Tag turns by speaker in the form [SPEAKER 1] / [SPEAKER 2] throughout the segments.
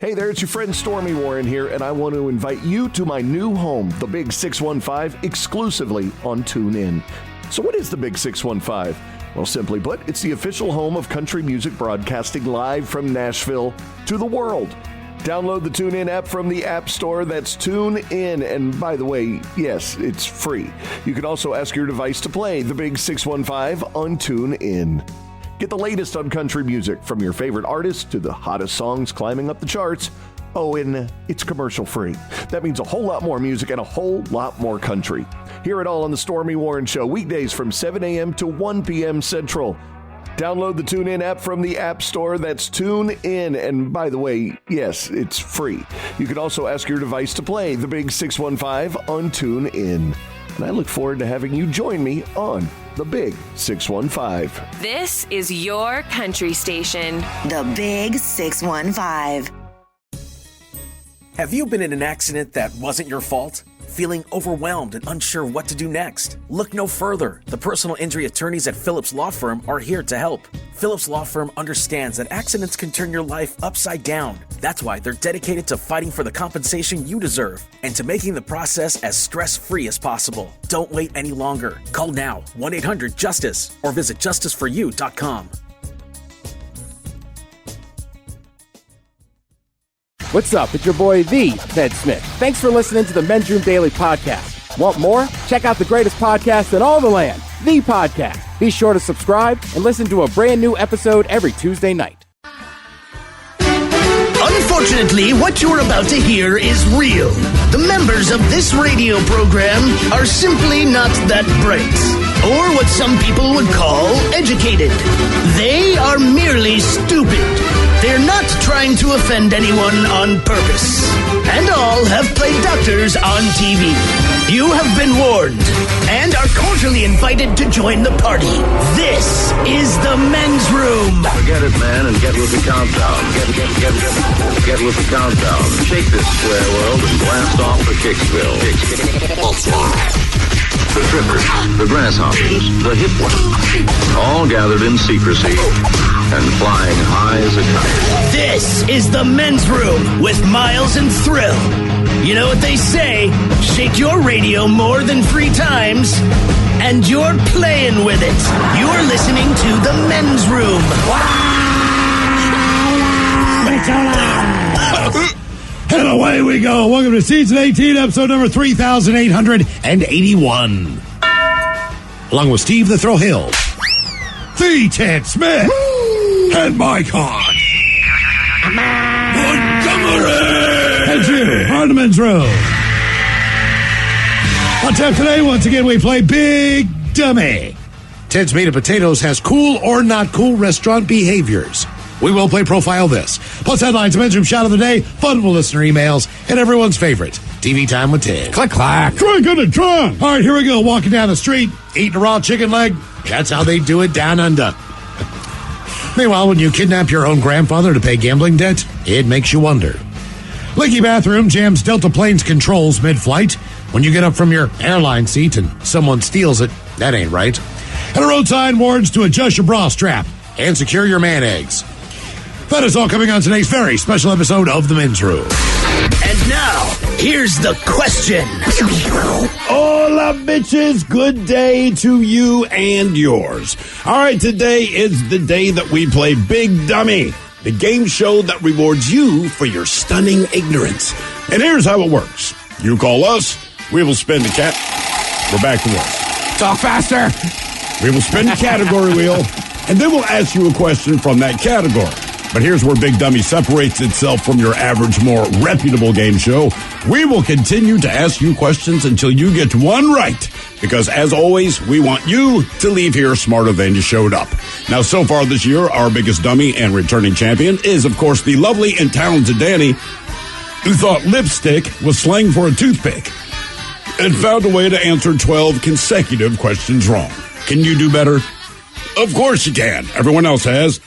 [SPEAKER 1] Hey there, it's your friend Stormy Warren here, and I want to invite you to my new home, the Big 615, exclusively on TuneIn. So what is the Big 615? Well, simply put, it's the official home of country music broadcasting live from Nashville to the world. Download the TuneIn app from the App Store. That's TuneIn. And by the way, yes, it's free. You can also ask your device to play the Big 615 on TuneIn. Get the latest on country music, from your favorite artists to the hottest songs climbing up the charts. Oh, and it's commercial free. That means a whole lot more music and a whole lot more country. Hear it all on the Stormy Warren Show, weekdays from 7 a.m. to 1 p.m. Central. Download the TuneIn app from the App Store. That's TuneIn. And by the way, yes, it's free. You can also ask your device to play the Big 615 on TuneIn. And I look forward to having you join me on the Big 615.
[SPEAKER 2] This is your country station.
[SPEAKER 3] The Big 615.
[SPEAKER 4] Have you been in an accident that wasn't your fault? Feeling overwhelmed and unsure what to do next? Look no further. The personal injury attorneys at Phillips Law Firm are here to help. Phillips Law Firm understands that accidents can turn your life upside down. That's why they're dedicated to fighting for the compensation you deserve and to making the process as stress-free as possible. Don't wait any longer. Call now, 1-800-JUSTICE, or visit justiceforyou.com.
[SPEAKER 5] What's up? It's your boy, the Ted Smith. Thanks for listening to the Men's Room Daily Podcast. Want more? Check out the greatest podcast in all the land, The Podcast. Be sure to subscribe and listen to a brand new episode every Tuesday night.
[SPEAKER 6] Unfortunately, what you're about to hear is real. The members of this radio program are simply not that bright, or what some people would call educated. They are merely stupid. They're not trying to offend anyone on purpose. And all have played doctors on TV. You have been warned and are cordially invited to join the party. This is the Men's Room.
[SPEAKER 7] Forget it, man, and get with the countdown. Get with the countdown. Shake this square world and blast off for Kicksville. The trippers, the grasshoppers, the hip ones, all gathered in secrecy and flying high as a kite.
[SPEAKER 6] This is the Men's Room with Miles and Thrill. You know what they say, shake your radio more than 3 times, and you're playing with it. You're listening to the Men's Room.
[SPEAKER 8] And away we go. Welcome to Season 18, episode number 3,881. Along with Steve the Thrill Hill, the Ted Smith, and Mike Hahn. Montgomery! And you on the Men's Room. On tap today, once again, we play Big Dummy. Ted's Made of Potatoes has cool or not cool restaurant behaviors. We will play Profile This. Plus headlines, Men's Room Shot of the Day, fun listener emails, and everyone's favorite, TV Time with Ted.
[SPEAKER 5] Click, clack.
[SPEAKER 8] Drink in the trunk. All right, here we go. Walking down the street, eating a raw chicken leg. That's how they do it down under. Meanwhile, when you kidnap your own grandfather to pay gambling debt, it makes you wonder. Leaky bathroom jams Delta plane's controls mid-flight. When you get up from your airline seat and someone steals it, that ain't right. And a road sign warns to adjust your bra strap and secure your man eggs. That is all coming on today's very special episode of The Men's Room.
[SPEAKER 6] And now, here's the question.
[SPEAKER 9] Hola, bitches. Good day to you and yours. All right, today is the day that we play Big Dummy, the game show that rewards you for your stunning ignorance. And here's how it works. You call us, we will spin the cat. We're back to work.
[SPEAKER 5] Talk faster.
[SPEAKER 9] We will spin the category wheel, and then we'll ask you a question from that category. But here's where Big Dummy separates itself from your average, more reputable game show. We will continue to ask you questions until you get one right. Because, as always, we want you to leave here smarter than you showed up. Now, so far this year, our biggest dummy and returning champion is, of course, the lovely and talented Danny, who thought lipstick was slang for a toothpick and found a way to answer 12 consecutive questions wrong. Can you do better? Of course you can. Everyone else has.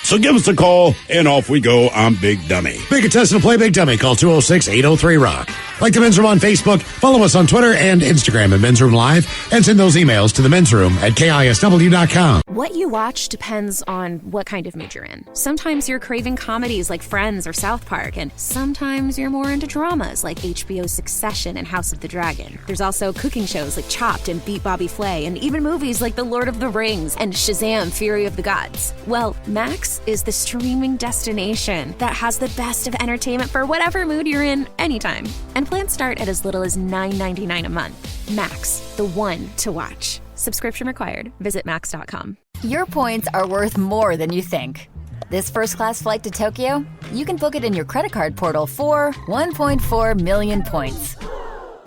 [SPEAKER 9] So give us a call, and off we go. I'm Big Dummy.
[SPEAKER 8] Big contestant to play Big Dummy. Call 206-803-ROCK. Like the Men's Room on Facebook. Follow us on Twitter and Instagram at Men's Room Live. And send those emails to the Men's Room at KISW.com.
[SPEAKER 10] What you watch depends on what kind of mood you're in. Sometimes you're craving comedies like Friends or South Park, and sometimes you're more into dramas like HBO's Succession and House of the Dragon. There's also cooking shows like Chopped and Beat Bobby Flay, and even movies like The Lord of the Rings and Shazam! Fury of the Gods. Well, Max is the streaming destination that has the best of entertainment for whatever mood you're in anytime. And plans start at as little as $9.99 a month. Max, the one to watch. Subscription required. Visit max.com.
[SPEAKER 11] Your points are worth more than you think. This first-class flight to Tokyo, you can book it in your credit card portal for 1.4 million points.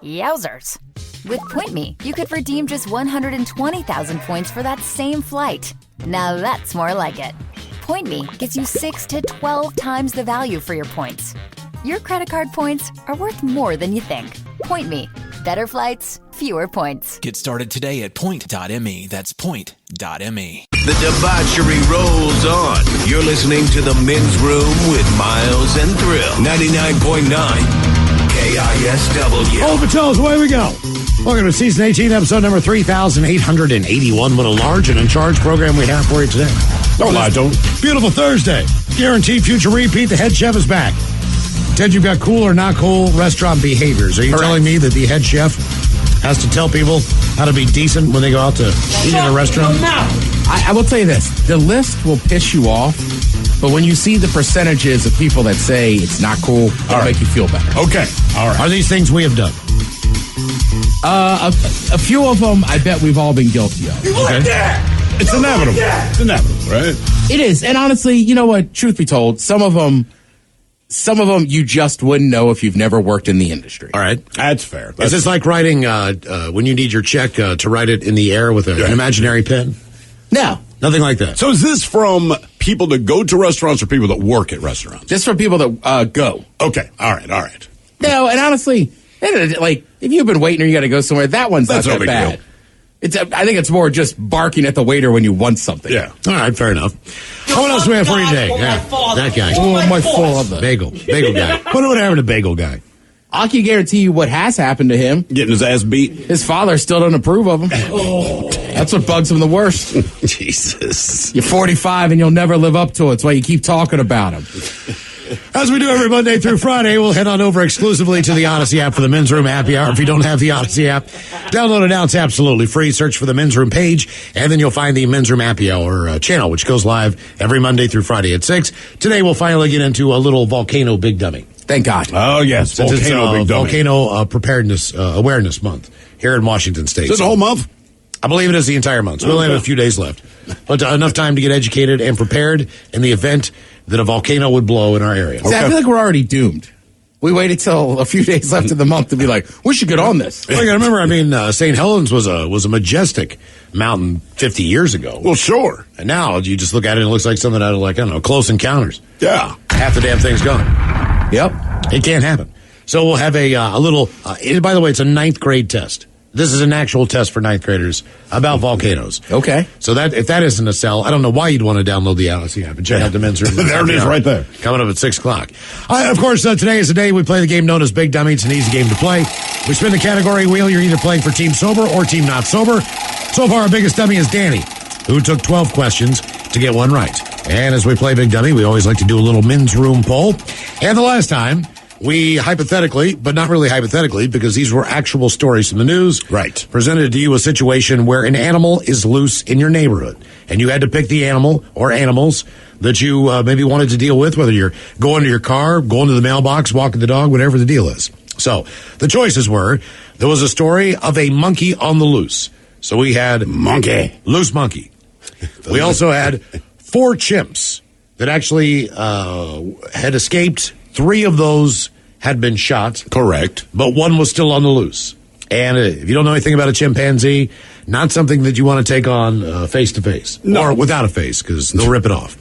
[SPEAKER 11] Yowzers. With PointMe, you could redeem just 120,000 points for that same flight. Now that's more like it. PointMe gets you 6 to 12 times the value for your points. Your credit card points are worth more than you think. PointMe. Better flights, fewer points.
[SPEAKER 12] Get started today at point.me. That's point.me.
[SPEAKER 13] The debauchery rolls on. You're listening to The Men's Room with Miles and Thrill. 99.9 KISW.
[SPEAKER 8] Old Patel's, away we go. Welcome to Season 18, Episode number 3,881. What a large and in charge program we have for you today.
[SPEAKER 9] Don't lie, don't.
[SPEAKER 8] Beautiful Thursday. Guaranteed future repeat. The head chef is back. Ted, you've got cool or not cool restaurant behaviors. Are you telling me that the head chef has to tell people how to be decent when they go out to eat in a restaurant?
[SPEAKER 5] I will tell you this. The list will piss you off, but when you see the percentages of people that say it's not cool, it'll make you feel better.
[SPEAKER 8] Okay. All right. Are these things we have done?
[SPEAKER 5] A few of them, I bet we've all been guilty of.
[SPEAKER 9] You like that? It's inevitable. It's inevitable, right?
[SPEAKER 5] It is. And honestly, you know what? Truth be told, some of them you just wouldn't know if you've never worked in the industry.
[SPEAKER 8] All right.
[SPEAKER 9] That's fair.
[SPEAKER 8] Is this like writing, when you need your check to write it in the air with an imaginary pen?
[SPEAKER 5] No.
[SPEAKER 8] Nothing like that.
[SPEAKER 9] So is this from people that go to restaurants or people that work at restaurants?
[SPEAKER 5] Just for people that go.
[SPEAKER 9] Okay. All right.
[SPEAKER 5] No, and honestly, like, if you've been waiting or you got to go somewhere, that one's not that bad. I think it's more just barking at the waiter when you want something.
[SPEAKER 8] Yeah. All right, fair enough. What else do we have for you today? That guy.
[SPEAKER 5] Oh, my father.
[SPEAKER 8] Bagel guy. What would happen to Bagel guy?
[SPEAKER 5] I can guarantee you what has happened to him.
[SPEAKER 9] Getting his ass beat.
[SPEAKER 5] His father still doesn't approve of him. That's what bugs him the worst.
[SPEAKER 8] Jesus.
[SPEAKER 5] You're 45 and you'll never live up to it. That's why you keep talking about him.
[SPEAKER 8] As we do every Monday through Friday, we'll head on over exclusively to the Odyssey app for the Men's Room Happy Hour. If you don't have the Odyssey app, download it now. It's absolutely free. Search for the Men's Room page, and then you'll find the Men's Room Happy Hour channel, which goes live every Monday through Friday at 6. Today, we'll finally get into a little volcano big dummy.
[SPEAKER 5] Thank God.
[SPEAKER 9] Oh, yes.
[SPEAKER 8] Since
[SPEAKER 9] Volcano big dummy.
[SPEAKER 8] Volcano Preparedness Awareness Month here in Washington State.
[SPEAKER 9] Is it the whole month?
[SPEAKER 8] I believe it is the entire month. So we only have a few days left. But enough time to get educated and prepared in the event that a volcano would blow in our area.
[SPEAKER 5] See, I feel like we're already doomed. We waited till a few days left of the month to be like, we should get on this.
[SPEAKER 8] Well, you got to remember, St. Helens was a majestic mountain 50 years ago.
[SPEAKER 9] Well, sure.
[SPEAKER 8] And now you just look at it and it looks like something out of, like, I don't know, Close Encounters.
[SPEAKER 9] Yeah.
[SPEAKER 8] Half the damn thing's gone.
[SPEAKER 5] Yep.
[SPEAKER 8] It can't happen. So we'll have a little, by the way, it's a 9th grade test. This is an actual test for 9th graders about volcanoes.
[SPEAKER 5] Okay.
[SPEAKER 8] So that if that isn't a sell, I don't know why you'd want to download the Odyssey app and check out the Men's Room.
[SPEAKER 9] There it is right there.
[SPEAKER 8] Coming up at 6 o'clock. Of course, today is the day we play the game known as Big Dummy. It's an easy game to play. We spin the category wheel. You're either playing for Team Sober or Team Not Sober. So far, our biggest dummy is Danny, who took 12 questions to get one right. And as we play Big Dummy, we always like to do a little Men's Room poll. And the last time, we hypothetically, but not really hypothetically, because these were actual stories from the news.
[SPEAKER 9] Right.
[SPEAKER 8] Presented to you a situation where an animal is loose in your neighborhood. And you had to pick the animal or animals that you maybe wanted to deal with, whether you're going to your car, going to the mailbox, walking the dog, whatever the deal is. So the choices were, there was a story of a monkey on the loose. So we had loose monkey. We also had 4 chimps that actually had escaped. 3 of those had been shot.
[SPEAKER 9] Correct.
[SPEAKER 8] But 1 was still on the loose. And if you don't know anything about a chimpanzee, not something that you want to take on face to face. Or without a face, because they'll rip it off.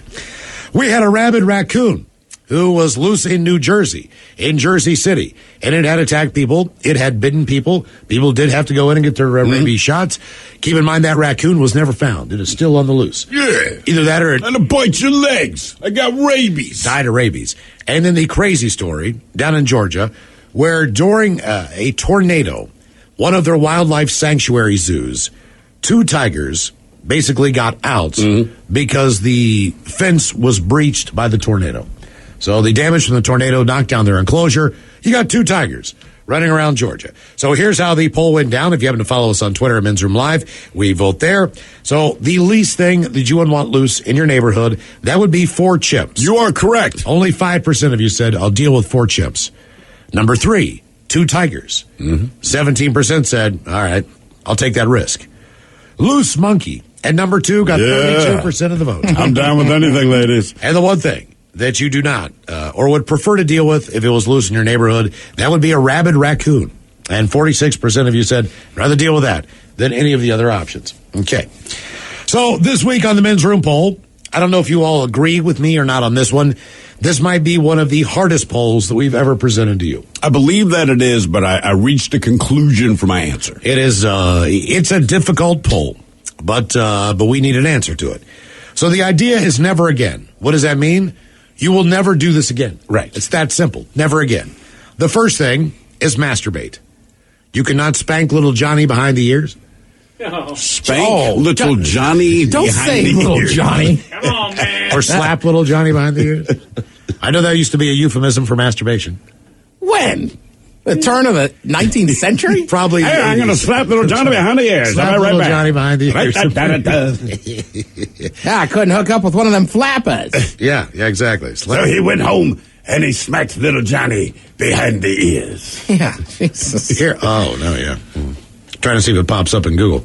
[SPEAKER 8] We had a rabid raccoon who was loose in New Jersey, in Jersey City. And it had attacked people. It had bitten people. People did have to go in and get their rabies shots. Keep in mind that raccoon was never found. It is still on the loose.
[SPEAKER 9] Yeah.
[SPEAKER 8] Either that or...
[SPEAKER 9] And it bites your legs. I got rabies.
[SPEAKER 8] Died of rabies. And then the crazy story down in Georgia, where during a tornado, one of their wildlife sanctuary zoos, 2 tigers basically got out because the fence was breached by the tornado. So the damage from the tornado knocked down their enclosure. You got 2 tigers running around Georgia. So here's how the poll went down. If you happen to follow us on Twitter at Men's Room Live, we vote there. So the least thing that you would want loose in your neighborhood, that would be 4 chimps.
[SPEAKER 9] You are correct.
[SPEAKER 8] Only 5% of you said, I'll deal with 4 chimps. Number 3, 2 tigers. 17% said, all right, I'll take that risk. Loose monkey at number 2 got 32% of the vote.
[SPEAKER 9] I'm down with anything, ladies.
[SPEAKER 8] And the one thing that you do not or would prefer to deal with if it was loose in your neighborhood, that would be a rabid raccoon. And 46% of you said, rather deal with that than any of the other options. Okay. So this week on the Men's Room poll, I don't know if you all agree with me or not on this one. This might be one of the hardest polls that we've ever presented to you.
[SPEAKER 9] I believe that it is, but I reached a conclusion for my answer.
[SPEAKER 8] It is, it's a difficult poll, but we need an answer to it. So the idea is never again. What does that mean? You will never do this again.
[SPEAKER 9] Right.
[SPEAKER 8] It's that simple. Never again. The first thing is masturbate. You cannot spank little Johnny behind the ears.
[SPEAKER 9] Spank little Johnny
[SPEAKER 5] Don't
[SPEAKER 9] behind
[SPEAKER 5] say
[SPEAKER 9] the
[SPEAKER 5] little
[SPEAKER 9] ears.
[SPEAKER 5] Johnny.
[SPEAKER 14] Come on, man.
[SPEAKER 8] Or slap little Johnny behind the ears. I know that used to be a euphemism for masturbation.
[SPEAKER 5] When? The turn of the 19th century?
[SPEAKER 8] Probably.
[SPEAKER 9] Hey, I'm going to slap little Johnny behind the ears.
[SPEAKER 8] Slap
[SPEAKER 9] I'll be right
[SPEAKER 8] little
[SPEAKER 9] back.
[SPEAKER 8] Johnny behind the ears.
[SPEAKER 5] Yeah, I couldn't hook up with one of them flappers.
[SPEAKER 8] Yeah, exactly.
[SPEAKER 9] So he went home and he smacked little Johnny behind the ears.
[SPEAKER 5] Yeah, Jesus.
[SPEAKER 8] Here. Oh, no, yeah. Trying to see if it pops up in Google.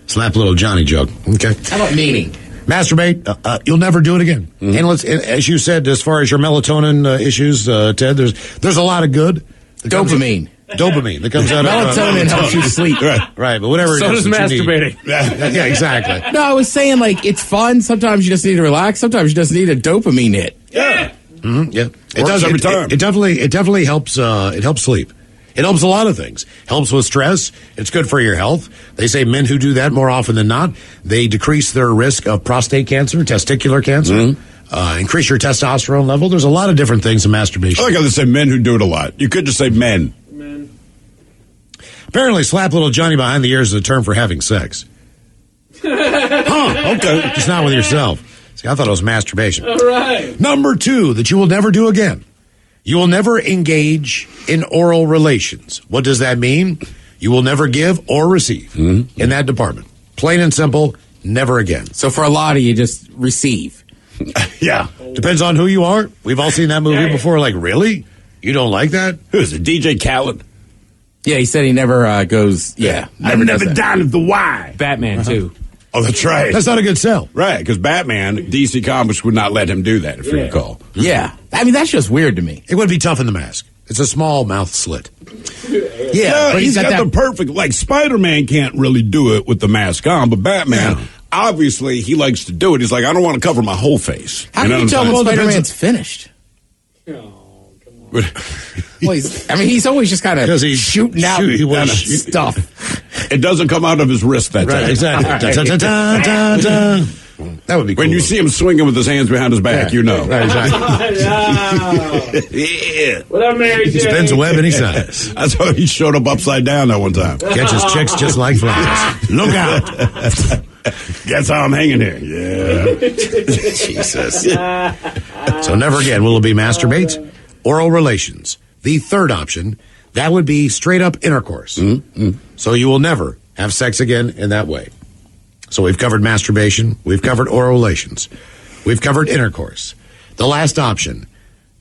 [SPEAKER 8] Slap little Johnny joke. Okay.
[SPEAKER 5] How about meaning?
[SPEAKER 8] Masturbate. You'll never do it again. And as you said, as far as your melatonin issues, Ted, there's a lot of good.
[SPEAKER 5] Dopamine.
[SPEAKER 8] Dopamine that comes out of
[SPEAKER 5] melatonin helps you sleep.
[SPEAKER 8] Right, but whatever.
[SPEAKER 14] So
[SPEAKER 8] it is
[SPEAKER 14] does
[SPEAKER 8] that you need.
[SPEAKER 14] masturbating.
[SPEAKER 8] Yeah, exactly.
[SPEAKER 5] No, I was saying, like, it's fun. Sometimes you just need to relax. Sometimes you just need a dopamine hit.
[SPEAKER 14] Yeah.
[SPEAKER 8] Yeah, it
[SPEAKER 9] Works
[SPEAKER 8] does
[SPEAKER 9] every time.
[SPEAKER 8] It definitely helps. It helps sleep. It helps a lot of things. Helps with stress. It's good for your health. They say men who do that more often than not, they decrease their risk of prostate cancer, testicular cancer, increase your testosterone level. There's a lot of different things in masturbation.
[SPEAKER 9] I like how they say men who do it a lot. You could just say men.
[SPEAKER 8] Apparently, slap little Johnny behind the ears is a term for having sex.
[SPEAKER 9] Okay.
[SPEAKER 8] Just not with yourself. See, I thought it was masturbation.
[SPEAKER 14] All right.
[SPEAKER 8] Number 2 that you will never do again. You will never engage in oral relations. What does that mean? You will never give or receive in that department. Plain and simple, never again.
[SPEAKER 5] So for a lot of you, just receive.
[SPEAKER 8] Yeah. Depends on who you are. We've all seen that movie before. Like, really? You don't like that?
[SPEAKER 9] Who is it? DJ Khaled?
[SPEAKER 5] Yeah, he said he never goes. Yeah,
[SPEAKER 9] I've never down at the Y.
[SPEAKER 14] Batman, too.
[SPEAKER 9] Oh, that's right.
[SPEAKER 8] That's not a good sell.
[SPEAKER 9] Right, because Batman, DC Comics would not let him do that, if you recall.
[SPEAKER 5] Yeah. I mean, that's just weird to me.
[SPEAKER 8] It would be tough in the mask. It's a small mouth slit.
[SPEAKER 5] Yeah, but
[SPEAKER 9] he's got the perfect, like, Spider-Man can't really do it with the mask on, but Batman, obviously, he likes to do it. He's like, I don't want to cover my whole face.
[SPEAKER 5] How can you tell when Spider-Man's finished? Well, he's always just kind of shooting out stuff.
[SPEAKER 9] It doesn't come out of his wrist that time.
[SPEAKER 8] Right, exactly. That would be cool.
[SPEAKER 9] When you see him swinging with his hands behind his back, you know.
[SPEAKER 8] Right, exactly.
[SPEAKER 9] Yeah.
[SPEAKER 14] What up, Mary Jane?
[SPEAKER 8] Spins a web any size.
[SPEAKER 9] That's how he showed up upside down that one time.
[SPEAKER 8] Catches chicks just like flies. Look out.
[SPEAKER 9] Guess how I'm hanging here. Yeah.
[SPEAKER 8] Jesus. So never again will it be masturbate, oral relations. The third option, that would be straight up intercourse. So you will never have sex again in that way. So we've covered masturbation, we've covered oral relations, we've covered intercourse. The last option,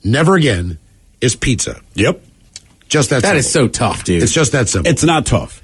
[SPEAKER 8] never again, is pizza.
[SPEAKER 9] Yep.
[SPEAKER 8] Just that simple.
[SPEAKER 5] That is so tough, dude.
[SPEAKER 8] It's just that simple.
[SPEAKER 9] It's not tough.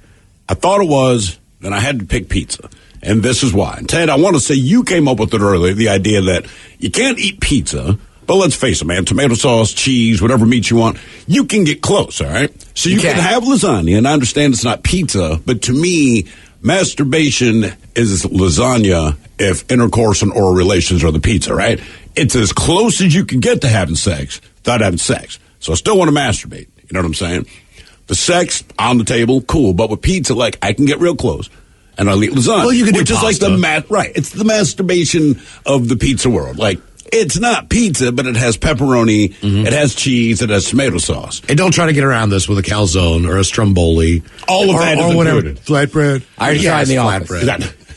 [SPEAKER 9] I thought it was, then I had to pick pizza. And this is why. And Ted, I want to say you came up with it earlier, the idea that you can't eat pizza, but let's face it, man, tomato sauce, cheese, whatever meat you want, you can get close, all right? So you can have lasagna, and I understand it's not pizza, but to me, masturbation is lasagna if intercourse and oral relations are the pizza, right? It's as close as you can get to having sex without having sex. So I still want to masturbate. You know what I'm saying? The sex on the table, cool. But with pizza, like, I can get real close. And I'll eat lasagna.
[SPEAKER 8] Well, you can do
[SPEAKER 9] which is like the right. It's the masturbation of the pizza world. Like, it's not pizza, but it has pepperoni, it has cheese, it has tomato sauce.
[SPEAKER 8] And don't try to get around this with a calzone or a stromboli.
[SPEAKER 9] All of that is
[SPEAKER 8] or whatever.
[SPEAKER 9] included.
[SPEAKER 8] Flatbread.
[SPEAKER 5] I already tried in the office.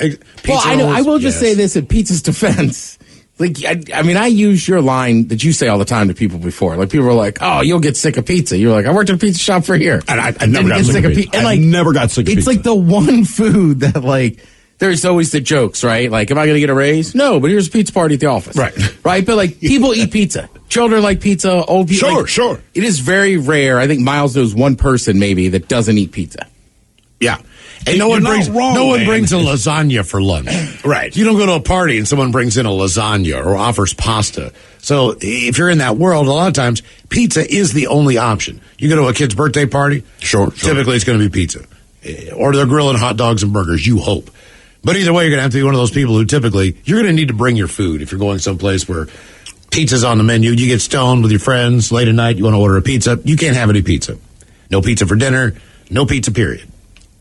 [SPEAKER 5] Well, I know. I will just say this in Pizza's defense. Like, I mean, I use your line that you say all the time to people before. Like, people are like, "Oh, you'll get sick of pizza." You're like, "I worked at a pizza shop for a year,
[SPEAKER 9] and I never got sick of pizza.
[SPEAKER 5] And
[SPEAKER 9] I never got sick of pizza.
[SPEAKER 5] It's like the one food that, like, there's always the jokes, right? Like, am I going to get a raise? No, but here's a pizza party at the office, right? But like, people eat pizza. Children like pizza. Old people.
[SPEAKER 9] Sure.
[SPEAKER 5] It is very rare. I think Miles knows one person maybe that doesn't eat pizza.
[SPEAKER 9] Yeah. And no one brings a lasagna for lunch.
[SPEAKER 5] Right.
[SPEAKER 9] You don't go to a party and someone brings in a lasagna or offers pasta. So if you're in that world, a lot of times pizza is the only option. You go to a kid's birthday party, sure. Typically it's going to be pizza. Or they're grilling hot dogs and burgers, you hope. But either way, you're going to have to be one of those people who typically, you're going to need to bring your food if you're going someplace where pizza's on the menu. You get stoned with your friends late at night, you want to order a pizza. You can't have any pizza. No pizza for dinner, no pizza, period.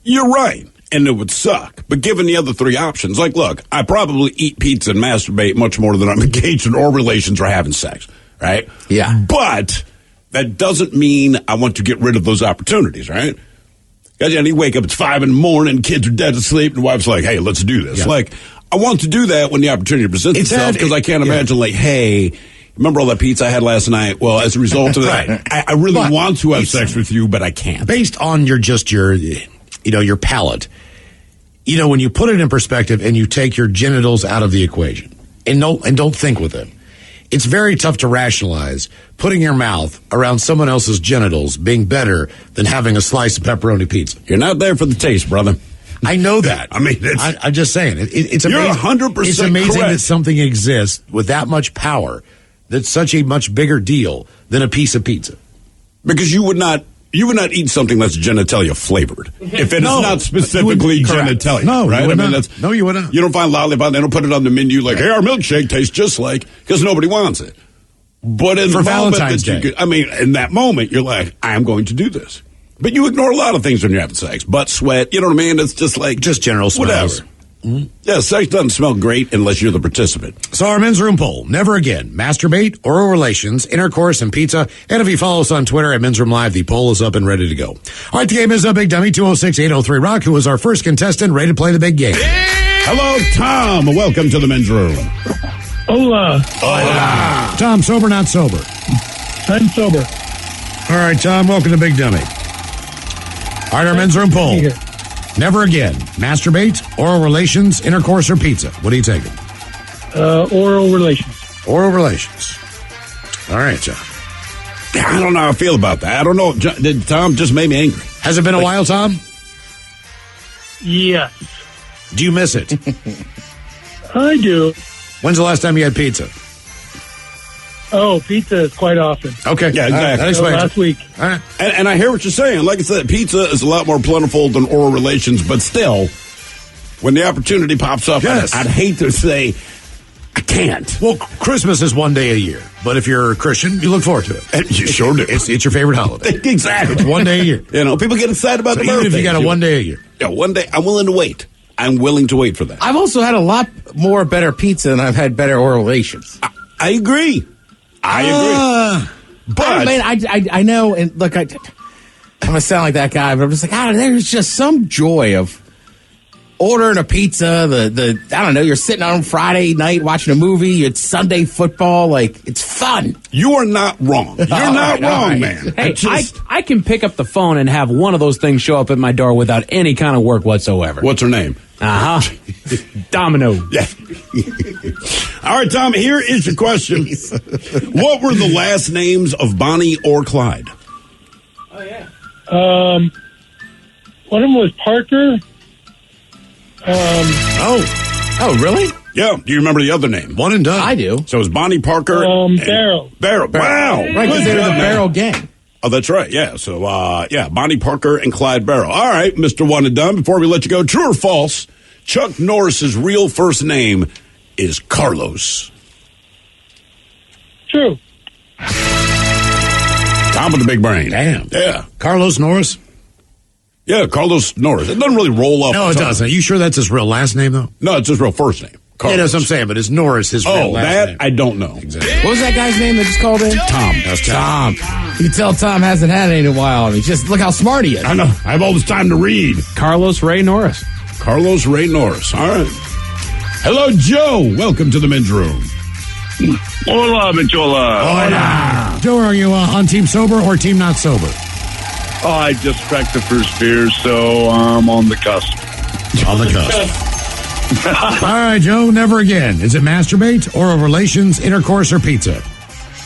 [SPEAKER 15] You're right, and it would suck. But given the other three options, like, look, I probably eat pizza and masturbate much more than I'm engaged in oral relations or having sex, right?
[SPEAKER 5] Yeah.
[SPEAKER 15] But that doesn't mean I want to get rid of those opportunities, right? Because you wake up, it's 5 a.m, kids are dead asleep, and the wife's like, hey, let's do this. Yeah. Like, I want to do that when the opportunity presents itself, because I can't imagine, like, hey, remember all that pizza I had last night? Well, as a result of that, I really want to have sex with you, but I can't.
[SPEAKER 9] Based on your palate. You know, when you put it in perspective and you take your genitals out of the equation and don't think with them, it's very tough to rationalize putting your mouth around someone else's genitals being better than having a slice of pepperoni pizza.
[SPEAKER 15] You're not there for the taste, brother.
[SPEAKER 9] I know that.
[SPEAKER 15] I mean,
[SPEAKER 9] I'm just saying. It's amazing.
[SPEAKER 15] You're 100%
[SPEAKER 9] It's amazing
[SPEAKER 15] correct.
[SPEAKER 9] that something exists with that much power that's such a much bigger deal than a piece of pizza.
[SPEAKER 15] Because you would not eat something that's genitalia flavored if it is not specifically genitalia.
[SPEAKER 9] No,
[SPEAKER 15] right?
[SPEAKER 9] You would not.
[SPEAKER 15] That's,
[SPEAKER 9] no, you would not.
[SPEAKER 15] You don't find lollipop. They don't put it on the menu like, hey, our milkshake tastes just like, because nobody wants it. But in
[SPEAKER 9] For
[SPEAKER 15] the moment
[SPEAKER 9] Valentine's
[SPEAKER 15] that
[SPEAKER 9] Day.
[SPEAKER 15] in that moment, you're like, I am going to do this. But you ignore a lot of things when you're having sex. Butt sweat, you know what I mean? It's just like
[SPEAKER 9] just general smells.
[SPEAKER 15] Whatever. Mm-hmm. Yeah, sex doesn't smell great unless you're the participant.
[SPEAKER 9] So our men's room poll, never again, masturbate, oral relations, intercourse, and pizza. And if you follow us on Twitter at Men's Room Live, the poll is up and ready to go. All right, the game is up, Big Dummy, 206-803-ROCK, who is our first contestant, ready to play the big game.
[SPEAKER 15] Hello, Tom. Welcome to the men's room.
[SPEAKER 16] Hola.
[SPEAKER 15] Hola.
[SPEAKER 9] Tom, sober, not sober?
[SPEAKER 16] I'm sober.
[SPEAKER 9] All right, Tom, welcome to Big Dummy. All right, our men's room poll. Never again, masturbate, oral relations, intercourse, or pizza. What are you taking?
[SPEAKER 16] Oral relations.
[SPEAKER 9] Oral relations. All right, John.
[SPEAKER 15] I don't know how I feel about that. I don't know. Did Tom just made me angry?
[SPEAKER 9] Has it been a while, Tom?
[SPEAKER 16] Yes.
[SPEAKER 9] Do you miss it?
[SPEAKER 16] I do.
[SPEAKER 9] When's the last time you had pizza?
[SPEAKER 16] Oh, pizza is quite often.
[SPEAKER 9] Okay.
[SPEAKER 15] Yeah, exactly.
[SPEAKER 16] Last week.
[SPEAKER 9] All right.
[SPEAKER 15] And I hear what you're saying. Like I said, pizza is a lot more plentiful than oral relations, but still, when the opportunity pops up,
[SPEAKER 9] yes.
[SPEAKER 15] I'd hate to say, I can't.
[SPEAKER 9] Well, Christmas is one day a year, but if you're a Christian, you look forward to it.
[SPEAKER 15] You sure do.
[SPEAKER 9] It's your favorite holiday.
[SPEAKER 15] Exactly.
[SPEAKER 9] It's one day a year.
[SPEAKER 15] You know, people get excited about the birthday.
[SPEAKER 9] Even if you got a one day a year.
[SPEAKER 15] Yeah, one day. I'm willing to wait. I'm willing to wait for that.
[SPEAKER 5] I've also had a lot more better pizza than I've had better oral relations.
[SPEAKER 15] I agree. But
[SPEAKER 5] I know, and look, I'm gonna sound like that guy, but I'm just like, there's just some joy of ordering a pizza. The I don't know, you're sitting on Friday night watching a movie. It's Sunday football, like it's fun.
[SPEAKER 15] You are not wrong. You're not wrong, man.
[SPEAKER 14] Hey, I can pick up the phone and have one of those things show up at my door without any kind of work whatsoever.
[SPEAKER 15] What's her name?
[SPEAKER 14] Domino.
[SPEAKER 15] Yeah. All right, Tom, here is your question. What were the last names of Bonnie or Clyde?
[SPEAKER 16] Oh, yeah. One of them was Parker.
[SPEAKER 5] Oh, really?
[SPEAKER 15] Yeah. Do you remember the other name?
[SPEAKER 9] One and done.
[SPEAKER 5] I do.
[SPEAKER 15] So it was Bonnie Parker.
[SPEAKER 16] Barrel.
[SPEAKER 15] Barrel. Wow.
[SPEAKER 5] Right, because they were the Barrel Gang.
[SPEAKER 15] Oh, that's right. Yeah. So, Bonnie Parker and Clyde Barrow. All right, Mr. One and Done, before we let you go, true or false, Chuck Norris's real first name is Carlos.
[SPEAKER 16] True.
[SPEAKER 15] Tom with the big brain.
[SPEAKER 9] Damn.
[SPEAKER 15] Yeah.
[SPEAKER 9] Carlos Norris?
[SPEAKER 15] Yeah, Carlos Norris. It doesn't really roll off.
[SPEAKER 9] No, it doesn't. Are you sure that's his real last name, though?
[SPEAKER 15] No, it's his real first name.
[SPEAKER 9] Carlos. Yeah, that's what I'm saying, but is Norris his real last name?
[SPEAKER 15] I don't know.
[SPEAKER 9] Exactly.
[SPEAKER 5] What was that guy's name that just called in?
[SPEAKER 15] Tom.
[SPEAKER 9] That's Tom.
[SPEAKER 5] You tell Tom hasn't had it in a while. I mean, just look how smart he is.
[SPEAKER 15] I know. I have all this time to read.
[SPEAKER 14] Carlos Ray Norris.
[SPEAKER 15] Carlos Ray Norris. All right. Hello, Joe. Welcome to the men's room.
[SPEAKER 17] Hola, Bichola.
[SPEAKER 8] Hola. Joe, are you on team sober or team not sober?
[SPEAKER 17] Oh, I just cracked the first beer, so I'm on the cusp.
[SPEAKER 8] On the cusp. All right, Joe, never again. Is it masturbate, oral relations, intercourse, or pizza?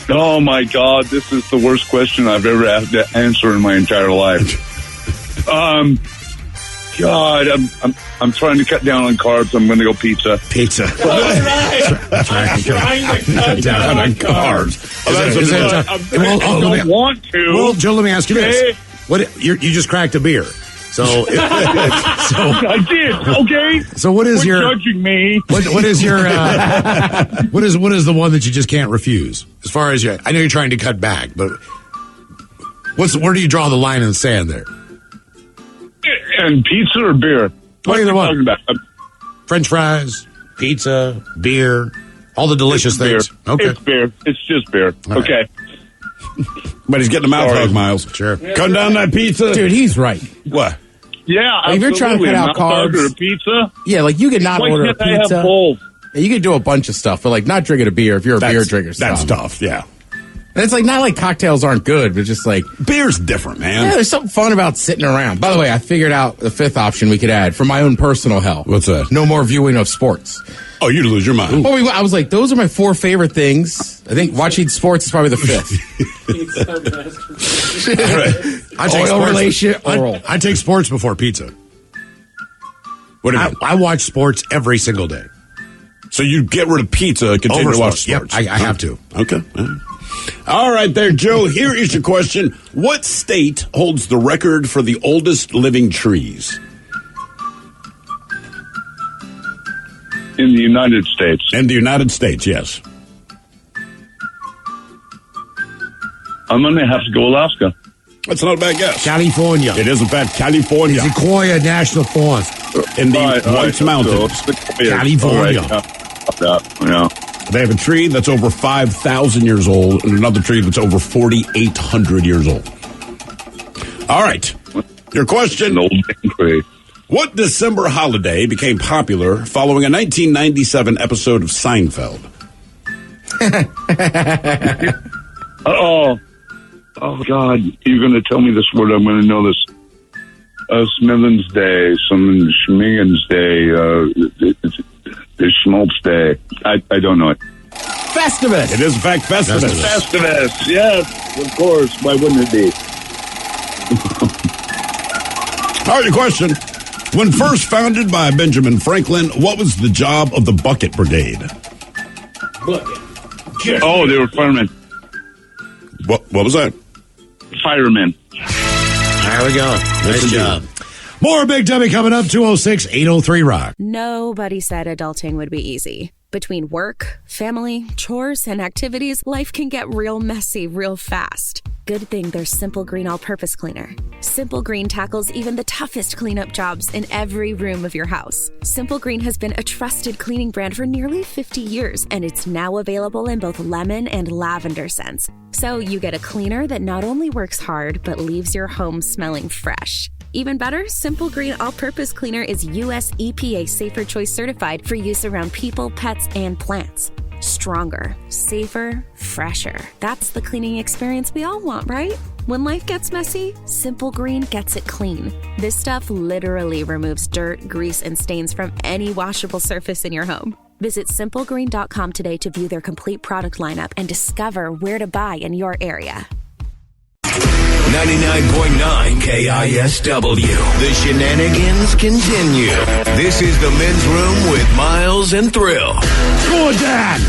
[SPEAKER 17] Oh, my God. This is the worst question I've ever had to answer in my entire life. God, I'm trying to cut down on carbs. I'm going to go pizza.
[SPEAKER 8] Pizza.
[SPEAKER 15] That's right. Cut down on carbs.
[SPEAKER 17] I don't want to.
[SPEAKER 8] Well, Joe, let me ask you this. You just cracked a beer. So
[SPEAKER 17] I did. Okay.
[SPEAKER 8] So what is
[SPEAKER 17] Quit judging me?
[SPEAKER 8] What is your what is the one that you just can't refuse? As far as I know you're trying to cut back, but where do you draw the line in the sand there?
[SPEAKER 17] And pizza or beer?
[SPEAKER 8] What are you
[SPEAKER 17] talking about?
[SPEAKER 8] French fries, pizza, beer, all the delicious things.
[SPEAKER 17] Beer.
[SPEAKER 8] Okay.
[SPEAKER 17] It's beer. It's just beer.
[SPEAKER 8] All
[SPEAKER 17] okay.
[SPEAKER 15] But he's getting a mouth hug, Miles.
[SPEAKER 8] Sure.
[SPEAKER 15] Cut down that pizza.
[SPEAKER 14] Dude, he's right.
[SPEAKER 15] What?
[SPEAKER 17] Yeah,
[SPEAKER 14] if you're trying to cut out carbs,
[SPEAKER 17] or a pizza.
[SPEAKER 14] Yeah, like you can not
[SPEAKER 17] Why
[SPEAKER 14] order a
[SPEAKER 17] can't I have
[SPEAKER 14] pizza.
[SPEAKER 17] both?
[SPEAKER 14] Yeah, you can do a bunch of stuff, but like not drinking a beer if you're a beer drinker.
[SPEAKER 15] That's tough. Yeah.
[SPEAKER 14] And it's like not like cocktails aren't good, but just like
[SPEAKER 15] beer's different, man.
[SPEAKER 14] Yeah, there's something fun about sitting around. By the way, I figured out the fifth option we could add for my own personal hell.
[SPEAKER 15] What's that?
[SPEAKER 14] No more viewing of sports.
[SPEAKER 15] Oh, you'd lose your mind.
[SPEAKER 14] Well, I was like, those are my 4 favorite things. I think watching sports is probably the 5th.
[SPEAKER 8] I take sports before pizza.
[SPEAKER 15] What do you mean?
[SPEAKER 8] I watch sports every single day.
[SPEAKER 15] So you get rid of pizza, continue to watch sports.
[SPEAKER 8] Yep, I have to.
[SPEAKER 15] Okay. All right there, Joe. Here is your question. What state holds the record for the oldest living trees?
[SPEAKER 17] In the United States.
[SPEAKER 15] In the United States, yes.
[SPEAKER 17] I'm going to have to go Alaska.
[SPEAKER 15] That's not a bad guess.
[SPEAKER 8] California.
[SPEAKER 15] It is, in fact, California.
[SPEAKER 8] Sequoia National Forest.
[SPEAKER 15] In the White Mountains.
[SPEAKER 8] California.
[SPEAKER 17] Yeah.
[SPEAKER 15] They have a tree that's over 5,000 years old and another tree that's over 4,800 years old. All right. Your question.
[SPEAKER 17] An old tree.
[SPEAKER 15] What December holiday became popular following a 1997 episode of Seinfeld?
[SPEAKER 17] Oh, God. You're going to tell me this word. I'm going to know this. Smithens Day, some Schmiggins Day, the Schmaltz Day. I don't know it.
[SPEAKER 14] Festivus.
[SPEAKER 15] It is, in fact, Festivus.
[SPEAKER 17] Festivus, yes, of course. Why wouldn't it be?
[SPEAKER 15] All right, your question. When first founded by Benjamin Franklin, what was the job of the Bucket Brigade?
[SPEAKER 17] Oh, they were firemen.
[SPEAKER 15] What was that?
[SPEAKER 17] Firemen.
[SPEAKER 8] There we go. Nice job. More Big Dummy coming up, 206-803-ROCK.
[SPEAKER 10] Nobody said adulting would be easy. Between work, family, chores, and activities, life can get real messy real fast. Good thing there's Simple Green All-Purpose Cleaner. Simple Green tackles even the toughest cleanup jobs in every room of your house. Simple Green has been a trusted cleaning brand for nearly 50 years, and it's now available in both lemon and lavender scents. So you get a cleaner that not only works hard, but leaves your home smelling fresh. Even better, Simple Green All-Purpose Cleaner is US EPA Safer Choice certified for use around people, pets, and plants. Stronger, safer, fresher. That's the cleaning experience we all want, right? When life gets messy, Simple Green gets it clean. This stuff literally removes dirt, grease, and stains from any washable surface in your home. Visit simplegreen.com today to view their complete product lineup and discover where to buy in your area.
[SPEAKER 13] 99.9 KISW. The shenanigans continue. This is the Men's Room with Miles and Thrill.
[SPEAKER 8] Go Dan.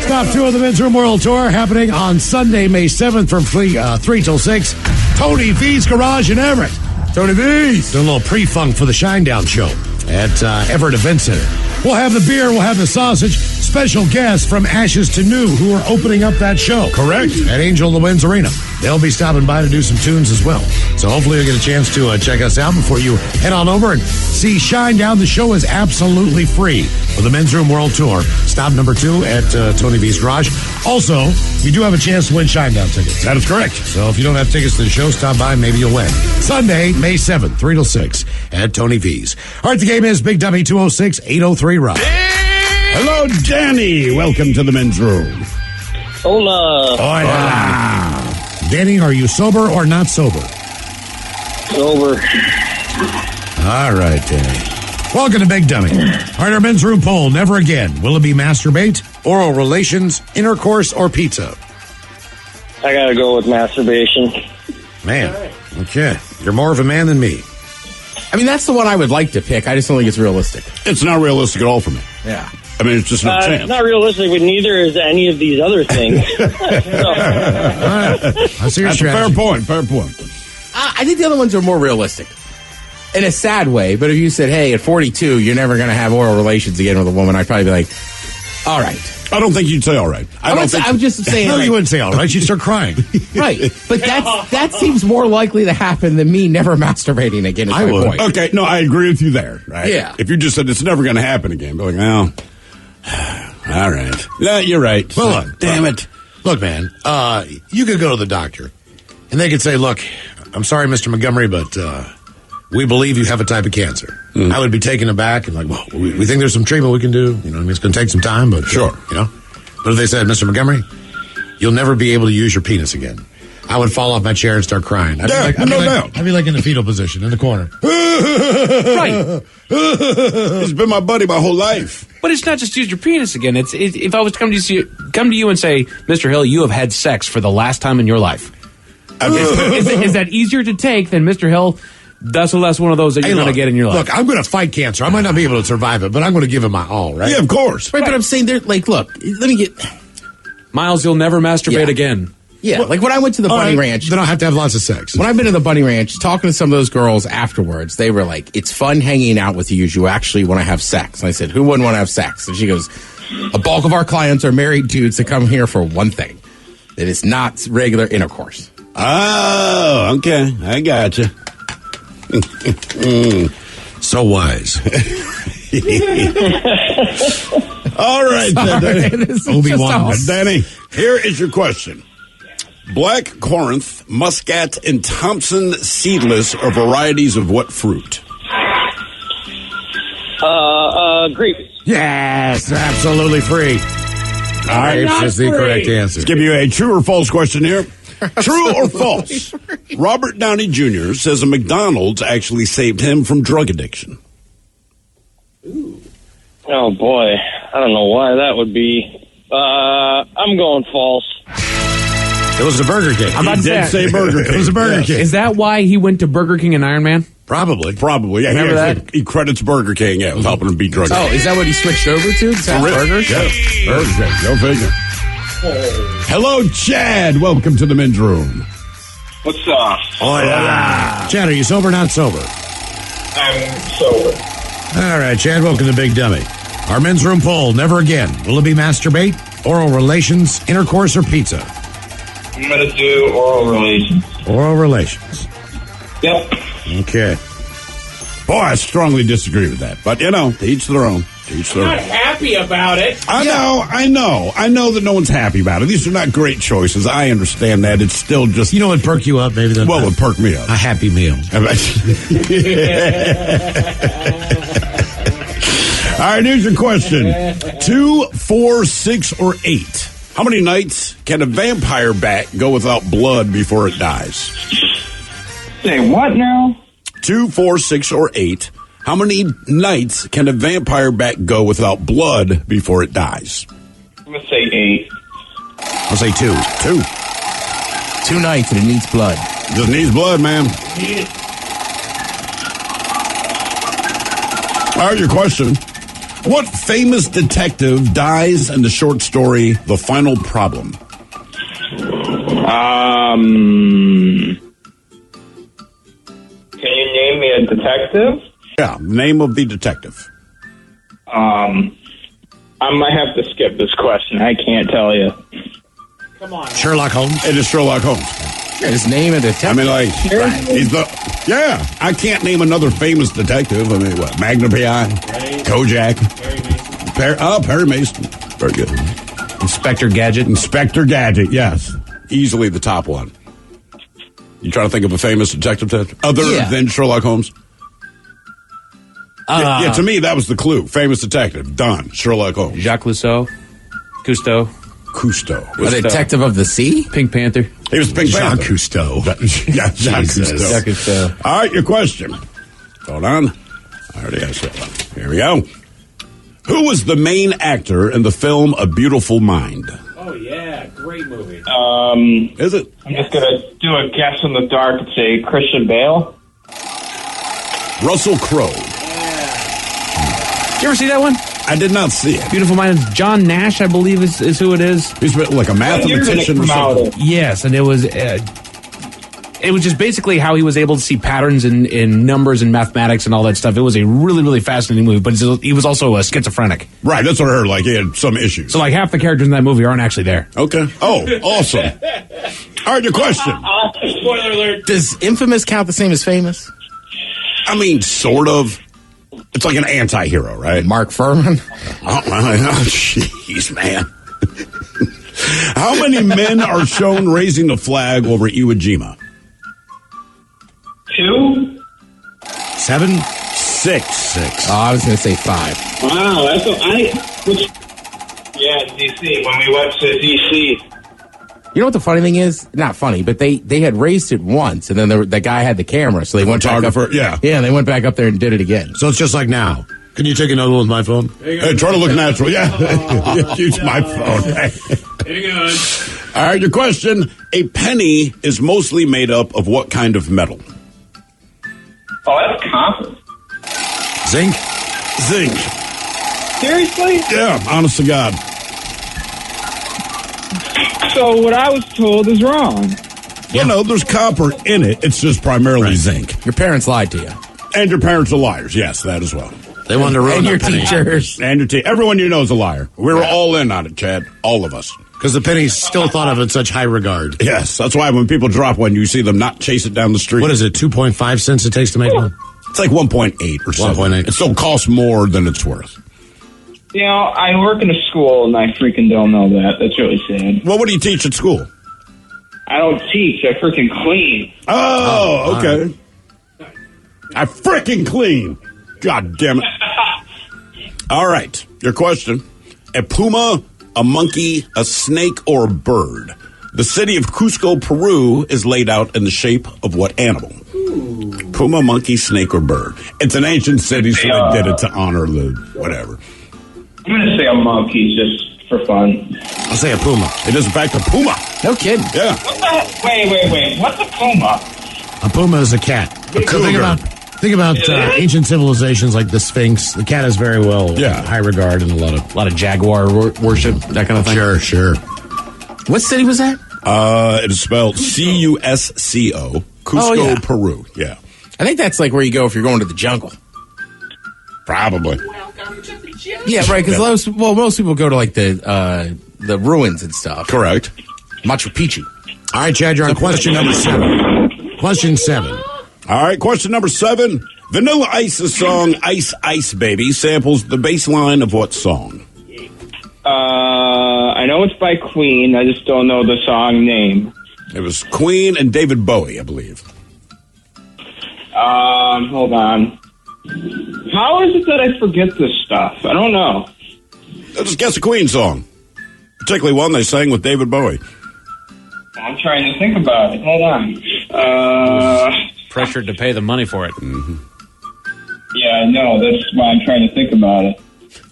[SPEAKER 8] Stop 2 of the Men's Room World Tour happening on Sunday, May 7th from 3 till 6. Tony V's Garage in Everett. Tony V's. Doing a little pre-funk for the Shinedown show at Everett Event Center. We'll have the beer, we'll have the sausage. Special guests from Ashes to New who are opening up that show.
[SPEAKER 15] Correct.
[SPEAKER 8] At Angel in the Winds Arena. They'll be stopping by to do some tunes as well. So hopefully you'll get a chance to check us out before you head on over and see Shinedown. The show is absolutely free for the Men's Room World Tour. Stop number 2 at Tony V's Garage. Also, you do have a chance to win Shinedown tickets.
[SPEAKER 15] That is correct.
[SPEAKER 8] So if you don't have tickets to the show, stop by, maybe you'll win. Sunday, May 7th, 3 till 6. at Tony V's. All right, the game is Big Dummy 206-803-ROCK.
[SPEAKER 15] Hello, Danny. Welcome to the men's room.
[SPEAKER 18] Hola.
[SPEAKER 8] Hola. Danny, are you sober or not sober?
[SPEAKER 18] Sober.
[SPEAKER 8] All right, Danny. Welcome to Big Dummy. All right, our men's room poll. Never again. Will it be masturbate, oral relations, intercourse, or pizza?
[SPEAKER 18] I gotta go with masturbation.
[SPEAKER 8] Man. Okay. You're more of a man than me.
[SPEAKER 14] I mean, that's the one I would like to pick. I just don't think it's realistic.
[SPEAKER 15] It's not realistic at all for me.
[SPEAKER 14] Yeah.
[SPEAKER 15] I mean, it's just no chance.
[SPEAKER 18] It's not realistic, but neither is any of these other things.
[SPEAKER 8] I see your
[SPEAKER 15] That's a fair point. Fair point.
[SPEAKER 14] I think the other ones are more realistic. In a sad way, but if you said, hey, at 42, you're never going to have oral relations again with a woman, I'd probably be like, all right.
[SPEAKER 15] I don't think you'd say all right.
[SPEAKER 14] I'm just saying.
[SPEAKER 8] No, you wouldn't say all right. You'd start crying.
[SPEAKER 14] Right. But that seems more likely to happen than me never masturbating again.
[SPEAKER 15] I would. Point. Okay, no, I agree with you there. Right?
[SPEAKER 14] Yeah.
[SPEAKER 15] If you just said it's never going to happen again, be like, well, all right. Yeah, you're right.
[SPEAKER 8] Well, look.
[SPEAKER 15] Damn it.
[SPEAKER 8] Look, man, you could go to the doctor, and they could say, look, I'm sorry, Mr. Montgomery, but we believe you have a type of cancer. Mm. I would be taken aback and like, well, we think there's some treatment we can do. You know, I mean, it's going to take some time, but
[SPEAKER 15] sure.
[SPEAKER 8] You know, but if they said, Mr. Montgomery, you'll never be able to use your penis again, I would fall off my chair and start crying. I'd be like in the fetal position in the corner.
[SPEAKER 14] Right.
[SPEAKER 15] He's been my buddy my whole life.
[SPEAKER 14] But it's not just use your penis again. It's if I was to come to you and say, Mr. Hill, you have had sex for the last time in your life. Is that easier to take than Mr. Hill? That's the last one of those that you're going to get in your life.
[SPEAKER 8] Look, I'm going to fight cancer. I might not be able to survive it, but I'm going to give it my all, right?
[SPEAKER 15] Yeah, of course.
[SPEAKER 14] Right, but I'm saying, like, look, let me get... Miles, you'll never masturbate again. Yeah, like when I went to the bunny ranch...
[SPEAKER 8] Then I'll have to have lots of sex.
[SPEAKER 14] When I've been to the bunny ranch, talking to some of those girls afterwards, they were like, it's fun hanging out with you. You actually want to have sex. And I said, who wouldn't want to have sex? And she goes, a bulk of our clients are married dudes that come here for one thing. That is not regular intercourse.
[SPEAKER 15] Oh, okay. I got you.
[SPEAKER 8] So wise.
[SPEAKER 15] All right, then,
[SPEAKER 8] Obi-Wan.
[SPEAKER 15] Danny, here is your question. Black Corinth, Muscat, and Thompson seedless are varieties of what fruit?
[SPEAKER 18] Grapes.
[SPEAKER 8] Yes, absolutely free. All right, is the correct answer.
[SPEAKER 15] Let's give you a true or false question here. True or false? Robert Downey Jr. says a McDonald's actually saved him from drug addiction.
[SPEAKER 18] Ooh. Oh, boy. I don't know why that would be. I'm going false.
[SPEAKER 8] It was a Burger King.
[SPEAKER 15] He did say Burger King.
[SPEAKER 8] It was a Burger King.
[SPEAKER 14] Is that why he went to Burger King and Iron Man?
[SPEAKER 15] Probably. Yeah,
[SPEAKER 14] remember that?
[SPEAKER 15] He credits Burger King, with helping him beat drug addiction.
[SPEAKER 14] Oh, is that what he switched over to? Burgers?
[SPEAKER 15] Yeah. Burger King. Go figure. Hello, Chad. Welcome to the men's room.
[SPEAKER 19] What's up?
[SPEAKER 8] Hola. Chad, are you sober or not sober?
[SPEAKER 19] I'm sober.
[SPEAKER 8] All right, Chad, welcome to Big Dummy. Our men's room poll, never again. Will it be masturbate, oral relations, intercourse, or pizza?
[SPEAKER 19] I'm going to do oral relations.
[SPEAKER 8] Oral relations.
[SPEAKER 19] Yep.
[SPEAKER 8] Okay.
[SPEAKER 15] Boy, I strongly disagree with that. But, to each their own.
[SPEAKER 14] I'm not happy about it.
[SPEAKER 15] I know that no one's happy about it. These are not great choices. I understand that. It's still just...
[SPEAKER 8] You know what perk you up, maybe?
[SPEAKER 15] It would perk me up.
[SPEAKER 8] A Happy Meal.
[SPEAKER 15] All right, here's your question. 2, 4, 6, or 8. How many nights can a vampire bat go without blood before it dies?
[SPEAKER 19] Say what now?
[SPEAKER 15] 2, 4, 6, or 8. How many nights can a vampire bat go without blood before it dies?
[SPEAKER 19] I'm going to say 8.
[SPEAKER 8] I'll say 2.
[SPEAKER 14] 2 nights and it needs blood.
[SPEAKER 15] Just needs blood, man. All right, your question. What famous detective dies in the short story The Final Problem?
[SPEAKER 19] Can you name me a detective?
[SPEAKER 15] Yeah, name of the detective.
[SPEAKER 19] I might have to skip this question. I can't tell you.
[SPEAKER 14] Come on.
[SPEAKER 8] Sherlock Holmes?
[SPEAKER 15] It is Sherlock Holmes.
[SPEAKER 14] Yeah, his name a detective.
[SPEAKER 15] I mean, he's the... Yeah, I can't name another famous detective. I mean, what? Magnum P.I., Kojak. Perry Mason. Very good.
[SPEAKER 14] Inspector Gadget.
[SPEAKER 15] Inspector Gadget, yes. Easily the top one. You trying to think of a famous detective other than Sherlock Holmes? Yeah, to me, that was the clue. Famous detective. Done. Sherlock Holmes.
[SPEAKER 20] Jacques Cousteau.
[SPEAKER 15] Cousteau.
[SPEAKER 14] A detective of the sea?
[SPEAKER 20] Pink Panther.
[SPEAKER 15] He was the Pink
[SPEAKER 8] Jacques
[SPEAKER 15] Panther.
[SPEAKER 8] Cousteau.
[SPEAKER 15] Yeah, Jacques Cousteau.
[SPEAKER 20] Jacques Cousteau.
[SPEAKER 15] All right, your question. Hold on. I already asked that one. Here we go. Who was the main actor in the film A Beautiful Mind?
[SPEAKER 20] Oh, yeah. Great movie.
[SPEAKER 15] Is it?
[SPEAKER 19] I'm just going to do a guess in the dark and say Christian Bale.
[SPEAKER 15] Russell Crowe.
[SPEAKER 20] Did you ever see that one?
[SPEAKER 15] I did not see it.
[SPEAKER 20] Beautiful Mind. John Nash, I believe, is who it is.
[SPEAKER 15] He's like a mathematician or something.
[SPEAKER 20] Yes, and it was just basically how he was able to see patterns in numbers and mathematics and all that stuff. It was a really, really fascinating movie, but he was also a schizophrenic.
[SPEAKER 15] Right, that's what I heard. Like, he had some issues.
[SPEAKER 20] So, like, half the characters in that movie aren't actually there.
[SPEAKER 15] Okay. Oh, awesome. All right, your question.
[SPEAKER 20] Spoiler alert.
[SPEAKER 14] Does Infamous count the same as Famous?
[SPEAKER 15] I mean, sort of. It's like an anti-hero, right?
[SPEAKER 14] Mark Furman?
[SPEAKER 15] Oh, jeez, man. How many men are shown raising the flag over Iwo Jima?
[SPEAKER 19] 2?
[SPEAKER 8] 7?
[SPEAKER 15] 6.
[SPEAKER 14] Oh, I was going to say 5.
[SPEAKER 19] Wow, that's DC. When we went to DC.
[SPEAKER 14] You know what the funny thing is? Not funny, but they had raised it once, and then the guy had the camera, so they went back up.
[SPEAKER 15] Yeah,
[SPEAKER 14] and they went back up there and did it again.
[SPEAKER 8] So it's just like now. Can you take another one with my phone?
[SPEAKER 15] Hey, try to look natural. Yeah, use my phone.
[SPEAKER 20] Hang on.
[SPEAKER 15] All right, your question. A penny is mostly made up of what kind of metal?
[SPEAKER 19] Oh, that's copper.
[SPEAKER 8] Zinc?
[SPEAKER 15] Zinc.
[SPEAKER 19] Seriously?
[SPEAKER 15] Yeah, honest to God.
[SPEAKER 19] So what I was told is wrong.
[SPEAKER 15] Yeah. No, there's copper in it. It's just primarily zinc.
[SPEAKER 14] Your parents lied to you.
[SPEAKER 15] And your parents are liars. Yes, that as well.
[SPEAKER 8] They wanted to ruin
[SPEAKER 14] And your
[SPEAKER 8] the penny.
[SPEAKER 14] teachers.
[SPEAKER 15] And your everyone you know is a liar. We were all in on it, Chad. All of us.
[SPEAKER 8] Because the penny's still thought of in such high regard.
[SPEAKER 15] Yes, that's why when people drop one, you see them not chase it down the street.
[SPEAKER 8] What is it, 2.5 cents it takes to make one?
[SPEAKER 15] It's like 1.8 or something.
[SPEAKER 8] 1.8.
[SPEAKER 15] It still costs more than it's worth.
[SPEAKER 19] You know, I work in a school and I freaking don't know that. That's really sad.
[SPEAKER 15] Well, what do you teach at school?
[SPEAKER 19] I don't teach. I freaking clean.
[SPEAKER 15] Oh, okay. I freaking clean. God damn it. All right. Your question. A puma, a monkey, a snake, or a bird? The city of Cusco, Peru is laid out in the shape of what animal? Ooh. Puma, monkey, snake, or bird? It's an ancient city, so they did it to honor the whatever.
[SPEAKER 19] I'm going to say a monkey just for fun.
[SPEAKER 8] I'll say a puma.
[SPEAKER 15] It is, in fact, a puma.
[SPEAKER 14] No kidding.
[SPEAKER 15] Yeah.
[SPEAKER 19] What the? Wait. What's a puma?
[SPEAKER 8] A puma is a cat.
[SPEAKER 15] A cougar.
[SPEAKER 8] Think about ancient civilizations like the Sphinx. The cat is very well high regard and a lot of jaguar worship, that kind of thing.
[SPEAKER 15] Sure.
[SPEAKER 14] What city was that?
[SPEAKER 15] It is spelled Cusco. Cusco, Peru. Yeah.
[SPEAKER 14] I think that's like where you go if you're going to the jungle.
[SPEAKER 15] Probably.
[SPEAKER 14] Yeah, right. Because most people go to like the ruins and stuff.
[SPEAKER 15] Correct.
[SPEAKER 14] Machu Picchu.
[SPEAKER 8] All right, Chad, you're on question number 7. Question 7.
[SPEAKER 15] All right, question number 7. Vanilla Ice's song "Ice Ice Baby" samples the bass line of what song?
[SPEAKER 19] I know it's by Queen. I just don't know the song name.
[SPEAKER 15] It was Queen and David Bowie, I believe.
[SPEAKER 19] Hold on. How is it that I forget this stuff? I don't know.
[SPEAKER 15] Just guess a Queen song. Particularly one they sang with David Bowie.
[SPEAKER 19] I'm trying to think about it. Hold on.
[SPEAKER 20] Pressured to pay the money for it.
[SPEAKER 15] Mm-hmm.
[SPEAKER 19] Yeah, I know. That's why I'm trying to think about it.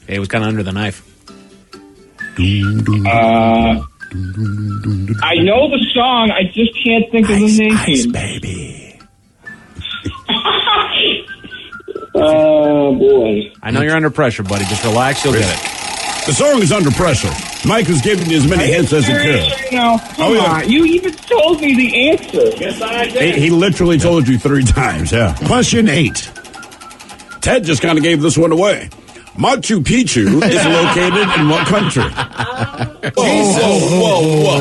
[SPEAKER 20] It was kind of under the knife.
[SPEAKER 19] I know the song. I just can't think of the name.
[SPEAKER 15] Ice Baby.
[SPEAKER 19] Oh, boy.
[SPEAKER 20] I know you're under pressure, buddy. Just relax. You'll get it.
[SPEAKER 15] The song is under pressure. Mike was giving you as many hints as he could.
[SPEAKER 19] Come on. You even told me the answer.
[SPEAKER 20] Yes, I did.
[SPEAKER 15] He literally told you 3 times, yeah.
[SPEAKER 8] Question 8.
[SPEAKER 15] Ted just kind of gave this one away. Machu Picchu is located in what country? Whoa.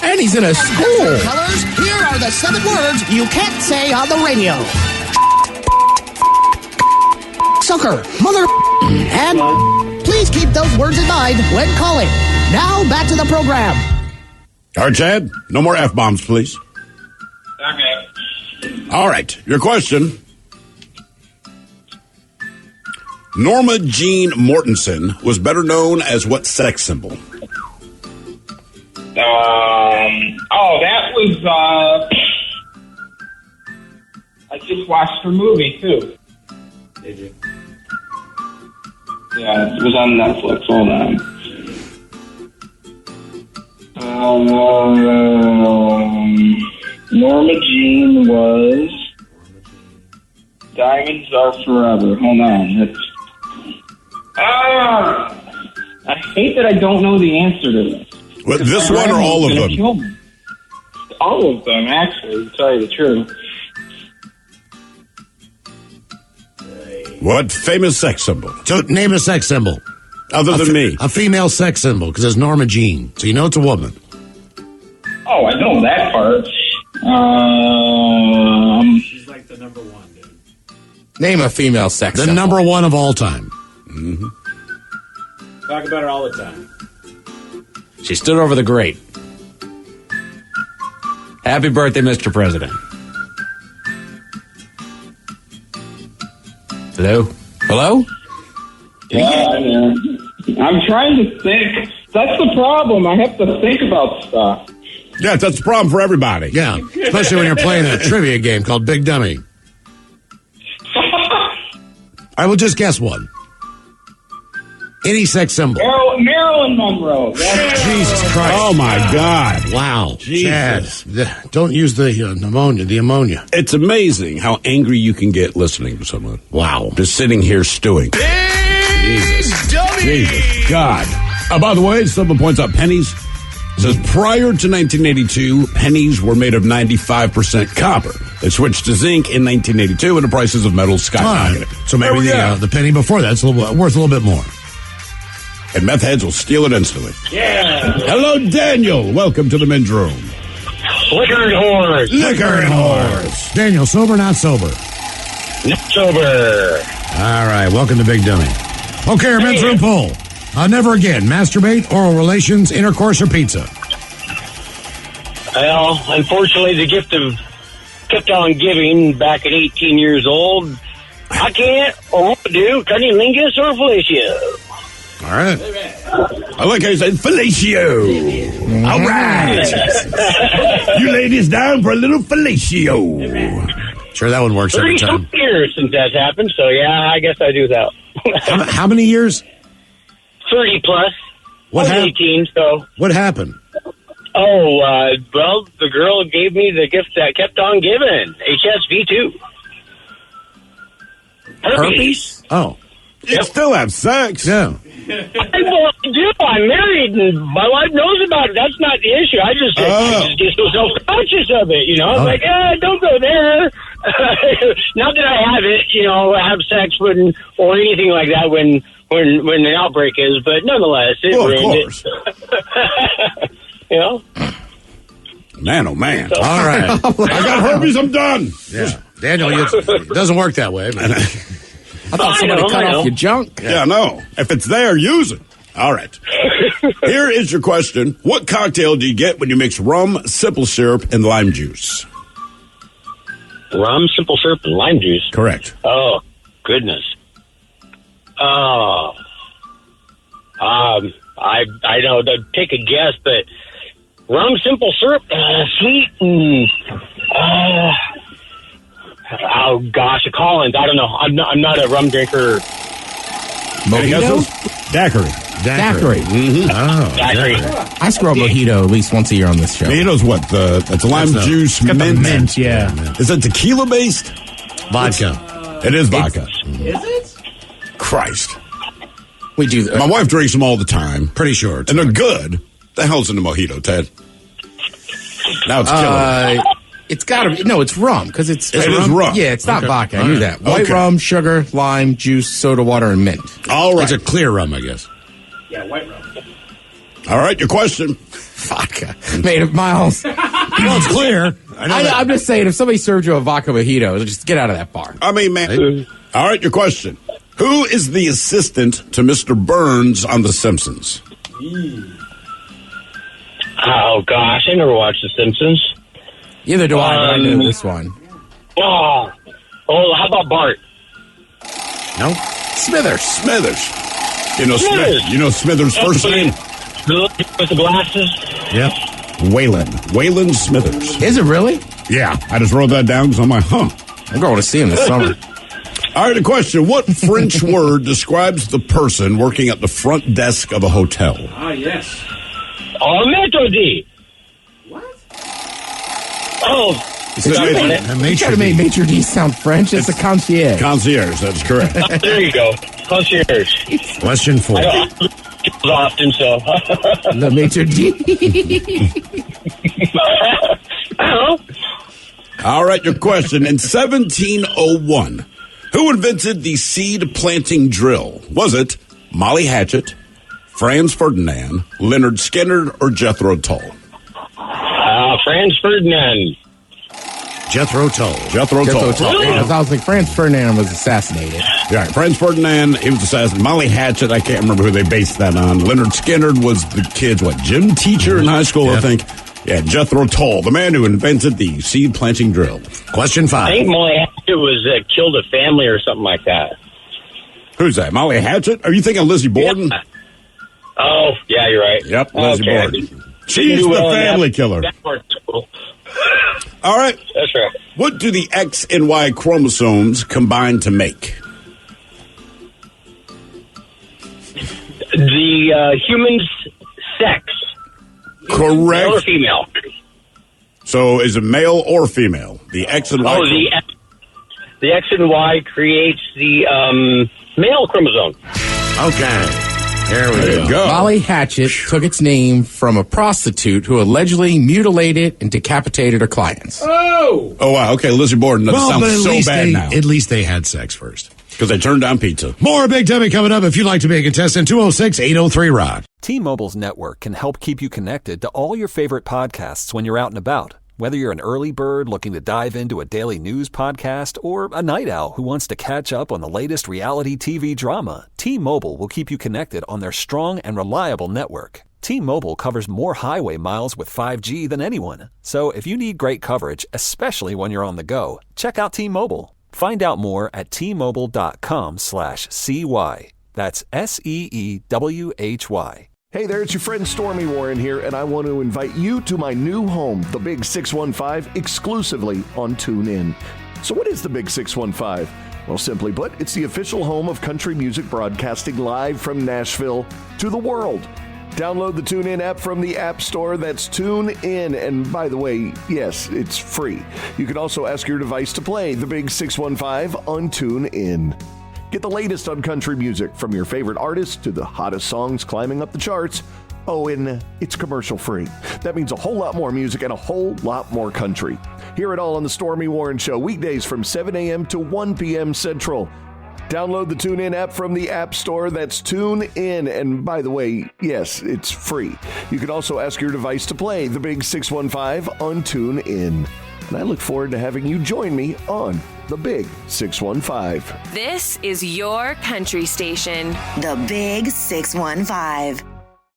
[SPEAKER 14] And he's in a school.
[SPEAKER 21] Colors, here are the 7 words you can't say on the radio. Sucker, mother, and please keep those words in mind when calling. Now, back to the program.
[SPEAKER 15] All right, Chad, no more F-bombs, please.
[SPEAKER 19] Okay.
[SPEAKER 15] All right, your question. Norma Jean Mortensen was better known as what sex symbol?
[SPEAKER 19] That was, I just watched her movie, too.
[SPEAKER 20] Did you?
[SPEAKER 19] Yeah, it was on Netflix. Hold on. Norma Jean was Diamonds Are Forever. Hold on. I hate that I don't know the answer to this.
[SPEAKER 15] Well, this one or all of them?
[SPEAKER 19] All of them, actually, to tell you the truth.
[SPEAKER 15] What famous sex symbol?
[SPEAKER 8] So name a sex symbol.
[SPEAKER 15] Other than me.
[SPEAKER 8] A female sex symbol, because it's Norma Jean. So you know it's a woman.
[SPEAKER 19] Oh, I know that part.
[SPEAKER 20] She's like the number one, dude.
[SPEAKER 14] Name a female sex
[SPEAKER 8] The
[SPEAKER 14] symbol.
[SPEAKER 8] number one of all time.
[SPEAKER 15] Mm-hmm.
[SPEAKER 20] Talk about her all the time. She stood over the grate. Happy birthday, Mr. President. Hello? Hello?
[SPEAKER 19] Yeah, I'm trying to think. That's the problem. I have to think about stuff.
[SPEAKER 15] Yeah, that's the problem for everybody.
[SPEAKER 8] Yeah, especially when you're playing a trivia game called Big Dummy. I will just guess one. Any sex symbol.
[SPEAKER 19] Marilyn Monroe.
[SPEAKER 8] Jesus Christ.
[SPEAKER 15] Oh, my God.
[SPEAKER 8] Wow.
[SPEAKER 15] Jesus.
[SPEAKER 8] Chad, don't use the ammonia.
[SPEAKER 15] It's amazing how angry you can get listening to someone.
[SPEAKER 8] Wow.
[SPEAKER 15] Just sitting here stewing. Jesus. God. By the way, someone points out pennies. It says prior to 1982, pennies were made of 95% copper. They switched to zinc in 1982, and the prices of metals skyrocketed.
[SPEAKER 8] So maybe the penny before that's worth a little bit more.
[SPEAKER 15] And meth heads will steal it instantly.
[SPEAKER 19] Yeah.
[SPEAKER 15] Hello, Daniel. Welcome to the men's room.
[SPEAKER 19] Liquor and whores.
[SPEAKER 15] Liquor and whores.
[SPEAKER 8] Daniel, sober or not sober?
[SPEAKER 19] Not sober.
[SPEAKER 8] All right, welcome to Big Dummy. Okay, our men's room poll. Never again. Masturbate, oral relations, intercourse, or pizza?
[SPEAKER 1] Well, unfortunately, the gift of kept on giving back at 18 years old. I can't or won't do cunnilingus or fellatio.
[SPEAKER 8] All right.
[SPEAKER 15] I like how you said fellatio. All right. You ladies down for a little fellatio.
[SPEAKER 8] Sure, that one works every
[SPEAKER 1] 30
[SPEAKER 8] time.
[SPEAKER 1] years since that's happened, so yeah, I guess I do that.
[SPEAKER 8] How many years?
[SPEAKER 1] 30 plus.
[SPEAKER 8] What
[SPEAKER 1] I'm 18, so.
[SPEAKER 8] What happened?
[SPEAKER 1] Oh, well, the girl gave me the gift that kept on giving. HSV2. Herpes.
[SPEAKER 8] Oh.
[SPEAKER 15] You still have sex.
[SPEAKER 8] Yeah.
[SPEAKER 1] I do. I'm married, and my wife knows about it. That's not the issue. I just get so self-conscious of it, you know. I'm like, don't go there. Not that I have it, you know, have sex or anything like that when an outbreak is, but nonetheless, it ruined it. You know?
[SPEAKER 15] Man, oh, man.
[SPEAKER 1] So,
[SPEAKER 15] all right. I got herpes. I'm done.
[SPEAKER 8] Yeah. Daniel, it doesn't work that way.
[SPEAKER 14] I thought somebody cut off your junk.
[SPEAKER 15] Yeah, no. If it's there, use it. All right. Here is your question. What cocktail do you get when you mix rum, simple syrup, and lime juice?
[SPEAKER 1] Rum, simple syrup, and lime juice.
[SPEAKER 15] Correct.
[SPEAKER 1] Oh, goodness. Oh. I know. Take a guess, but rum, simple syrup, sweet, and oh gosh, Collins. I don't know. I'm not a rum drinker.
[SPEAKER 14] Mojito?
[SPEAKER 15] Daiquiri.
[SPEAKER 14] Mm-hmm.
[SPEAKER 8] Oh,
[SPEAKER 1] Daiquiri.
[SPEAKER 14] I screw up mojito at least once a year on this show.
[SPEAKER 15] Mojito's what? That's lime juice, mint.
[SPEAKER 20] Yeah.
[SPEAKER 15] Is it tequila based?
[SPEAKER 8] Vodka.
[SPEAKER 15] It is vodka.
[SPEAKER 20] Is it?
[SPEAKER 15] Christ.
[SPEAKER 14] We do.
[SPEAKER 15] My wife drinks them all the time.
[SPEAKER 8] Pretty sure.
[SPEAKER 15] And they're good. The hell's in the mojito, Ted? Now it's killing.
[SPEAKER 14] It's got to be. No, it's rum because it
[SPEAKER 15] is rum.
[SPEAKER 14] Yeah, it's not
[SPEAKER 15] Okay.
[SPEAKER 14] vodka. I knew that. White rum, sugar, lime, juice, soda water, and mint.
[SPEAKER 15] All right.
[SPEAKER 8] It's a clear rum, I guess.
[SPEAKER 20] Yeah, white rum.
[SPEAKER 15] All right, your question.
[SPEAKER 14] Vodka. Made of Miles.
[SPEAKER 8] Well, it's clear.
[SPEAKER 14] I'm just saying, if somebody served you a vodka mojito, just get out of that bar.
[SPEAKER 15] I mean, man. All right, your question. Who is the assistant to Mr. Burns on The Simpsons?
[SPEAKER 1] Oh gosh, I never watched The Simpsons.
[SPEAKER 14] Neither do I, but I know this one.
[SPEAKER 1] Oh, how about Bart?
[SPEAKER 8] No.
[SPEAKER 14] Smithers.
[SPEAKER 15] You know
[SPEAKER 1] Smithers.
[SPEAKER 15] You know Smithers' first name?
[SPEAKER 1] With the glasses?
[SPEAKER 15] Yep. Waylon Smithers.
[SPEAKER 14] Is it really?
[SPEAKER 15] Yeah. I just wrote that down because I'm like,
[SPEAKER 14] I'm going to see him this summer.
[SPEAKER 15] All right, a question. What French word describes the person working at the front desk of a hotel?
[SPEAKER 20] Ah, yes.
[SPEAKER 1] Maitre d'.
[SPEAKER 10] What?
[SPEAKER 1] Oh.
[SPEAKER 14] You try to make maitre d' sound French. It's a concierge.
[SPEAKER 15] Concierge, that's correct.
[SPEAKER 1] There you go. Concierge.
[SPEAKER 15] Question 4.
[SPEAKER 1] I don't often, so.
[SPEAKER 14] Le maitre d'.
[SPEAKER 1] I don't know.
[SPEAKER 15] All right, your question. In 1701, who invented the seed planting drill? Was it Molly Hatchet, Franz Ferdinand, Leonard Skinner, or Jethro Tull?
[SPEAKER 1] Franz Ferdinand.
[SPEAKER 15] Jethro Tull.
[SPEAKER 14] I was like, Franz Ferdinand was assassinated.
[SPEAKER 15] Yeah, Franz Ferdinand, he was assassinated. Molly Hatchet, I can't remember who they based that on. Leonard Skinner was the kid's, gym teacher in high school, I think. Yeah, Jethro Tull, the man who invented the seed planting drill. Question 5.
[SPEAKER 1] I think Molly Hatchet was killed a family or something like that.
[SPEAKER 15] Who's that? Molly Hatchet? Are you thinking of Lizzie Borden?
[SPEAKER 1] Yeah. Oh, yeah, you're right.
[SPEAKER 15] Yep, Lizzie Borden. She's the family killer.
[SPEAKER 1] That part's cool.
[SPEAKER 15] All right.
[SPEAKER 1] That's right.
[SPEAKER 15] What do the X and Y chromosomes combine to make?
[SPEAKER 1] The human's sex.
[SPEAKER 15] Correct.
[SPEAKER 1] Male or female?
[SPEAKER 15] So is it male or female? The X and Y.
[SPEAKER 1] Oh, the X and Y creates the male chromosome.
[SPEAKER 15] Okay. There we go.
[SPEAKER 14] Molly Hatchet took its name from a prostitute who allegedly mutilated and decapitated her clients.
[SPEAKER 15] Oh, wow. Okay, Lizzie Borden doesn't sound so bad now.
[SPEAKER 8] At least they had sex first.
[SPEAKER 15] Because they turned down pizza.
[SPEAKER 8] More Big Dummy coming up. If you'd like to be a contestant, 206-803-ROCK.
[SPEAKER 12] T-Mobile's network can help keep you connected to all your favorite podcasts when you're out and about. Whether you're an early bird looking to dive into a daily news podcast or a night owl who wants to catch up on the latest reality TV drama, T-Mobile will keep you connected on their strong and reliable network. T-Mobile covers more highway miles with 5G than anyone. So if you need great coverage, especially when you're on the go, check out T-Mobile. Find out more at T-Mobile.com/CY. That's SEEWHY.
[SPEAKER 2] Hey there, it's your friend Stormy Warren here, and I want to invite you to my new home, the Big 615, exclusively on TuneIn. So what is the Big 615? Well, simply put, it's the official home of country music broadcasting live from Nashville to the world. Download the TuneIn app from the App Store. That's TuneIn. And by the way, yes, it's free. You can also ask your device to play the Big 615 on TuneIn. Get the latest on country music from your favorite artists to the hottest songs climbing up the charts. Oh, and it's commercial free. That means a whole lot more music and a whole lot more country. Hear it all on the Stormy Warren Show, weekdays from 7 a.m. to 1 p.m. Central. Download the TuneIn app from the App Store. That's TuneIn. And by the way, yes, it's free. You can also ask your device to play the Big 615 on TuneIn. And I look forward to having you join me on the Big 615.
[SPEAKER 22] This is your country station.
[SPEAKER 3] The Big 615.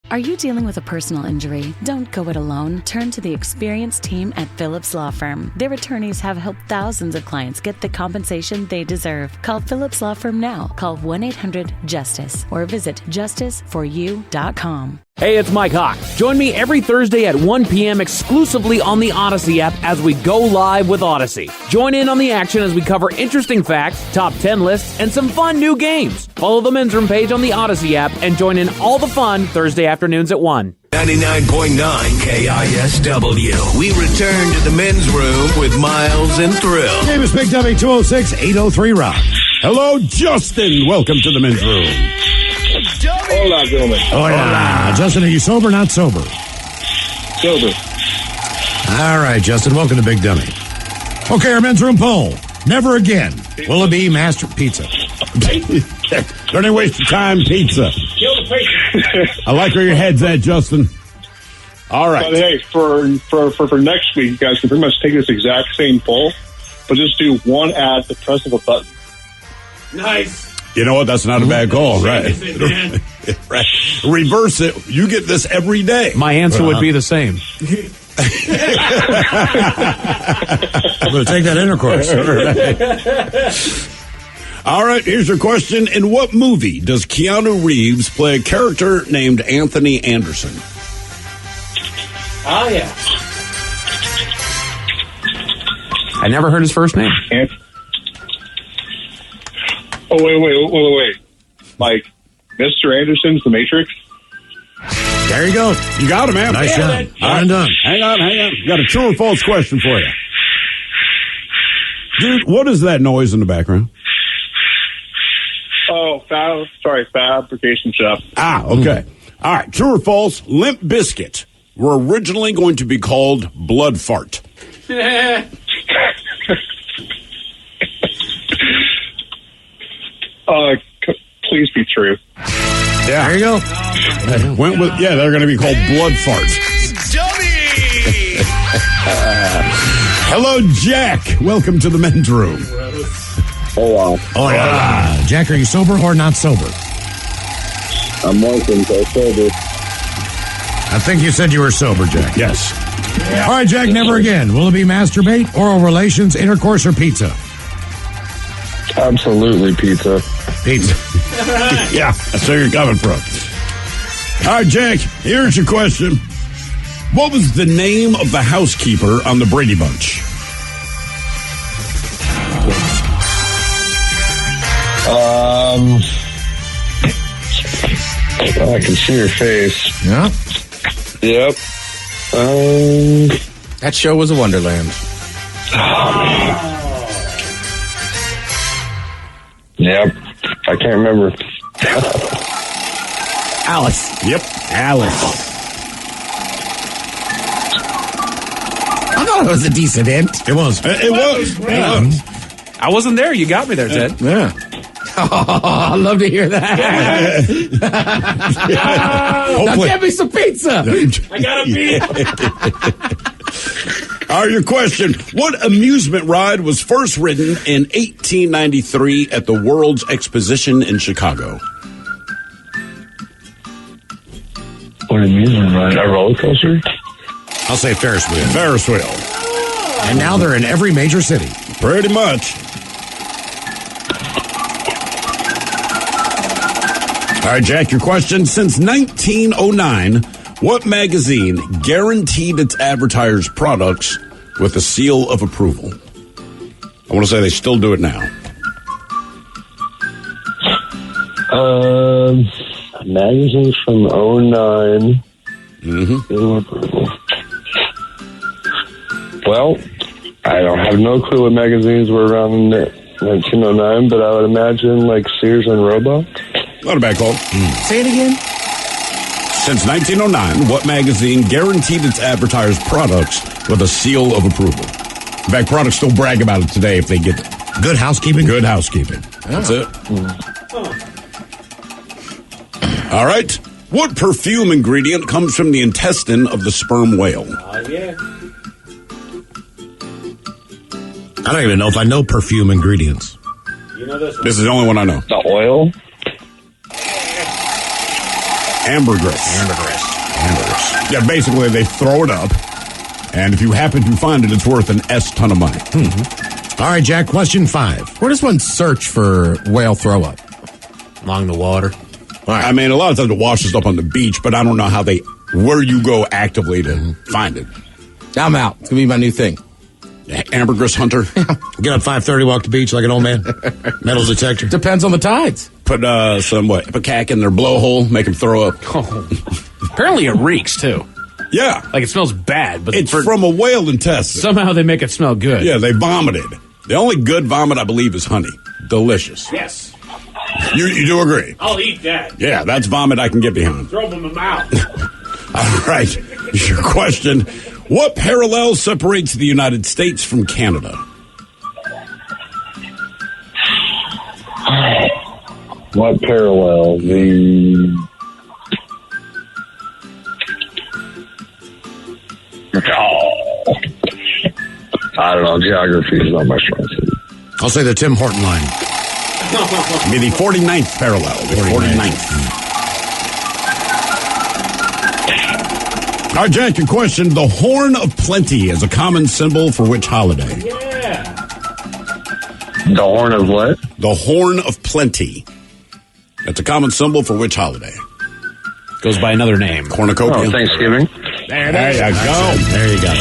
[SPEAKER 23] Are you dealing with a personal injury? Don't go it alone. Turn to the experienced team at Phillips Law Firm. Their attorneys have helped thousands of clients get the compensation they deserve. Call Phillips Law Firm now. Call 1-800-JUSTICE or visit justiceforyou.com.
[SPEAKER 20] Hey, it's Mike Hawk. Join me every Thursday at 1 p.m. exclusively on the Odyssey app as we go live with Odyssey. Join in on the action as we cover interesting facts, top 10 lists, and some fun new games. Follow the Men's Room page on the Odyssey app and join in all the fun Thursday afternoons at 1.
[SPEAKER 13] 99.9 KISW. We return to the Men's Room with Miles and Thrill.
[SPEAKER 8] Name is Big W 206-803-ROCK.
[SPEAKER 15] Hello, Justin. Welcome to the Men's Room.
[SPEAKER 16] Hola, gentlemen.
[SPEAKER 8] Hola. Justin, are you sober or not sober?
[SPEAKER 16] Sober.
[SPEAKER 8] All right, Justin, welcome to Big Dummy. Okay, our Men's Room poll. Never again will it be Master Pizza.
[SPEAKER 15] Don't even waste your time, pizza.
[SPEAKER 16] Kill the patient.
[SPEAKER 15] I like where your head's at, Justin. All right.
[SPEAKER 16] But hey, for next week, you guys can pretty much take this exact same poll, but just do one ad, the press of a button.
[SPEAKER 20] Nice.
[SPEAKER 15] You know what? That's not a bad call, right? Right. Reverse it. You get this every day.
[SPEAKER 20] My answer would be the same.
[SPEAKER 8] I'm going to take that intercourse.
[SPEAKER 15] All right, here's your question. In what movie does Keanu Reeves play a character named Anthony Anderson?
[SPEAKER 20] Oh, yeah. I never heard his first name.
[SPEAKER 16] Oh, wait. Like, Mr. Anderson's The Matrix?
[SPEAKER 8] There you go.
[SPEAKER 15] You got it, man.
[SPEAKER 8] Nice job. Well done.
[SPEAKER 15] Hang on. Got a true or false question for you. Dude, what is that noise in the background?
[SPEAKER 16] Oh, fabrication shop.
[SPEAKER 15] Okay. All right, true or false, Limp Bizkit were originally going to be called Blood Fart.
[SPEAKER 16] Please be true.
[SPEAKER 15] Yeah.
[SPEAKER 8] There you go.
[SPEAKER 15] They're going to be called Blood Fart. Hello, Jack. Welcome to the men's room.
[SPEAKER 17] Oh,
[SPEAKER 8] yeah. Jack, are you sober or not sober?
[SPEAKER 17] I'm working, so sober.
[SPEAKER 8] I think you said you were sober, Jack.
[SPEAKER 15] Yes.
[SPEAKER 8] Yeah. All right, Jack, never again. Will it be masturbate, oral relations, intercourse, or pizza?
[SPEAKER 17] Absolutely pizza.
[SPEAKER 8] Pizza.
[SPEAKER 15] Yeah, that's where you're coming from. All right, Jack, here's your question. What was the name of the housekeeper on the Brady Bunch?
[SPEAKER 17] I can see her face.
[SPEAKER 8] Yeah?
[SPEAKER 17] Yep.
[SPEAKER 14] That show was a wonderland.
[SPEAKER 17] Yep. I can't remember.
[SPEAKER 14] Alice.
[SPEAKER 15] Yep, Alice.
[SPEAKER 8] I thought it was a decent hint. It was.
[SPEAKER 15] It was.
[SPEAKER 20] I wasn't there. You got me there, Ted.
[SPEAKER 8] Yeah. Oh, I'd love to hear that. Now give me some pizza.
[SPEAKER 20] I got a beat.
[SPEAKER 15] All right, your question. What amusement ride was first ridden in 1893 at the World's Exposition in Chicago?
[SPEAKER 17] What amusement ride? A roller coaster?
[SPEAKER 8] I'll say Ferris wheel.
[SPEAKER 15] Ferris wheel.
[SPEAKER 8] And now they're in every major city.
[SPEAKER 15] Pretty much. All right, Jack, your question. Since 1909, what magazine guaranteed its advertisers' products with a seal of approval? I want to say they still do it now.
[SPEAKER 17] Magazine from 09.
[SPEAKER 15] Mm-hmm.
[SPEAKER 17] Well, I don't have no clue what magazines were around in 1909, but I would imagine like Sears and Roebuck.
[SPEAKER 15] Not a bad call.
[SPEAKER 14] Say it again.
[SPEAKER 15] Since 1909, what magazine guaranteed its advertisers' products with a seal of approval? In fact, products still brag about it today if they get
[SPEAKER 8] good housekeeping.
[SPEAKER 15] Good housekeeping. That's it. All right. What perfume ingredient comes from the intestine of the sperm whale?
[SPEAKER 20] Yeah.
[SPEAKER 8] I don't even know if I know perfume ingredients.
[SPEAKER 20] You know this one.
[SPEAKER 15] This is the only one I know.
[SPEAKER 17] The oil?
[SPEAKER 15] Ambergris. Yeah, basically they throw it up, and if you happen to find it, it's worth an S ton of money.
[SPEAKER 8] Mm-hmm. All right, Jack, question 5.
[SPEAKER 14] Where does one search for whale throw up?
[SPEAKER 8] Along the water.
[SPEAKER 15] Right. I mean, a lot of times it washes up on the beach, but I don't know where you go actively to find it.
[SPEAKER 14] I'm out. It's going to be my new thing.
[SPEAKER 15] Ambergris hunter.
[SPEAKER 8] Get up 5:30, walk the beach like an old man. Metal detector.
[SPEAKER 14] Depends on the tides.
[SPEAKER 15] Put some ipecac in their blowhole, make them throw up.
[SPEAKER 20] Oh. Apparently it reeks, too.
[SPEAKER 15] Yeah.
[SPEAKER 20] Like it smells bad. But
[SPEAKER 15] it's from a whale intestine.
[SPEAKER 20] Somehow they make it smell good.
[SPEAKER 15] Yeah, they vomited. The only good vomit, I believe, is honey. Delicious.
[SPEAKER 20] Yes.
[SPEAKER 15] You do agree?
[SPEAKER 20] I'll eat that.
[SPEAKER 15] Yeah, that's vomit I can get behind.
[SPEAKER 20] Throw them in my mouth.
[SPEAKER 15] All right. Your question. What parallel separates the United States from Canada?
[SPEAKER 17] What parallel? I don't know. Geography is not my strong suit.
[SPEAKER 8] I'll say the Tim Horton line.
[SPEAKER 15] It'd be the 49th parallel. The 49th. All right, Jack, your question. The Horn of Plenty is a common symbol for which holiday?
[SPEAKER 20] Yeah.
[SPEAKER 17] The horn of what?
[SPEAKER 15] The horn of plenty. That's a common symbol for which holiday?
[SPEAKER 20] Goes by another name.
[SPEAKER 15] Cornucopia.
[SPEAKER 17] Oh, Thanksgiving.
[SPEAKER 15] There you go.
[SPEAKER 8] There you go.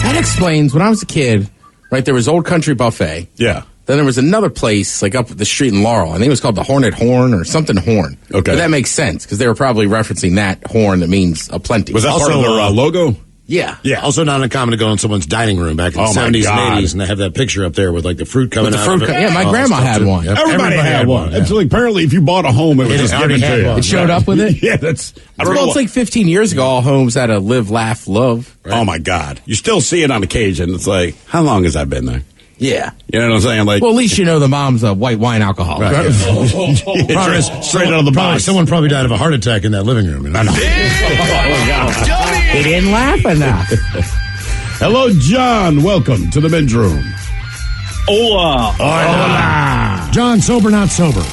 [SPEAKER 14] That explains, when I was a kid, right, there was Old Country Buffet.
[SPEAKER 15] Yeah.
[SPEAKER 14] Then there was another place, like up the street in Laurel. I think it was called the Hornet Horn or something Horn.
[SPEAKER 15] Okay.
[SPEAKER 14] But that makes sense, because they were probably referencing that horn that means a plenty.
[SPEAKER 15] Was that
[SPEAKER 8] Also,
[SPEAKER 15] part of their logo?
[SPEAKER 14] Yeah.
[SPEAKER 8] Yeah. Also not uncommon to go in someone's dining room back in the
[SPEAKER 15] Oh, my
[SPEAKER 8] 70s
[SPEAKER 15] God.
[SPEAKER 8] and 80s, and they have that picture up there with like the fruit coming
[SPEAKER 14] With the
[SPEAKER 8] out
[SPEAKER 14] fruit
[SPEAKER 8] of it.
[SPEAKER 14] yeah, my grandma
[SPEAKER 8] stuff
[SPEAKER 14] had
[SPEAKER 8] too.
[SPEAKER 14] one.
[SPEAKER 8] Yep.
[SPEAKER 15] Everybody had one.
[SPEAKER 8] Yeah.
[SPEAKER 15] It's like, apparently, if you bought a home, it was just
[SPEAKER 8] already
[SPEAKER 15] given
[SPEAKER 8] had
[SPEAKER 15] to you.
[SPEAKER 8] one.
[SPEAKER 14] It showed up with it?
[SPEAKER 15] Yeah, that's... I don't know.
[SPEAKER 14] Well, it's like 15 years ago, all homes had a live, laugh, love.
[SPEAKER 15] Oh, my God. You still see it on occasion. It's like, how long has that been there?
[SPEAKER 14] Yeah.
[SPEAKER 15] You know what I'm saying? Like,
[SPEAKER 14] Well, at least you know the mom's a white wine alcoholic.
[SPEAKER 8] Right.
[SPEAKER 15] Probably straight out of the box.
[SPEAKER 8] Someone probably died of a heart attack in that living room. I know.
[SPEAKER 14] He didn't laugh enough.
[SPEAKER 15] Hello, John. Welcome to the men's room.
[SPEAKER 8] Hola. John, sober, not sober?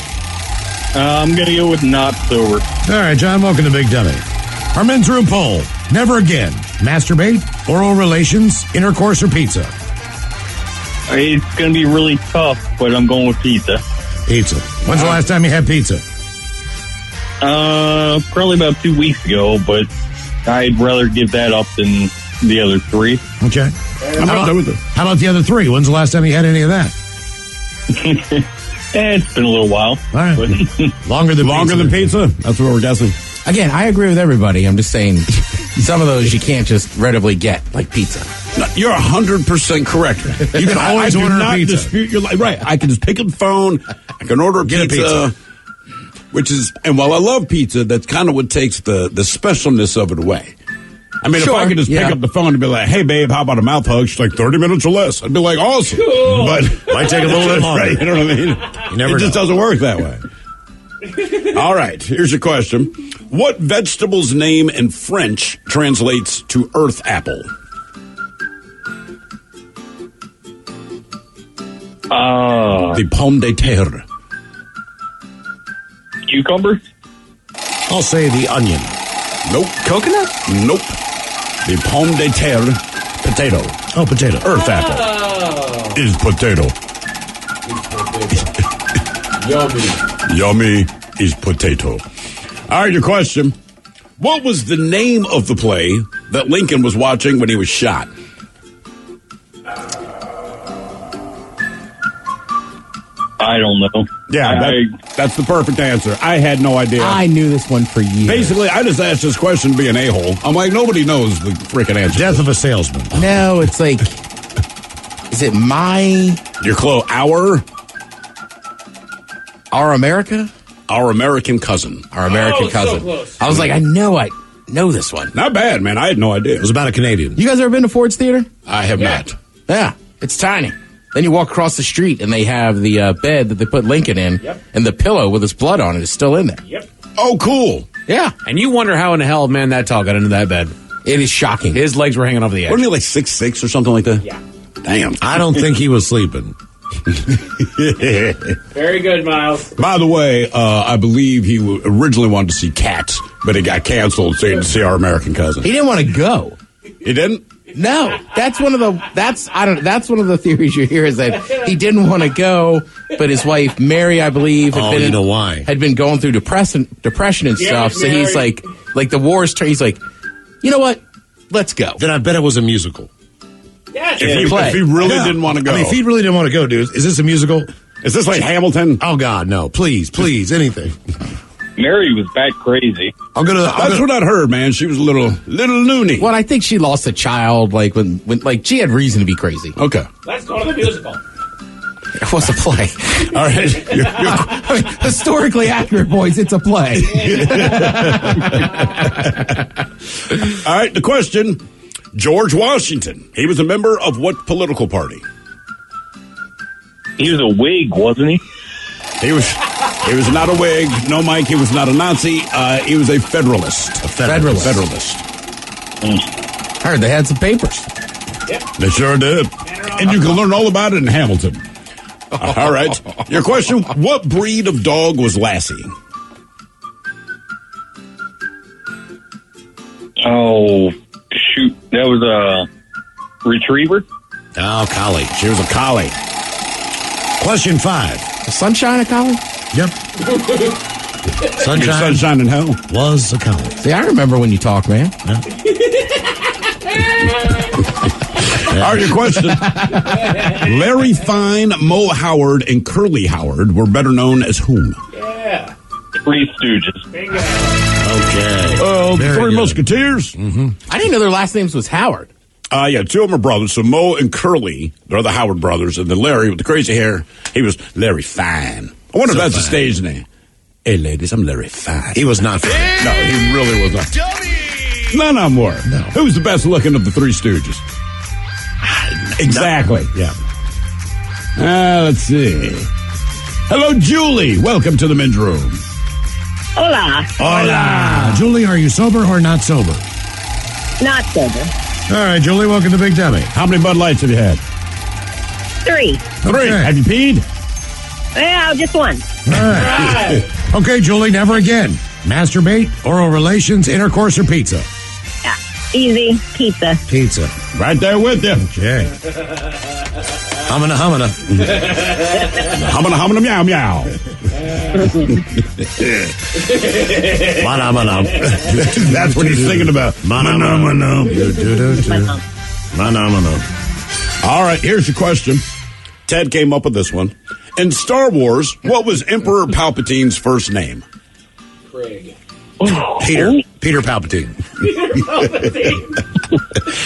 [SPEAKER 18] I'm going to go with not sober.
[SPEAKER 8] All right, John, welcome to Big Dummy. Our men's room poll. Never again. Masturbate, oral relations, intercourse, or pizza?
[SPEAKER 18] It's going to be really tough, but I'm going with pizza.
[SPEAKER 8] Pizza. When's the last time you had pizza?
[SPEAKER 18] Probably about 2 weeks ago, but I'd rather give that up than the other three.
[SPEAKER 8] Okay. How about the other three? When's the last time you had any of that?
[SPEAKER 18] It's been a little while.
[SPEAKER 8] All right. Longer than
[SPEAKER 15] pizza? That's what we're guessing.
[SPEAKER 14] Again, I agree with everybody. I'm just saying some of those you can't just readily get, like pizza.
[SPEAKER 15] No, you're 100% correct.
[SPEAKER 8] You can always order a pizza.
[SPEAKER 15] Dispute your life. Right. I can just pick up the phone. I can order a pizza. Which is, and while I love pizza, that's kind of what takes the specialness of it away. I mean,
[SPEAKER 14] Sure,
[SPEAKER 15] if I could just pick up the phone and be like, hey, babe, how about a mouth hug? She's like, 30 minutes or less. I'd be like, awesome.
[SPEAKER 14] Cool.
[SPEAKER 15] But
[SPEAKER 8] might take a little bit longer.
[SPEAKER 15] Right, you know what I mean?
[SPEAKER 8] You never
[SPEAKER 15] it just
[SPEAKER 8] know.
[SPEAKER 15] doesn't work that way. All right, here's your question. What vegetable's name in French translates to earth apple? The pomme de terre.
[SPEAKER 18] Cucumber?
[SPEAKER 8] I'll say the onion.
[SPEAKER 15] Nope.
[SPEAKER 20] Coconut?
[SPEAKER 15] Nope. The pomme de terre, potato.
[SPEAKER 8] Oh, potato.
[SPEAKER 15] Earth apple is potato. Yummy is potato. All right, your question. What was the name of the play that Lincoln was watching when he was shot?
[SPEAKER 18] I don't know.
[SPEAKER 15] Yeah, that's the perfect answer. I had no idea.
[SPEAKER 14] I knew this one for years.
[SPEAKER 15] Basically, I just asked this question to be an a-hole. I'm like, nobody knows the freaking answer.
[SPEAKER 8] Death of a salesman.
[SPEAKER 14] No, it's like, is it
[SPEAKER 15] Your close.
[SPEAKER 14] Our America?
[SPEAKER 15] Our American cousin.
[SPEAKER 14] Our American cousin.
[SPEAKER 20] So close.
[SPEAKER 14] I was like, I know this one.
[SPEAKER 15] Not bad, man. I had no idea.
[SPEAKER 8] It was about a Canadian.
[SPEAKER 14] You guys ever been to Ford's Theater?
[SPEAKER 15] I have not.
[SPEAKER 14] Yeah, it's tiny. Then you walk across the street and they have the bed that they put Lincoln in, and the pillow with his blood on it is still in there.
[SPEAKER 20] Yep.
[SPEAKER 15] Oh, cool.
[SPEAKER 14] Yeah.
[SPEAKER 20] And you wonder how in the hell, man, that tall got into that bed.
[SPEAKER 14] It is shocking.
[SPEAKER 20] His legs were hanging over the edge.
[SPEAKER 15] Wasn't he like 6'6" or something like that?
[SPEAKER 20] Yeah.
[SPEAKER 15] Damn.
[SPEAKER 8] I don't think he was sleeping.
[SPEAKER 20] Very good, Miles.
[SPEAKER 15] By the way, I believe he originally wanted to see Cats, but it got canceled so he had to see Our American Cousin.
[SPEAKER 14] He didn't want to go.
[SPEAKER 15] He didn't?
[SPEAKER 14] No, that's one of the theories you hear is that he didn't want to go, but his wife Mary, I believe, had been going through depression and stuff. So he's like the war's turn. He's like, you know what? Let's go.
[SPEAKER 8] Then I bet it was a musical.
[SPEAKER 20] Yes.
[SPEAKER 15] If he really didn't want to go.
[SPEAKER 8] I mean, if he really didn't want to go, dude, is this a musical?
[SPEAKER 15] Is this like Hamilton?
[SPEAKER 8] Oh God, no! Please, anything.
[SPEAKER 18] Mary was bat crazy.
[SPEAKER 15] That's what I'd heard, man. She was a little loony.
[SPEAKER 14] Well, I think she lost a child, like when she had reason to be crazy.
[SPEAKER 15] Okay.
[SPEAKER 20] Let's go to the musical.
[SPEAKER 14] It was a play.
[SPEAKER 15] All right.
[SPEAKER 14] I mean, historically accurate, boys. It's a play.
[SPEAKER 15] All right. The question: George Washington. He was a member of what political party?
[SPEAKER 18] He was a Whig, wasn't he?
[SPEAKER 15] He was not a Whig. No, Mike. He was not a Nazi. He was a Federalist.
[SPEAKER 14] Federalist. I heard they had some papers.
[SPEAKER 20] Yep.
[SPEAKER 15] They sure did. And you can learn all about it in Hamilton. All right. Your question: what breed of dog was Lassie?
[SPEAKER 18] Oh, shoot. That was a retriever?
[SPEAKER 8] Oh, collie.
[SPEAKER 15] She was a collie.
[SPEAKER 8] Question 5.
[SPEAKER 14] Sunshine a college?
[SPEAKER 8] Yep.
[SPEAKER 15] Sunshine in hell
[SPEAKER 8] was a college.
[SPEAKER 14] See, I remember when you talk, man.
[SPEAKER 8] Yeah.
[SPEAKER 15] All right, your question. Larry Fine, Mo Howard, and Curly Howard were better known as whom?
[SPEAKER 18] Yeah. Three Stooges.
[SPEAKER 15] Okay. Three Musketeers?
[SPEAKER 8] Mm-hmm.
[SPEAKER 14] I didn't know their last names was Howard.
[SPEAKER 15] Yeah, two of them are brothers. So Mo and Curly, they're the Howard brothers. And then Larry with the crazy hair, he was Larry Fine. I wonder if that's a stage name. Hey, ladies, I'm Larry Fine.
[SPEAKER 8] He was not fine.
[SPEAKER 15] No, he really was not. None of them were.
[SPEAKER 8] No.
[SPEAKER 15] Who's the best looking of the Three Stooges? Exactly.
[SPEAKER 8] Yeah.
[SPEAKER 15] Let's see. Hello, Julie. Welcome to the men's room.
[SPEAKER 4] Hola.
[SPEAKER 8] Hola. Julie, are you sober or not sober?
[SPEAKER 4] Not sober.
[SPEAKER 8] All right, Julie, welcome to Big Dummy.
[SPEAKER 15] How many Bud Lights have you had?
[SPEAKER 4] 3.
[SPEAKER 15] 3. Okay. Have you peed?
[SPEAKER 4] Well, just one.
[SPEAKER 8] All right. Okay, Julie, never again. Masturbate, oral relations, intercourse, or pizza?
[SPEAKER 4] Easy. Pizza.
[SPEAKER 8] Pizza.
[SPEAKER 15] Right there with you.
[SPEAKER 8] Okay. Humana, humana.
[SPEAKER 15] Humana, humana, meow, meow.
[SPEAKER 8] Mana, mana.
[SPEAKER 15] That's what he's thinking about.
[SPEAKER 8] Mana, mana. Mana, mana.
[SPEAKER 15] All right, here's your question. Ted came up with this one. In Star Wars, what was Emperor Palpatine's first name?
[SPEAKER 20] Craig.
[SPEAKER 8] Peter Palpatine.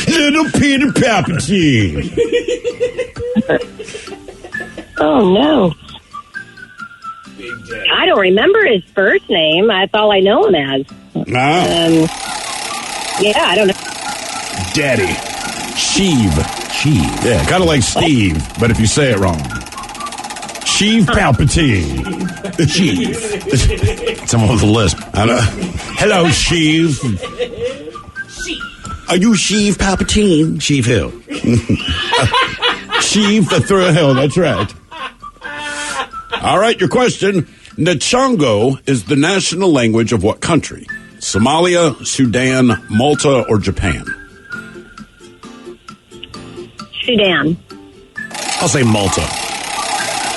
[SPEAKER 15] Little Peter Palpatine.
[SPEAKER 4] Oh, no. I don't remember his first name. That's all I know him as. Yeah, I don't know.
[SPEAKER 15] Daddy. Sheev. Yeah, kind of like Steve, but if you say it wrong. Sheev Palpatine.
[SPEAKER 8] Sheev. Someone with a lisp.
[SPEAKER 15] Hello, Sheev. Are you Sheev Palpatine?
[SPEAKER 8] Sheev Hill.
[SPEAKER 15] Sheev through a hill, that's right. All right, your question. Nachongo is the national language of what country? Somalia, Sudan, Malta, or Japan?
[SPEAKER 4] Sudan.
[SPEAKER 8] I'll say Malta.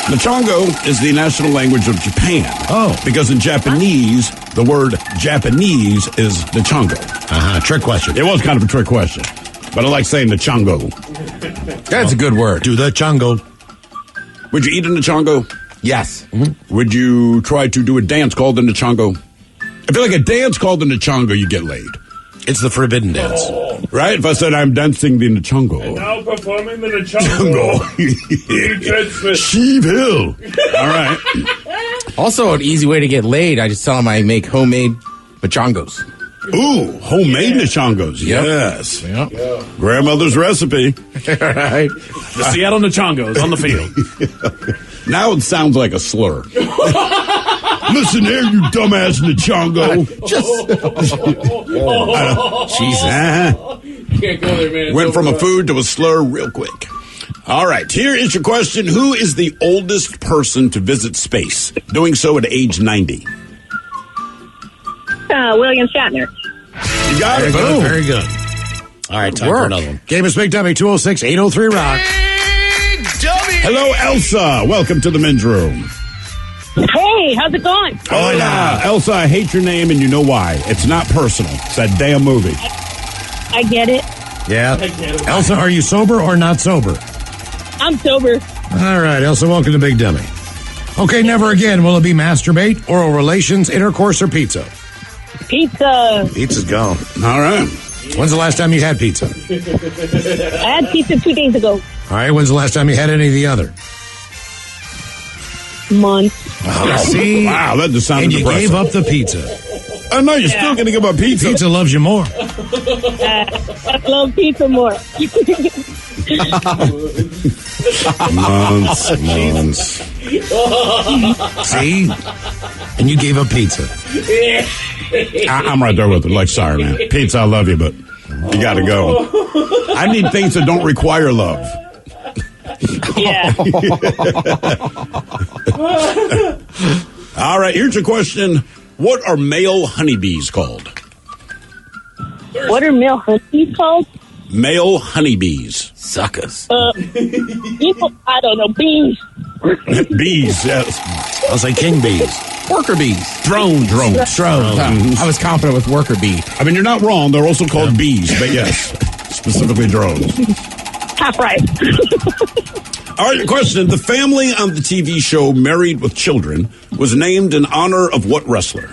[SPEAKER 15] Nachongo is the national language of Japan.
[SPEAKER 8] Oh.
[SPEAKER 15] Because in Japanese, the word Japanese is Nachongo.
[SPEAKER 8] Trick question.
[SPEAKER 15] It was kind of a trick question. But I like saying Nachongo.
[SPEAKER 14] That's a good word.
[SPEAKER 8] Do the chongo.
[SPEAKER 15] Would you eat a Nachongo?
[SPEAKER 14] Yes.
[SPEAKER 8] Mm-hmm.
[SPEAKER 15] Would you try to do a dance called the Nachongo? I feel like a dance called the Nachongo, you get laid.
[SPEAKER 8] It's the forbidden dance.
[SPEAKER 15] Right? If I said I'm dancing the Nachongo.
[SPEAKER 6] Now performing the Nachongo.
[SPEAKER 15] Sheev Hill. All right.
[SPEAKER 14] Also, an easy way to get laid, I just tell them I make homemade machongos.
[SPEAKER 15] Ooh, homemade Nachongos.
[SPEAKER 14] Yep.
[SPEAKER 15] Yes.
[SPEAKER 14] Yep.
[SPEAKER 15] Grandmother's recipe.
[SPEAKER 14] Right.
[SPEAKER 20] The Seattle Nachongos on the field.
[SPEAKER 15] Now it sounds like a slur. Listen here, you dumbass Nachongo. Jesus.
[SPEAKER 20] Can't go there, man.
[SPEAKER 15] Went from a food to a slur real quick. All right, here is your question. Who is the oldest person to visit space, doing so at age 90?
[SPEAKER 4] William Shatner.
[SPEAKER 15] You got it.
[SPEAKER 8] Boom. Very good. All right, time for another one. Game is Big Dummy, 206-803-ROCK.
[SPEAKER 15] Hello, Elsa. Welcome to the men's room.
[SPEAKER 4] Hey, how's it going?
[SPEAKER 15] Hola. Elsa, I hate your name, and you know why. It's not personal. It's that damn movie.
[SPEAKER 4] I get it.
[SPEAKER 8] Yeah. Elsa, are you sober or not sober?
[SPEAKER 4] I'm sober.
[SPEAKER 8] All right, Elsa, welcome to Big Dummy. Okay, never again will it be masturbate, oral relations, intercourse, or pizza?
[SPEAKER 4] Pizza.
[SPEAKER 8] Pizza's gone.
[SPEAKER 15] All right.
[SPEAKER 8] When's the last time you had pizza?
[SPEAKER 4] I had pizza 2 days ago.
[SPEAKER 8] All right, when's the last time you had any of the other?
[SPEAKER 4] Month.
[SPEAKER 8] Oh, see?
[SPEAKER 15] Wow, that just sounded
[SPEAKER 8] And you
[SPEAKER 15] depressing.
[SPEAKER 8] gave up the pizza.
[SPEAKER 15] Oh, no, you're still going to give up pizza.
[SPEAKER 8] Pizza loves you more.
[SPEAKER 4] I love pizza more.
[SPEAKER 15] Months.
[SPEAKER 8] See? And you gave up pizza.
[SPEAKER 15] I'm right there with it. Like, sorry, man. Pizza, I love you, but you got to go. I need things that don't require love.
[SPEAKER 4] Yeah.
[SPEAKER 15] All right, here's your question. What are male honeybees called?
[SPEAKER 4] What are male honeybees called?
[SPEAKER 15] Male honeybees.
[SPEAKER 14] Suckers.
[SPEAKER 4] People, I don't know, bees.
[SPEAKER 15] Bees, yes.
[SPEAKER 8] I'll say king bees.
[SPEAKER 14] Worker bees.
[SPEAKER 15] Drones.
[SPEAKER 14] I was confident with worker bee.
[SPEAKER 15] I mean, you're not wrong. They're also called bees, but yes, specifically drones.
[SPEAKER 4] Half right.
[SPEAKER 15] All right, your question. The family on the TV show Married with Children was named in honor of what wrestler?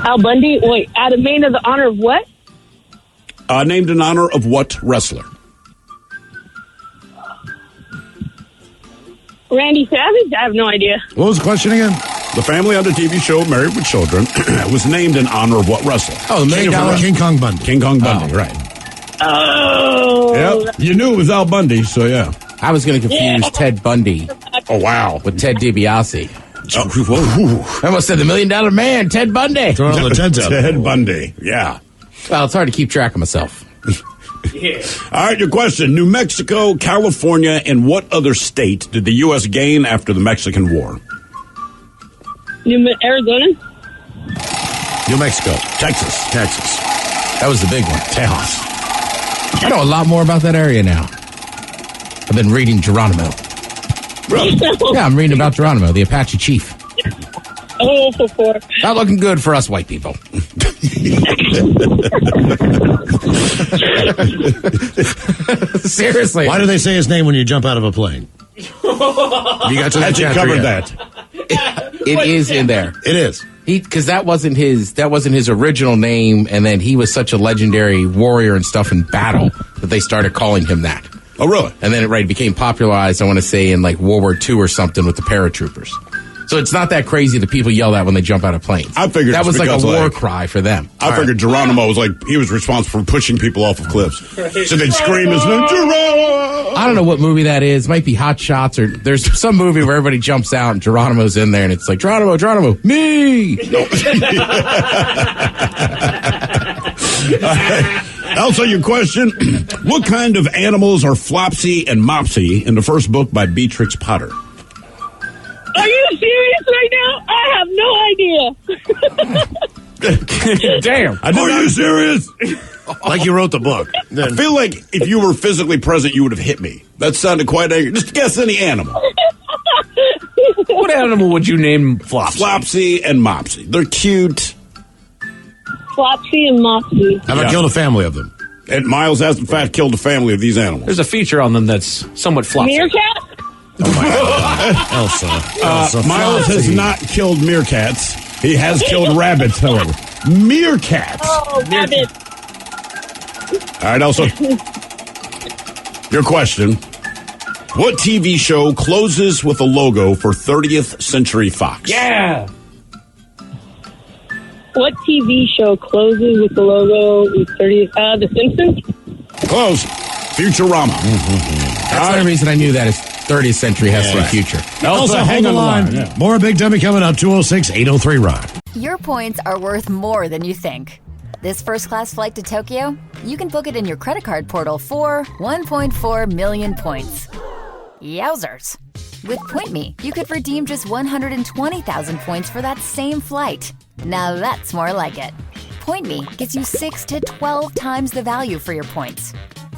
[SPEAKER 4] Al Bundy. Wait, named in the honor of what?
[SPEAKER 15] Named in honor of what wrestler?
[SPEAKER 4] Randy Savage? I have no idea.
[SPEAKER 8] What was the question again?
[SPEAKER 15] The family on the TV show Married with Children was named in honor of what wrestler?
[SPEAKER 8] Oh, the $1 million King Kong Bundy.
[SPEAKER 15] King Kong Bundy, right.
[SPEAKER 4] Oh.
[SPEAKER 15] Yep. You knew it was Al Bundy, so yeah.
[SPEAKER 14] I was going to confuse Ted Bundy.
[SPEAKER 15] Oh, wow.
[SPEAKER 14] With Ted DiBiase.
[SPEAKER 15] Oh,
[SPEAKER 14] I almost said the $1 Million Man, Ted Bundy.
[SPEAKER 8] Throwing all the Teds out.
[SPEAKER 15] Ted Bundy, yeah.
[SPEAKER 14] Well, it's hard to keep track of myself.
[SPEAKER 15] Yeah. All right, your question. New Mexico, California, and what other state did the U.S. gain after the Mexican War?
[SPEAKER 4] Arizona?
[SPEAKER 8] New Mexico.
[SPEAKER 15] Texas.
[SPEAKER 8] That was the big one.
[SPEAKER 15] Tejas.
[SPEAKER 14] I know a lot more about that area now. I've been reading Geronimo.
[SPEAKER 15] Really?
[SPEAKER 14] Yeah, I'm reading about Geronimo, the Apache chief.
[SPEAKER 4] Oh, for four.
[SPEAKER 14] Not looking good for us white people. Seriously.
[SPEAKER 8] Why do they say his name when you jump out of a plane? You got to that
[SPEAKER 15] Has he
[SPEAKER 8] chapter
[SPEAKER 15] covered
[SPEAKER 8] yet?
[SPEAKER 15] that?
[SPEAKER 14] It is in there.
[SPEAKER 8] It is.
[SPEAKER 14] Because that wasn't his original name, and then he was such a legendary warrior and stuff in battle that they started calling him that.
[SPEAKER 15] Oh, really?
[SPEAKER 14] And then it became popularized, I want to say, in like World War II or something with the paratroopers. So it's not that crazy that people yell that when they jump out of planes.
[SPEAKER 15] I figured
[SPEAKER 14] that was like a war
[SPEAKER 15] like,
[SPEAKER 14] cry for them.
[SPEAKER 15] I figured Geronimo was like, he was responsible for pushing people off of cliffs. So they'd scream his name, Geronimo!
[SPEAKER 14] I don't know what movie that is. It might be Hot Shots, or there's some movie where everybody jumps out and Geronimo's in there and it's like, Geronimo, me!
[SPEAKER 15] No. Also, your question, what kind of animals are Flopsy and Mopsy in the first book by Beatrix Potter?
[SPEAKER 4] Are you serious right now? I have no idea.
[SPEAKER 14] Damn.
[SPEAKER 15] Are you serious?
[SPEAKER 8] Like you wrote the book.
[SPEAKER 15] I feel like if you were physically present, you would have hit me. That sounded quite angry. Just guess any animal.
[SPEAKER 20] What animal would you name Flopsy?
[SPEAKER 15] Flopsy and Mopsy. They're cute.
[SPEAKER 4] Flopsy and Mopsy.
[SPEAKER 8] Have I killed a family of them?
[SPEAKER 15] And Miles has, in fact, killed a family of these animals.
[SPEAKER 20] There's a feature on them that's somewhat flopsy.
[SPEAKER 4] Meerkat?
[SPEAKER 8] Oh, my God. Elsa.
[SPEAKER 15] Miles has not killed meerkats. He has killed rabbits, however. Meerkats.
[SPEAKER 4] Oh, rabbit.
[SPEAKER 15] All right, Elsa. Your question. What TV show closes with a logo for 30th Century Fox?
[SPEAKER 20] Yeah.
[SPEAKER 4] What TV show closes with the logo with 30? The Simpsons?
[SPEAKER 15] Close. Futurama.
[SPEAKER 14] That's the only reason I knew that is 30th century has some future.
[SPEAKER 8] Elsa, hang on the line. Yeah. More Big Dummy coming up, 206-803-ROCK.
[SPEAKER 7] Your points are worth more than you think. This first-class flight to Tokyo, you can book it in your credit card portal for 1.4 million points. Yowzers. With PointMe, you could redeem just 120,000 points for that same flight. Now that's more like it. PointMe gets you 6 to 12 times the value for your points.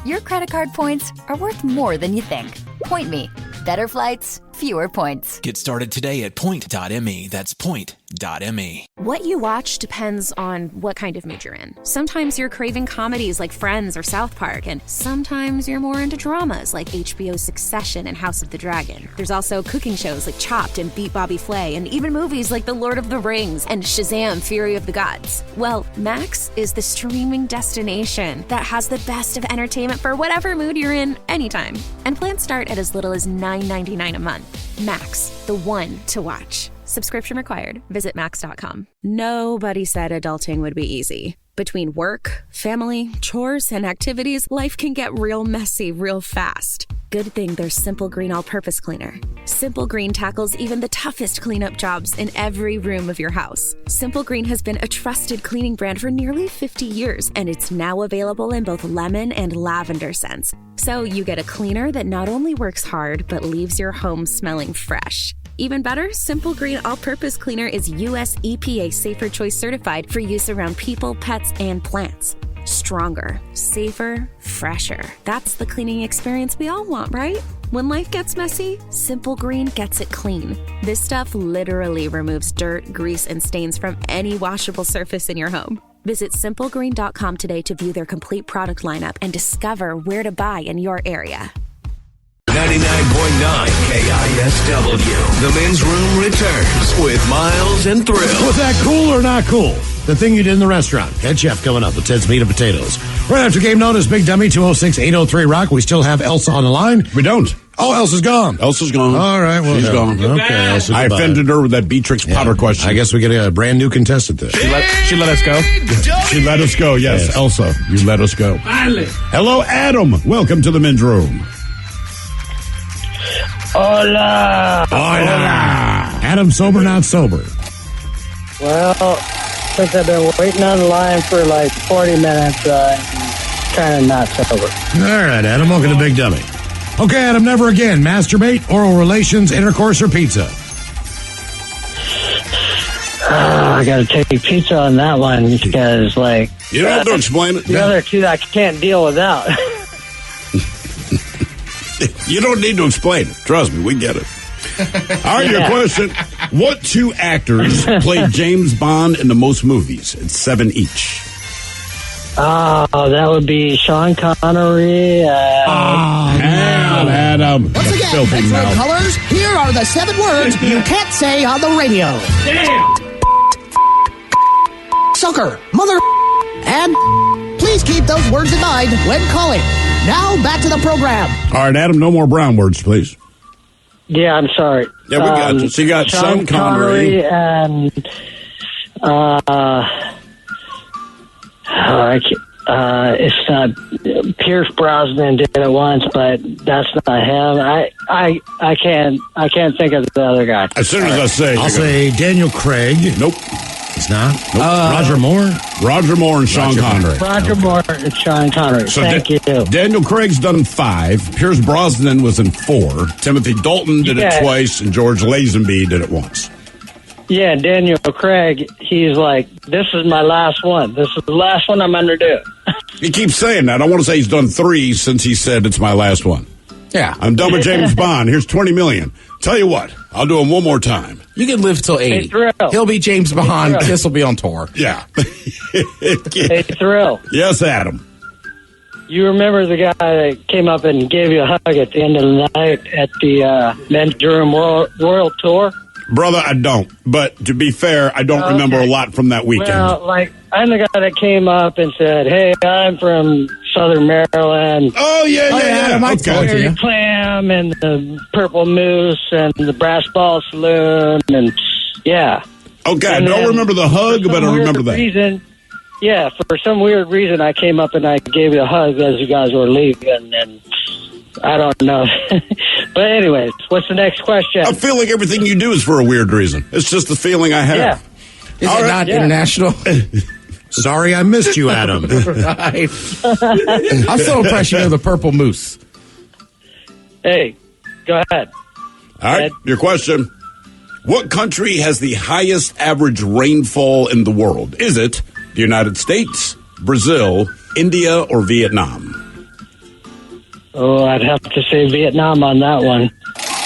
[SPEAKER 7] Your credit card points are worth more than you think. PointMe. Better flights, fewer points.
[SPEAKER 9] Get started today at point.me. That's point.me.
[SPEAKER 10] What you watch depends on what kind of mood you're in. Sometimes you're craving comedies like Friends or South Park, and sometimes you're more into dramas like HBO's Succession and House of the Dragon. There's also cooking shows like Chopped and Beat Bobby Flay, and even movies like The Lord of the Rings and Shazam! Fury of the Gods. Well, Max is the streaming destination that has the best of entertainment for whatever mood you're in anytime. And plans start at as little as $9.99 a month. Max, the one to watch. Subscription required. Visit max.com. Nobody said adulting would be easy. Between work, family, chores, and activities, life can get real messy real fast. Good thing there's Simple Green All-Purpose Cleaner. Simple Green tackles even the toughest cleanup jobs in every room of your house. Simple Green has been a trusted cleaning brand for nearly 50 years, and it's now available in both lemon and lavender scents. So you get a cleaner that not only works hard, but leaves your home smelling fresh. Even better, Simple Green All-Purpose Cleaner is U.S. EPA Safer Choice certified for use around people, pets, and plants. Stronger, safer, fresher. That's the cleaning experience we all want, right? When life gets messy, Simple Green gets it clean. This stuff literally removes dirt, grease, and stains from any washable surface in your home. Visit simplegreen.com today to view their complete product lineup and discover where to buy in your area.
[SPEAKER 13] 99.9 KISW. The men's room returns with Miles and Thrill.
[SPEAKER 8] Was that cool or not cool? The thing you did in the restaurant. Head chef coming up with Ted's Meat and Potatoes. Right after game known as Big Dummy, 206-803-ROCK. We still have Elsa on the line.
[SPEAKER 15] We don't.
[SPEAKER 8] Oh, Elsa's gone.
[SPEAKER 15] Elsa's gone.
[SPEAKER 8] All right. Well,
[SPEAKER 15] she's gone.
[SPEAKER 8] Okay, Elsa,
[SPEAKER 15] I offended her with that Beatrix Potter question.
[SPEAKER 8] I guess we get a brand new contestant there.
[SPEAKER 15] She let us go? She let us go, yes. Elsa, you let us go.
[SPEAKER 6] Finally.
[SPEAKER 15] Hello, Adam. Welcome to the men's room.
[SPEAKER 5] Hola.
[SPEAKER 8] Hola. Adam, sober, not sober?
[SPEAKER 5] Well, since I've been waiting on the line for like 40 minutes, kind of not sober.
[SPEAKER 8] All right, Adam, welcome to Big Dummy. Okay, Adam, never again. Masturbate, oral relations, intercourse, or pizza?
[SPEAKER 5] I got to take pizza on that one because, like...
[SPEAKER 15] You don't have to explain it.
[SPEAKER 5] The other two I can't deal without.
[SPEAKER 15] You don't need to explain it. Trust me, we get it. All right, your question. What two actors played James Bond in the most movies? It's 7 each.
[SPEAKER 5] Oh, that would be Sean Connery.
[SPEAKER 15] Adam.
[SPEAKER 11] Once again, Metro Colors, here are the 7 words you can't say on the radio.
[SPEAKER 6] Damn!
[SPEAKER 11] Sucker, mother, and please keep those words in mind when calling. Now, back to the program.
[SPEAKER 15] All right, Adam, no more brown words, please.
[SPEAKER 5] Yeah, I'm sorry.
[SPEAKER 15] Yeah, we got you. So you got
[SPEAKER 5] Sean Connery and it's not Pierce Brosnan did it once, but that's not him. I can't think of the other guy.
[SPEAKER 15] As soon as I say,
[SPEAKER 8] I'll say Daniel Craig.
[SPEAKER 15] Nope.
[SPEAKER 8] It's not. Nope. Roger Moore.
[SPEAKER 15] Roger Moore and Sean Connery.
[SPEAKER 5] Roger Moore and Sean Connery.
[SPEAKER 15] So
[SPEAKER 5] Thank you.
[SPEAKER 15] Daniel Craig's done 5. Pierce Brosnan was in 4. Timothy Dalton did it twice, and George Lazenby did it once.
[SPEAKER 5] Yeah, Daniel Craig, he's like, this is my last one. This is the last one I'm going to do.
[SPEAKER 15] He keeps saying that. I want to say he's done 3 since he said it's my last one.
[SPEAKER 14] Yeah.
[SPEAKER 15] I'm done with James Bond. Here's $20 million. Tell you what, I'll do him one more time.
[SPEAKER 14] You can live till 80. He'll be James Bond. Kiss will be on tour.
[SPEAKER 15] Yeah.
[SPEAKER 5] Hey, Thrill.
[SPEAKER 15] Yes, Adam.
[SPEAKER 5] You remember the guy that came up and gave you a hug at the end of the night at the Men's Room World Tour?
[SPEAKER 15] Brother, I don't. But to be fair, I don't remember a lot from that weekend.
[SPEAKER 5] Well, like, I'm the guy that came up and said, hey, I'm from Southern Maryland.
[SPEAKER 15] Oh, yeah.
[SPEAKER 5] I
[SPEAKER 15] told you.
[SPEAKER 5] Clam and the Purple Moose and the Brass Ball Saloon and, yeah.
[SPEAKER 15] Okay, I don't remember the hug, but I remember that.
[SPEAKER 5] For some weird reason, I came up and I gave you a hug as you guys were leaving, and I don't know. But anyways, what's the next question?
[SPEAKER 15] I feel like everything you do is for a weird reason. It's just the feeling I have.
[SPEAKER 5] Yeah.
[SPEAKER 14] Is it not international?
[SPEAKER 8] Sorry, I missed you, Adam.
[SPEAKER 14] Right. I'm so impressed you know the Purple Moose.
[SPEAKER 5] Hey, go ahead.
[SPEAKER 15] All right, your question. What country has the highest average rainfall in the world? Is it the United States, Brazil, India, or Vietnam?
[SPEAKER 5] Oh, I'd have to say Vietnam on that one.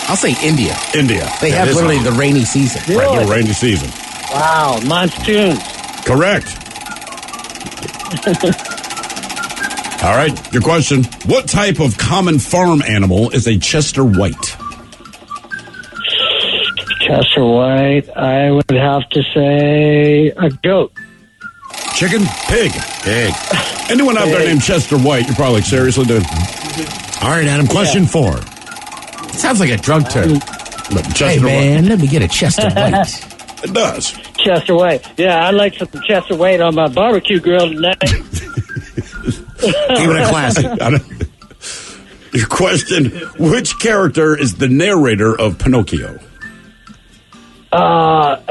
[SPEAKER 14] I'll say India.
[SPEAKER 15] India.
[SPEAKER 14] They have literally the rainy season.
[SPEAKER 5] Really?
[SPEAKER 15] Right, the rainy season.
[SPEAKER 5] Wow, monsoons.
[SPEAKER 15] Correct. All right, your question. What type of common farm animal is a Chester White?
[SPEAKER 5] Chester White, I would have to say a goat.
[SPEAKER 15] Chicken? Pig. Anyone out there named Chester White, you're probably like, seriously, dude?
[SPEAKER 8] All right, Adam, question 4.
[SPEAKER 14] Sounds like a drug term.
[SPEAKER 15] Hey,
[SPEAKER 14] man, let me get a Chester White.
[SPEAKER 15] It does.
[SPEAKER 5] Chester White. Yeah, I'd like some Chester White on my barbecue grill tonight.
[SPEAKER 8] Keep it a classic.
[SPEAKER 15] Your question, which character is the narrator of Pinocchio?
[SPEAKER 6] Don't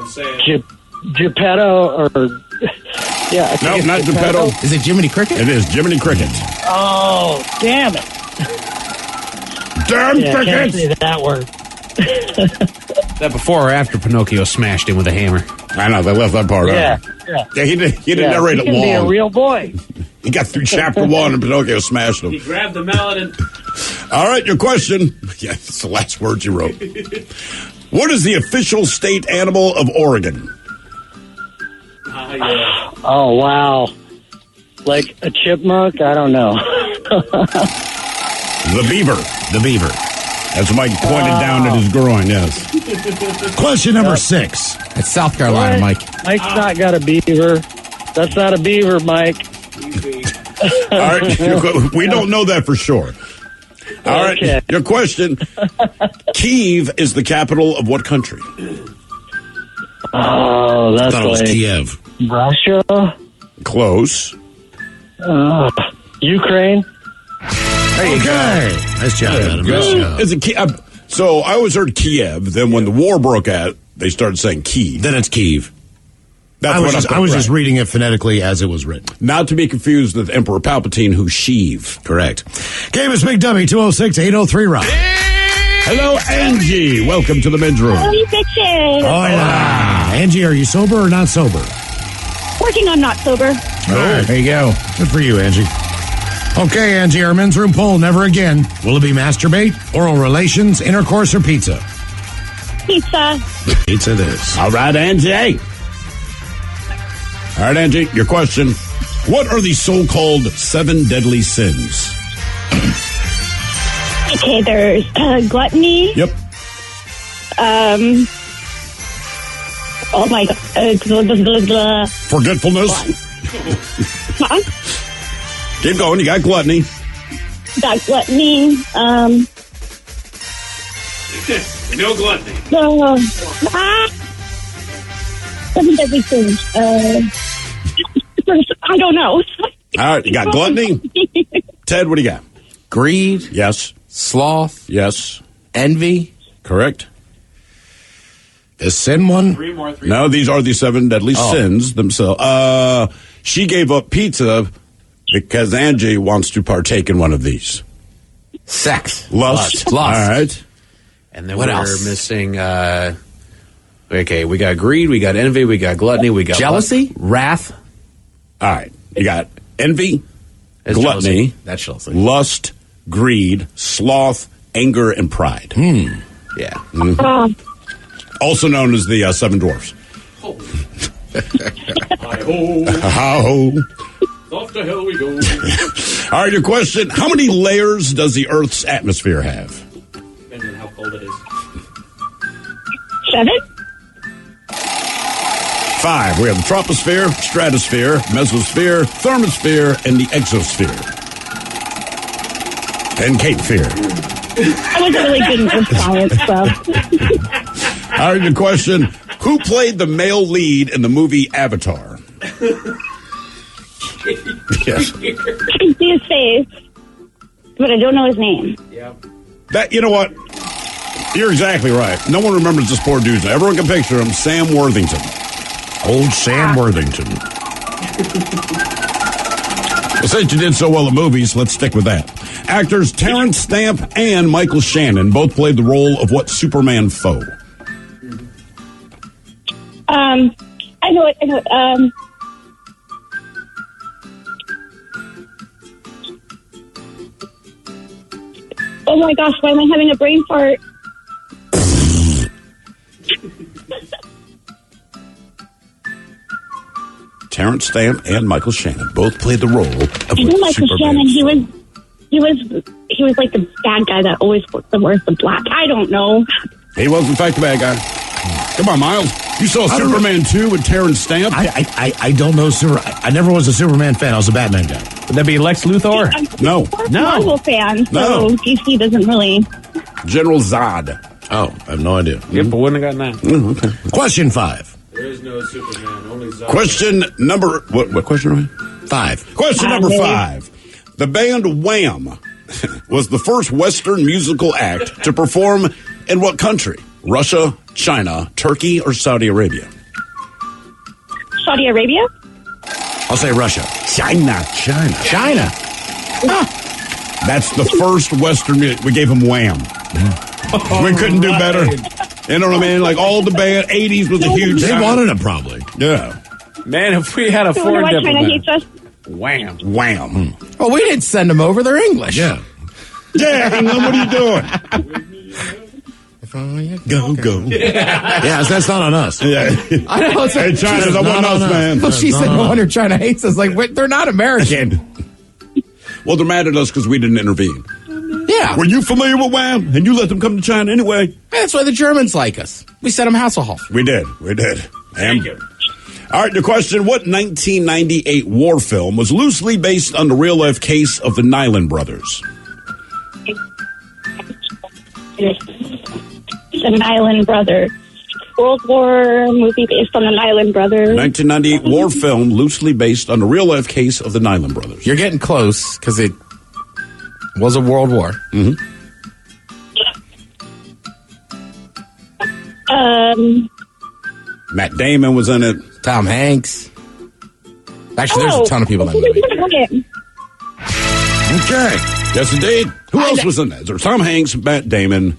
[SPEAKER 6] say it.
[SPEAKER 5] Geppetto or... Yeah,
[SPEAKER 15] No, not Geppetto.
[SPEAKER 14] Is it Jiminy Cricket?
[SPEAKER 15] It is Jiminy Cricket.
[SPEAKER 5] Oh, damn it.
[SPEAKER 15] Damn
[SPEAKER 5] I can't
[SPEAKER 15] crickets!
[SPEAKER 5] say that word.
[SPEAKER 20] That before or after Pinocchio smashed him with a hammer?
[SPEAKER 15] I know, they left that part out.
[SPEAKER 5] Yeah,
[SPEAKER 15] Yeah, he didn't narrate
[SPEAKER 5] he
[SPEAKER 15] it
[SPEAKER 5] can be a
[SPEAKER 15] long.
[SPEAKER 5] real boy.
[SPEAKER 15] He got through chapter 1 and Pinocchio smashed him.
[SPEAKER 20] He grabbed the mallet and...
[SPEAKER 15] All right, your question. Yeah, that's the last words you wrote. What is the official state animal of Oregon?
[SPEAKER 20] Yeah.
[SPEAKER 5] Oh, wow. Like a chipmunk? I don't know.
[SPEAKER 15] The beaver. The beaver. As Mike pointed down at his groin, yes.
[SPEAKER 8] Question number 6.
[SPEAKER 14] It's South Carolina,
[SPEAKER 5] What?
[SPEAKER 14] Mike.
[SPEAKER 5] Mike's not got a beaver. That's not a beaver, Mike.
[SPEAKER 15] All right, we don't know that for sure. All right,
[SPEAKER 5] Okay.
[SPEAKER 15] your question. Kyiv is the capital of what country?
[SPEAKER 5] Oh, that's
[SPEAKER 8] I thought it was
[SPEAKER 5] like
[SPEAKER 8] Kiev.
[SPEAKER 5] Russia?
[SPEAKER 15] Close.
[SPEAKER 5] Ukraine?
[SPEAKER 8] Okay. Nice job, Adam. Nice job.
[SPEAKER 15] Is it so I always heard Kiev. Then when the war broke out, they started saying Kyiv.
[SPEAKER 8] Then it's Kiev.
[SPEAKER 15] That's
[SPEAKER 8] I was,
[SPEAKER 15] what
[SPEAKER 8] just, I was just reading it phonetically as it was written.
[SPEAKER 15] Not to be confused with Emperor Palpatine, who's Sheev.
[SPEAKER 8] Correct. Game is Big Dummy, 206-803-ROCK.
[SPEAKER 15] Hello, Angie. Welcome to the men's room.
[SPEAKER 1] Holy bitches.
[SPEAKER 8] Hola. Angie, are you sober or not sober?
[SPEAKER 1] Working on not sober.
[SPEAKER 8] All right, there you go. Good for you, Angie. Okay, Angie, our men's room poll, never again. Will it be masturbate, oral relations, intercourse, or pizza?
[SPEAKER 1] Pizza.
[SPEAKER 8] Pizza it is.
[SPEAKER 15] All right, Angie. All right, Angie, your question. What are the so-called 7 deadly sins?
[SPEAKER 1] Okay, there's gluttony.
[SPEAKER 15] Yep.
[SPEAKER 1] Oh my god.
[SPEAKER 15] Forgetfulness.
[SPEAKER 1] Huh?
[SPEAKER 15] Keep going. You got gluttony.
[SPEAKER 1] Got gluttony.
[SPEAKER 20] No gluttony.
[SPEAKER 1] 7 deadly sins. I don't know.
[SPEAKER 15] All right, you got gluttony. Ted, what do you got?
[SPEAKER 14] Greed.
[SPEAKER 15] Yes.
[SPEAKER 14] Sloth.
[SPEAKER 15] Yes.
[SPEAKER 14] Envy.
[SPEAKER 15] Correct.
[SPEAKER 8] Is sin one?
[SPEAKER 20] Three more.
[SPEAKER 15] No, these are the 7 deadly sins themselves. She gave up pizza because Angie wants to partake in one of these.
[SPEAKER 14] Sex.
[SPEAKER 15] Lust.
[SPEAKER 14] Lust.
[SPEAKER 15] All right.
[SPEAKER 19] And then
[SPEAKER 14] What
[SPEAKER 19] we're
[SPEAKER 14] else?
[SPEAKER 19] missing, okay, we got greed, we got envy, we got gluttony, we got
[SPEAKER 14] Jealousy?
[SPEAKER 19] wrath.
[SPEAKER 15] All right. You got envy,
[SPEAKER 19] That's
[SPEAKER 15] gluttony,
[SPEAKER 19] jealousy. That's jealousy.
[SPEAKER 15] lust, greed, sloth, anger, and pride.
[SPEAKER 19] Yeah.
[SPEAKER 15] Also known as the 7 dwarfs. Hi-ho.
[SPEAKER 20] Off to hell we go.
[SPEAKER 15] All right, your question. How many layers does the Earth's atmosphere have?
[SPEAKER 20] Depending on how cold it is.
[SPEAKER 1] 7?
[SPEAKER 15] 5. We have the troposphere, stratosphere, mesosphere, thermosphere, and the exosphere. And Cape Fear.
[SPEAKER 1] I wasn't really good in earth science, so.
[SPEAKER 15] All right, your question. Who played the male lead in the movie Avatar? Yes.
[SPEAKER 1] I can see his face, but I don't know his name.
[SPEAKER 20] Yeah.
[SPEAKER 15] That, you know what? You're exactly right. No one remembers this poor dude's name. Everyone can picture him. Sam Worthington. Old Sam Worthington. Well, since you did so well at movies, let's stick with that. Actors Terrence Stamp and Michael Shannon both played the role of what Superman foe?
[SPEAKER 1] I know it. Oh my gosh, why am I having a brain fart?
[SPEAKER 15] Terrence Stamp and Michael Shannon both played the role of
[SPEAKER 1] I know
[SPEAKER 15] what
[SPEAKER 1] Michael
[SPEAKER 15] Superman
[SPEAKER 1] Shannon. He was like the bad guy that always wears the black. I don't know.
[SPEAKER 15] He was, in fact, the bad guy. Come on, Miles. You saw Superman 2 with Terrence Stamp?
[SPEAKER 8] I don't know. I never was a Superman fan. I was a Batman guy.
[SPEAKER 20] Would that be Lex Luthor?
[SPEAKER 15] No.
[SPEAKER 1] I'm a Marvel fan, so
[SPEAKER 15] No.
[SPEAKER 1] DC doesn't really.
[SPEAKER 15] General Zod.
[SPEAKER 8] Oh, I have no idea.
[SPEAKER 20] Yep, but wouldn't have gotten that.
[SPEAKER 15] Okay.
[SPEAKER 8] Question 5.
[SPEAKER 20] There is no Superman, only Zod.
[SPEAKER 15] Question number... What question are we?
[SPEAKER 8] 5.
[SPEAKER 15] Question number 5. The band Wham! Was the first Western musical act to perform in what country? Russia, China, Turkey, or Saudi Arabia?
[SPEAKER 1] Saudi Arabia?
[SPEAKER 8] I'll say Russia.
[SPEAKER 15] China. That's the first Western music. We gave them Wham! We couldn't do better. You know what I mean? Like all the band, 80s was a huge...
[SPEAKER 8] They wanted it probably.
[SPEAKER 15] Yeah.
[SPEAKER 20] Man, if we had a
[SPEAKER 1] So wonder
[SPEAKER 20] foreign
[SPEAKER 1] why China
[SPEAKER 20] diplomat.
[SPEAKER 1] hates us.
[SPEAKER 19] Wham.
[SPEAKER 15] Wham.
[SPEAKER 14] Well, we didn't send them over. They're English.
[SPEAKER 15] Yeah. Yeah, hang on, what are you doing? Go.
[SPEAKER 8] Yeah, that's not on us.
[SPEAKER 15] Yeah.
[SPEAKER 14] I know. It's
[SPEAKER 15] Hey, China, that wasn't us, man.
[SPEAKER 14] Well, she said no wonder China hates us. Like, wait, they're not American.
[SPEAKER 15] Well, they're mad at us because we didn't intervene.
[SPEAKER 14] Yeah.
[SPEAKER 15] Were you familiar with Wham? And you let them come to China anyway?
[SPEAKER 14] That's why the Germans like us. We sent them Hasselhoff.
[SPEAKER 15] We did.
[SPEAKER 19] Thank you.
[SPEAKER 15] All right, the question, what 1998 war film was loosely based on the real-life case of the Nyland brothers?
[SPEAKER 1] The Nyland Brothers. World War movie based on the Nyland Brothers.
[SPEAKER 15] 1998 war film loosely based on the real-life case of the Nyland brothers.
[SPEAKER 14] You're getting close because it was a world war.
[SPEAKER 15] Mm-hmm. Matt Damon was in it.
[SPEAKER 14] Tom Hanks. Actually, there's a ton of people in that movie.
[SPEAKER 15] Okay. Yes, indeed. Who else was in that? There's Tom Hanks, Matt Damon.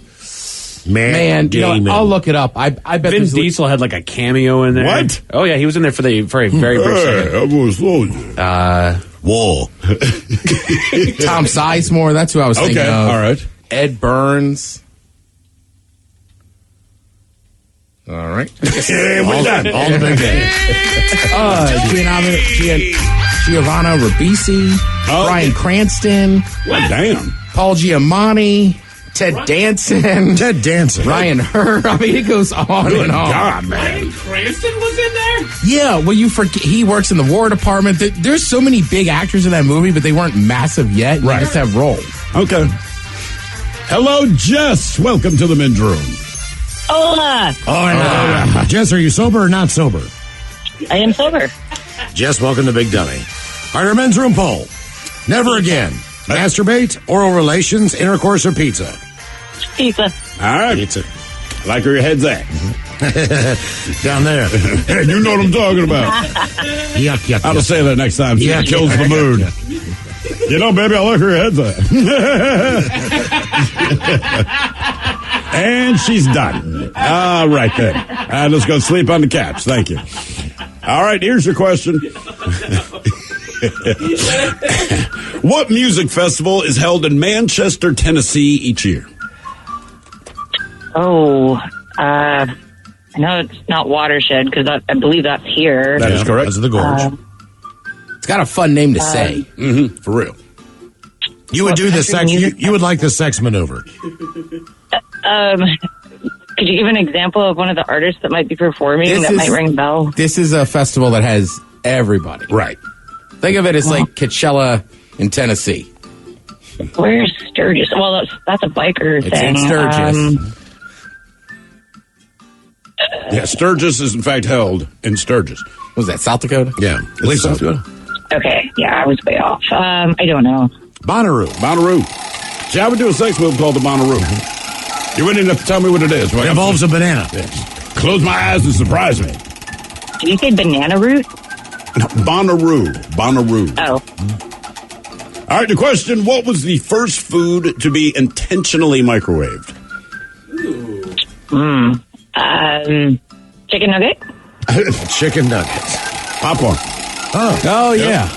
[SPEAKER 14] Man, you know what? I'll look it up. I bet
[SPEAKER 19] Vin Diesel had like a cameo in there.
[SPEAKER 15] What?
[SPEAKER 19] Oh yeah, he was in there for a very brief second.
[SPEAKER 15] Whoa.
[SPEAKER 14] Tom Sizemore, that's who I was thinking of.
[SPEAKER 15] All right.
[SPEAKER 14] Ed Burns. All right.
[SPEAKER 15] Yeah, we're done.
[SPEAKER 8] All the big names.
[SPEAKER 14] Giovanna Ribisi. Bryan Cranston.
[SPEAKER 15] Damn.
[SPEAKER 14] Paul Giamatti. Ted Danson. Ryan Hurd. I mean, it goes on and on.
[SPEAKER 15] God, man.
[SPEAKER 19] Bryan Cranston was in there?
[SPEAKER 14] Yeah, well, you forget he works in the War Department. There's so many big actors in that movie, but they weren't massive yet. Right. They just have roles.
[SPEAKER 15] Okay. Hello, Jess. Welcome to the men's room.
[SPEAKER 4] Hola.
[SPEAKER 8] Oh, Jess, are you sober or not sober?
[SPEAKER 4] I am sober.
[SPEAKER 8] Jess, welcome to Big Dummy. All right, our men's room poll. Never again. Masturbate, oral relations, intercourse, or pizza?
[SPEAKER 4] Pizza.
[SPEAKER 15] All right.
[SPEAKER 8] Pizza.
[SPEAKER 15] Like where your head's at.
[SPEAKER 8] Down there.
[SPEAKER 15] You know what I'm talking about.
[SPEAKER 8] Yuck.
[SPEAKER 15] I'll say that next time.
[SPEAKER 8] Yeah,
[SPEAKER 15] It kills the mood. You know, baby, I like where your head's at. And she's done. All right, then. Let's go sleep on the couch. Thank you. All right, here's your question. What music festival is held in Manchester, Tennessee each year?
[SPEAKER 4] I know it's not Watershed because I believe that's here.
[SPEAKER 15] That is correct.
[SPEAKER 8] That's the Gorge.
[SPEAKER 14] It's got a fun name to say.
[SPEAKER 15] Mm-hmm, for real.
[SPEAKER 8] You would do the sex. You would like the sex maneuver.
[SPEAKER 4] Could you give an example of one of the artists that might be performing might ring a bell?
[SPEAKER 14] This is a festival that has everybody.
[SPEAKER 15] Right.
[SPEAKER 14] Think of it as like Coachella in Tennessee.
[SPEAKER 4] Where's Sturgis? Well, that's a biker
[SPEAKER 14] It's
[SPEAKER 4] thing.
[SPEAKER 14] in Sturgis.
[SPEAKER 15] Yeah, Sturgis is in fact held in Sturgis.
[SPEAKER 14] Was that South Dakota?
[SPEAKER 15] Yeah.
[SPEAKER 8] I believe so.
[SPEAKER 15] South Dakota.
[SPEAKER 4] Okay, yeah, I was way off. I don't know.
[SPEAKER 8] Bonnaroo.
[SPEAKER 15] See, I would do a sex move called the Bonnaroo. You wouldn't even have to tell me what it is. Right?
[SPEAKER 8] It involves a banana.
[SPEAKER 15] Yeah. Close my eyes and surprise me.
[SPEAKER 4] Did you say banana root?
[SPEAKER 15] No, Bonnaroo.
[SPEAKER 4] Oh.
[SPEAKER 15] All right, the question, what was the first food to be intentionally microwaved?
[SPEAKER 4] Chicken nugget?
[SPEAKER 8] Chicken nuggets.
[SPEAKER 15] Popcorn.
[SPEAKER 14] Oh yeah.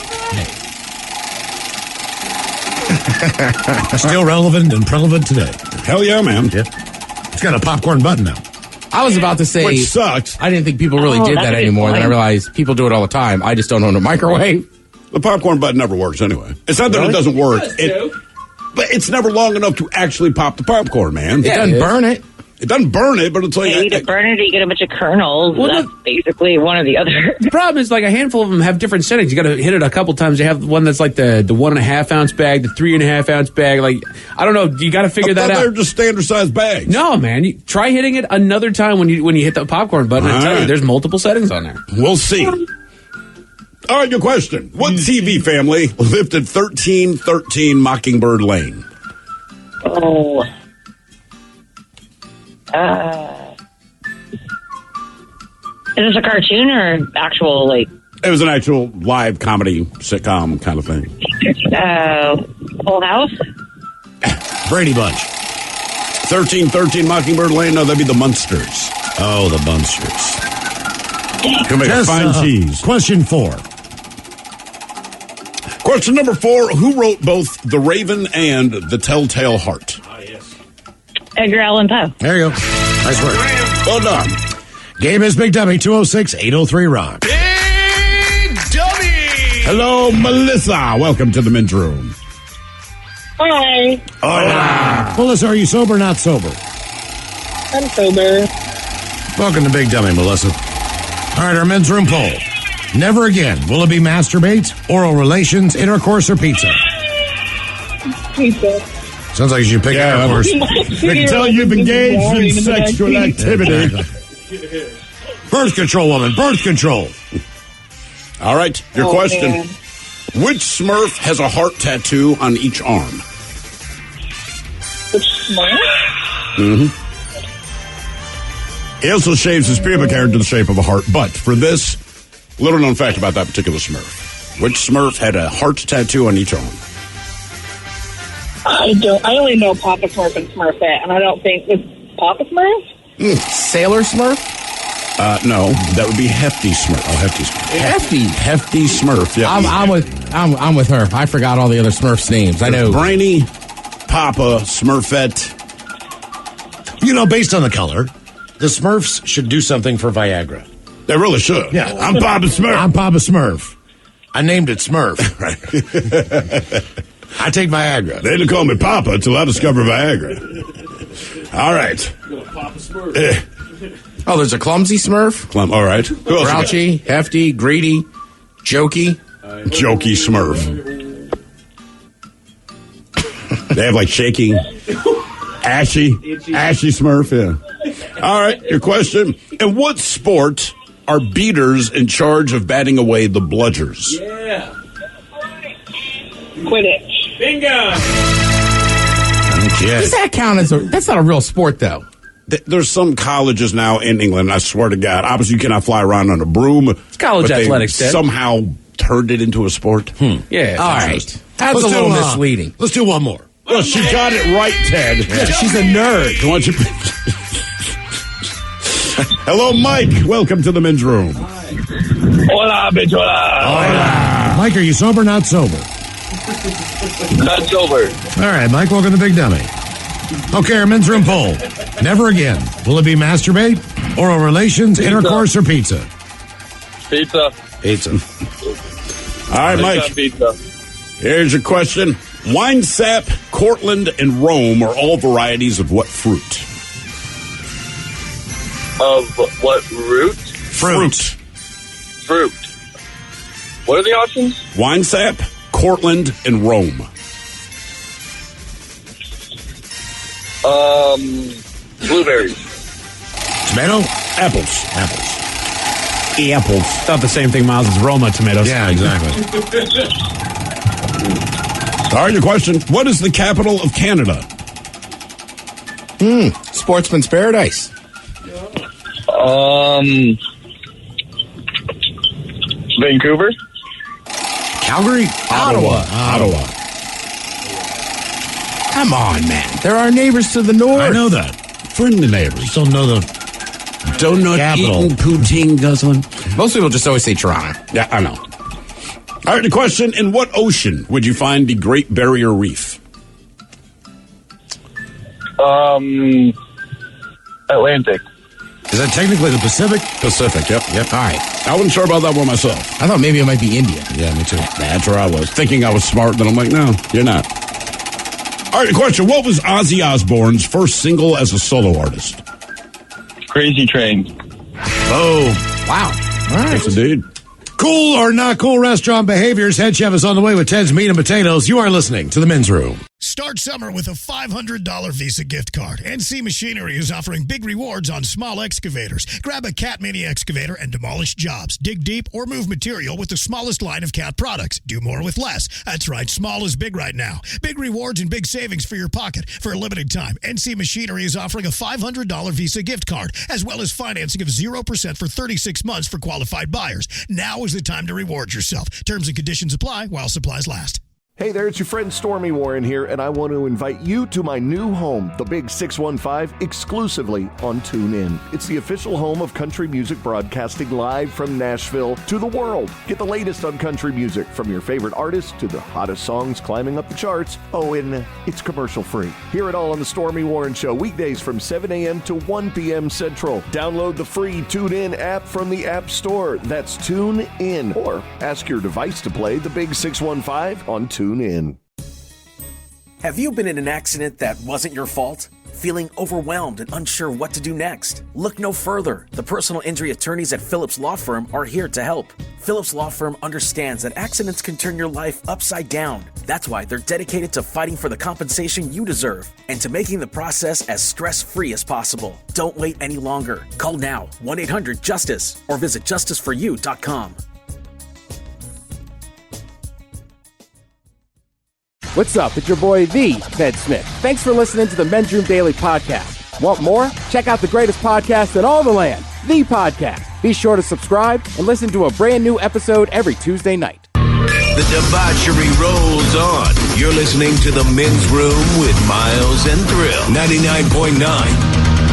[SPEAKER 8] Still relevant and prevalent today.
[SPEAKER 15] Hell yeah, man.
[SPEAKER 8] Yeah. It's got a popcorn button now.
[SPEAKER 14] I was about to say,
[SPEAKER 15] Which sucks.
[SPEAKER 14] I didn't think people really did
[SPEAKER 4] that's
[SPEAKER 14] that
[SPEAKER 4] a good
[SPEAKER 14] anymore. Then I
[SPEAKER 4] point.
[SPEAKER 14] realized people do it all the time. I just don't own a microwave.
[SPEAKER 15] The popcorn button never works anyway. It's not that it doesn't work. But it's never long enough to actually pop the popcorn, man.
[SPEAKER 14] It doesn't burn it.
[SPEAKER 15] It doesn't burn it, but it's like...
[SPEAKER 4] You either burn it or you get a bunch of kernels.
[SPEAKER 19] Well,
[SPEAKER 4] That's basically one or the other.
[SPEAKER 19] The problem is like a handful of them have different settings. You got to hit it a couple times. You have one that's like the 1.5 ounce bag, the 3.5 ounce bag. Like, I don't know. You got to figure that out.
[SPEAKER 15] They're just standard sized bags.
[SPEAKER 19] No, man. You try hitting it another time when you hit the popcorn button. I tell you, there's multiple settings on there.
[SPEAKER 15] We'll see. All right, your question. What TV family lived at 1313 Mockingbird Lane?
[SPEAKER 4] Oh. Is this a cartoon or actual, like...
[SPEAKER 15] It was an actual live comedy sitcom kind of thing.
[SPEAKER 4] Full House?
[SPEAKER 8] Brady Bunch.
[SPEAKER 15] 1313 Mockingbird Lane? No, that'd be the Munsters.
[SPEAKER 8] Oh, the Munsters.
[SPEAKER 15] Can make a fine cheese.
[SPEAKER 8] Question 4.
[SPEAKER 15] Question number 4. Who wrote both The Raven and The Telltale Heart?
[SPEAKER 1] Edgar Allan Poe.
[SPEAKER 8] There you go. Nice work.
[SPEAKER 15] Well done.
[SPEAKER 8] Game is Big Dummy, 206-803-ROCK.
[SPEAKER 15] Big Dummy! Hello, Melissa. Welcome to the men's room.
[SPEAKER 4] Hi.
[SPEAKER 15] Hola.
[SPEAKER 8] Melissa, are you sober or not sober?
[SPEAKER 4] I'm sober.
[SPEAKER 8] Welcome to Big Dummy, Melissa. All right, our men's room poll. Never again. Will it be masturbate, oral relations, intercourse, or pizza?
[SPEAKER 4] Pizza.
[SPEAKER 8] Sounds like you should pick intercourse.
[SPEAKER 15] They can tell you've engaged in sexual activity.
[SPEAKER 8] Birth control, woman. Birth control.
[SPEAKER 15] All right, your question.
[SPEAKER 4] Man.
[SPEAKER 15] Which Smurf has a heart tattoo on each arm?
[SPEAKER 4] Which Smurf?
[SPEAKER 15] Mm-hmm. He also shaves his pubic hair into the shape of a heart. But for this, little known fact about that particular Smurf. Which Smurf had a heart tattoo on each arm?
[SPEAKER 4] I only know Papa Smurf and Smurfette, and I don't think it's Papa Smurf.
[SPEAKER 14] Sailor Smurf?
[SPEAKER 15] No, that would be Hefty Smurf. Oh, Hefty Smurf. Hefty Smurf. Yeah,
[SPEAKER 14] I'm with her. I forgot all the other Smurfs' names. I know.
[SPEAKER 15] Brainy, Papa, Smurfette.
[SPEAKER 8] You know, based on the color, the Smurfs should do something for Viagra.
[SPEAKER 15] They really should.
[SPEAKER 8] Yeah,
[SPEAKER 15] I'm Papa Smurf.
[SPEAKER 8] I'm Papa Smurf. I named it Smurf. I take Viagra.
[SPEAKER 15] They didn't call me Papa until I discovered Viagra. All right.
[SPEAKER 19] Papa Smurf.
[SPEAKER 14] Oh, there's a clumsy Smurf.
[SPEAKER 15] All right. Who else
[SPEAKER 14] Grouchy, hefty, greedy, jokey.
[SPEAKER 15] Jokey Smurf. They have like shaking, ashy Smurf. Yeah. All right. Your question. In what sport are beaters in charge of batting away the bludgers?
[SPEAKER 19] Yeah.
[SPEAKER 4] Quidditch.
[SPEAKER 19] Bingo.
[SPEAKER 8] Okay.
[SPEAKER 14] Does that count as that's not a real sport, though?
[SPEAKER 15] There's some colleges now in England, I swear to God, obviously you cannot fly around on a broom.
[SPEAKER 19] It's college
[SPEAKER 15] but
[SPEAKER 19] athletics,
[SPEAKER 15] they
[SPEAKER 19] Ted.
[SPEAKER 15] somehow turned it into a sport.
[SPEAKER 19] Yeah.
[SPEAKER 14] All right. That's a little misleading.
[SPEAKER 8] Let's do one more.
[SPEAKER 15] Well, she got it right, Ted.
[SPEAKER 14] Yeah, she's a nerd.
[SPEAKER 15] Why don't you... Hello, Mike. Welcome to the men's room.
[SPEAKER 18] Hola, bitch, hola.
[SPEAKER 8] Mike, are you sober or not sober?
[SPEAKER 18] Not sober.
[SPEAKER 8] All right, Mike, welcome to Big Dummy. Okay, our men's room poll. Never again. Will it be masturbate, oral relations, intercourse, or pizza?
[SPEAKER 18] Pizza.
[SPEAKER 8] Pizza.
[SPEAKER 15] All right, Mike.
[SPEAKER 18] Pizza.
[SPEAKER 15] Here's your question. Winesap, Cortland, and Rome are all varieties of what fruit?
[SPEAKER 18] Of what root?
[SPEAKER 15] Fruit.
[SPEAKER 18] What are the options?
[SPEAKER 15] Winesap, Cortland, and Rome.
[SPEAKER 18] Blueberries.
[SPEAKER 8] Tomato?
[SPEAKER 15] Apples.
[SPEAKER 8] Apples.
[SPEAKER 19] It's not the same thing, Miles, as Roma tomatoes.
[SPEAKER 8] Yeah, exactly.
[SPEAKER 15] All right, your question. What is the capital of Canada?
[SPEAKER 14] Sportsman's Paradise.
[SPEAKER 18] Vancouver.
[SPEAKER 8] Calgary?
[SPEAKER 14] Ottawa. Come on, man. They're our neighbors to the north.
[SPEAKER 8] I know that.
[SPEAKER 15] Friendly neighbors.
[SPEAKER 8] Just don't know the
[SPEAKER 15] Donut
[SPEAKER 8] capital.
[SPEAKER 15] eating poutine guzzling.
[SPEAKER 14] Most people just always say Toronto.
[SPEAKER 15] Yeah, I know. All right, the question. In what ocean would you find the Great Barrier Reef?
[SPEAKER 18] Atlantic.
[SPEAKER 8] Is that technically the Pacific?
[SPEAKER 15] Pacific, yep.
[SPEAKER 14] All right.
[SPEAKER 15] I wasn't sure about that one myself.
[SPEAKER 14] I thought maybe it might be India.
[SPEAKER 8] Yeah, me too.
[SPEAKER 15] That's where I was. Thinking I was smart, then I'm like, no, you're not. All right, the question. What was Ozzy Osbourne's first single as a solo artist?
[SPEAKER 18] Crazy Train.
[SPEAKER 8] Oh,
[SPEAKER 14] Wow. All right.
[SPEAKER 15] Yes, indeed.
[SPEAKER 8] cool or not cool restaurant behaviors. Head Chef is on the way with Ted's Meat and Potatoes. You are listening to the Men's Room.
[SPEAKER 2] Start summer with a $500 Visa gift card. NC Machinery is offering big rewards on small excavators. Grab a Cat Mini excavator and demolish jobs. Dig deep or move material with the smallest line of Cat products. Do more with less. That's right, small is big right now. Big rewards and big savings for your pocket. For a limited time, NC Machinery is offering a $500 Visa gift card, as well as financing of 0% for 36 months for qualified buyers. Now is the time to reward yourself. Terms and conditions apply while supplies last.
[SPEAKER 12] Hey there, it's your friend Stormy Warren here, and I want to invite you to my new home, the Big 615, exclusively on TuneIn. It's the official home of country music broadcasting live from Nashville to the world. Get the latest on country music, from your favorite artists to the hottest songs climbing up the charts. Oh, and it's commercial-free. Hear it all on the Stormy Warren Show, weekdays from 7 a.m. to 1 p.m. Central. Download the free TuneIn app from the App Store. That's TuneIn. Or ask your device to play the Big 615 on TuneIn.
[SPEAKER 21] Have you been in an accident that wasn't your fault? Feeling overwhelmed and unsure what to do next? Look no further. The personal injury attorneys at Phillips Law Firm are here to help. Phillips Law Firm understands that accidents can turn your life upside down. That's why they're dedicated to fighting for the compensation you deserve and to making the process as stress-free as possible. Don't wait any longer. Call now, 1-800-JUSTICE, or visit justiceforyou.com.
[SPEAKER 22] What's up? It's your boy, the Ted Smith. Thanks for listening to the Men's Room Daily Podcast. Want more? Check out the greatest podcast in all the land, The Podcast. Be sure to subscribe and listen to a brand new episode every Tuesday night.
[SPEAKER 13] The debauchery rolls on. You're listening to the Men's Room with Miles and Thrill. 99.9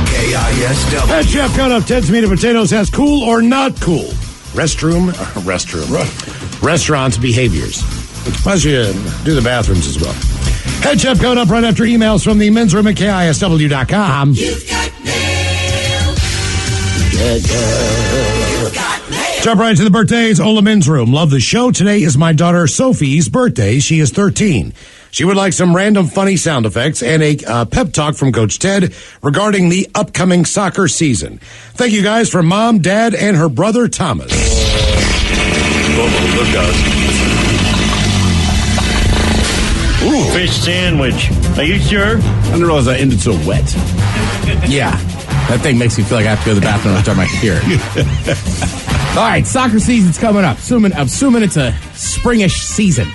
[SPEAKER 13] KISW.
[SPEAKER 8] Head chef cut up Ted's Meat and Potatoes has cool or not cool restaurants behaviors. Plus, you do the bathrooms as well. Head chef coming up right after emails from the men's room at KISW.com.
[SPEAKER 24] You've got mail. You've got mail.
[SPEAKER 8] Jump right to the birthdays. Ola Men's Room. Love the show. Today is my daughter Sophie's birthday. She is 13. She would like some random funny sound effects and a pep talk from Coach Ted regarding the upcoming soccer season. Thank you guys from Mom, Dad, and her brother Thomas.
[SPEAKER 6] Look out. Ooh, fish sandwich. Are you sure?
[SPEAKER 15] I didn't realize that ended so wet.
[SPEAKER 14] Yeah. That thing makes me feel like I have to go to the bathroom every time I hear it. All right, soccer season's coming up. Assuming it's a springish season.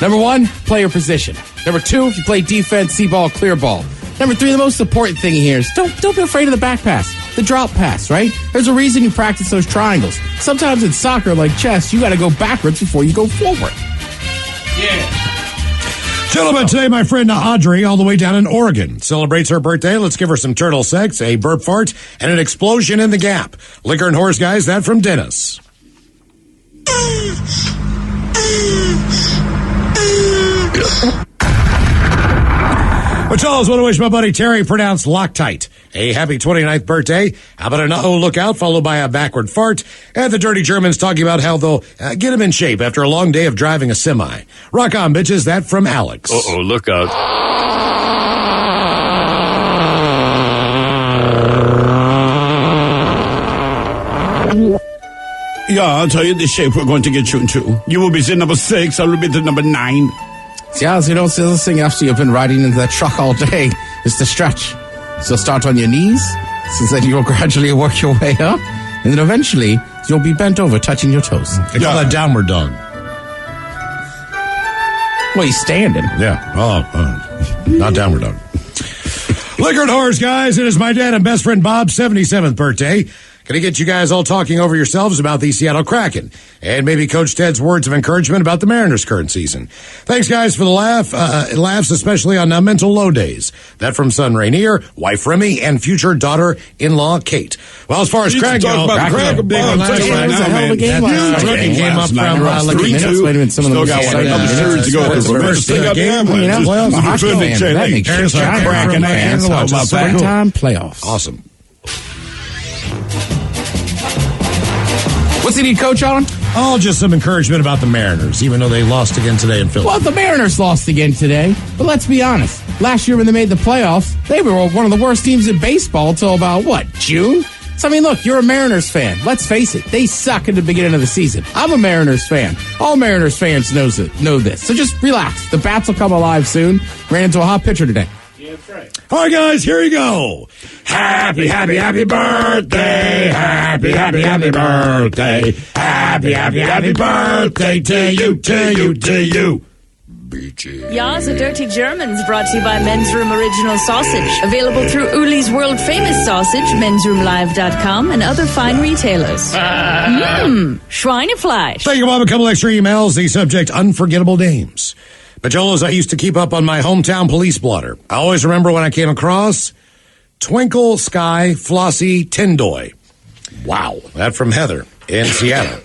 [SPEAKER 14] Number 1, play your position. Number 2, if you play defense, see ball, clear ball. Number 3, the most important thing here is don't be afraid of the back pass, the drop pass, right? There's a reason you practice those triangles. Sometimes in soccer, like chess, you got to go backwards before you go forward.
[SPEAKER 8] Yeah. Gentlemen, today my friend Audrey, all the way down in Oregon, celebrates her birthday. Let's give her some turtle sex, a burp fart, and an explosion in the gap. Liquor and Horse Guys, that from Dennis. But Charles, want to wish my buddy Terry, pronounced Loctite, a happy 29th birthday. How about an uh-oh lookout followed by a backward fart? And the Dirty Germans talking about how they'll get him in shape after a long day of driving a semi. Rock on, bitches. That from Alex.
[SPEAKER 6] Uh-oh, look out.
[SPEAKER 15] Yeah, I'll tell you the shape we're going to get you into. You will be the number 6, I will be the number 9.
[SPEAKER 14] See, Alice, you don't see this thing after you've been riding into that truck all day. It's the stretch. So start on your knees, so then you'll gradually work your way up, and then eventually you'll be bent over, touching your toes.
[SPEAKER 8] They call that downward dog.
[SPEAKER 14] Well, he's standing.
[SPEAKER 8] Yeah. Not downward dog. Liquor and Horse Guys, it is my dad and best friend Bob's 77th birthday. Gonna get you guys all talking over yourselves about the Seattle Kraken and maybe Coach Ted's words of encouragement about the Mariners' current season. Thanks, guys, for the laughs, especially on mental low days. That from son Rainier, wife Remy, and future daughter-in-law Kate. Well, as far as Kraken goes,
[SPEAKER 15] big one last night.
[SPEAKER 14] That was a hell of a game last night.
[SPEAKER 8] Came up from
[SPEAKER 14] Wait a minute, some of them
[SPEAKER 15] still got another series to go.
[SPEAKER 8] First game,
[SPEAKER 14] that makes sense. Springtime playoffs.
[SPEAKER 8] Awesome.
[SPEAKER 14] What's he need, Coach, on?
[SPEAKER 8] Oh, just some encouragement about the Mariners, even though they lost again today in Philly.
[SPEAKER 14] Well, the Mariners lost again today, but let's be honest. Last year when they made the playoffs, they were one of the worst teams in baseball until about, June? So, I mean, look, you're a Mariners fan. Let's face it, they suck at the beginning of the season. I'm a Mariners fan. All Mariners fans know this. So just relax. The bats will come alive soon. Ran into a hot pitcher today.
[SPEAKER 8] That's right. All right, guys, here you go. Happy, happy, happy birthday. Happy, happy, happy birthday. Happy, happy, happy birthday to you, to you, to you.
[SPEAKER 3] Ya's a Dirty Germans brought to you by Men's Room Original Sausage. Available through Uli's World Famous Sausage, mensroomlive.com, and other fine retailers. Schweinefleisch.
[SPEAKER 8] Thank you, Bob. A couple extra emails. The subject, unforgettable names. Pajolas I used to keep up on my hometown police blotter. I always remember when I came across Twinkle Sky Flossie Tindoy. Wow. That from Heather in Seattle.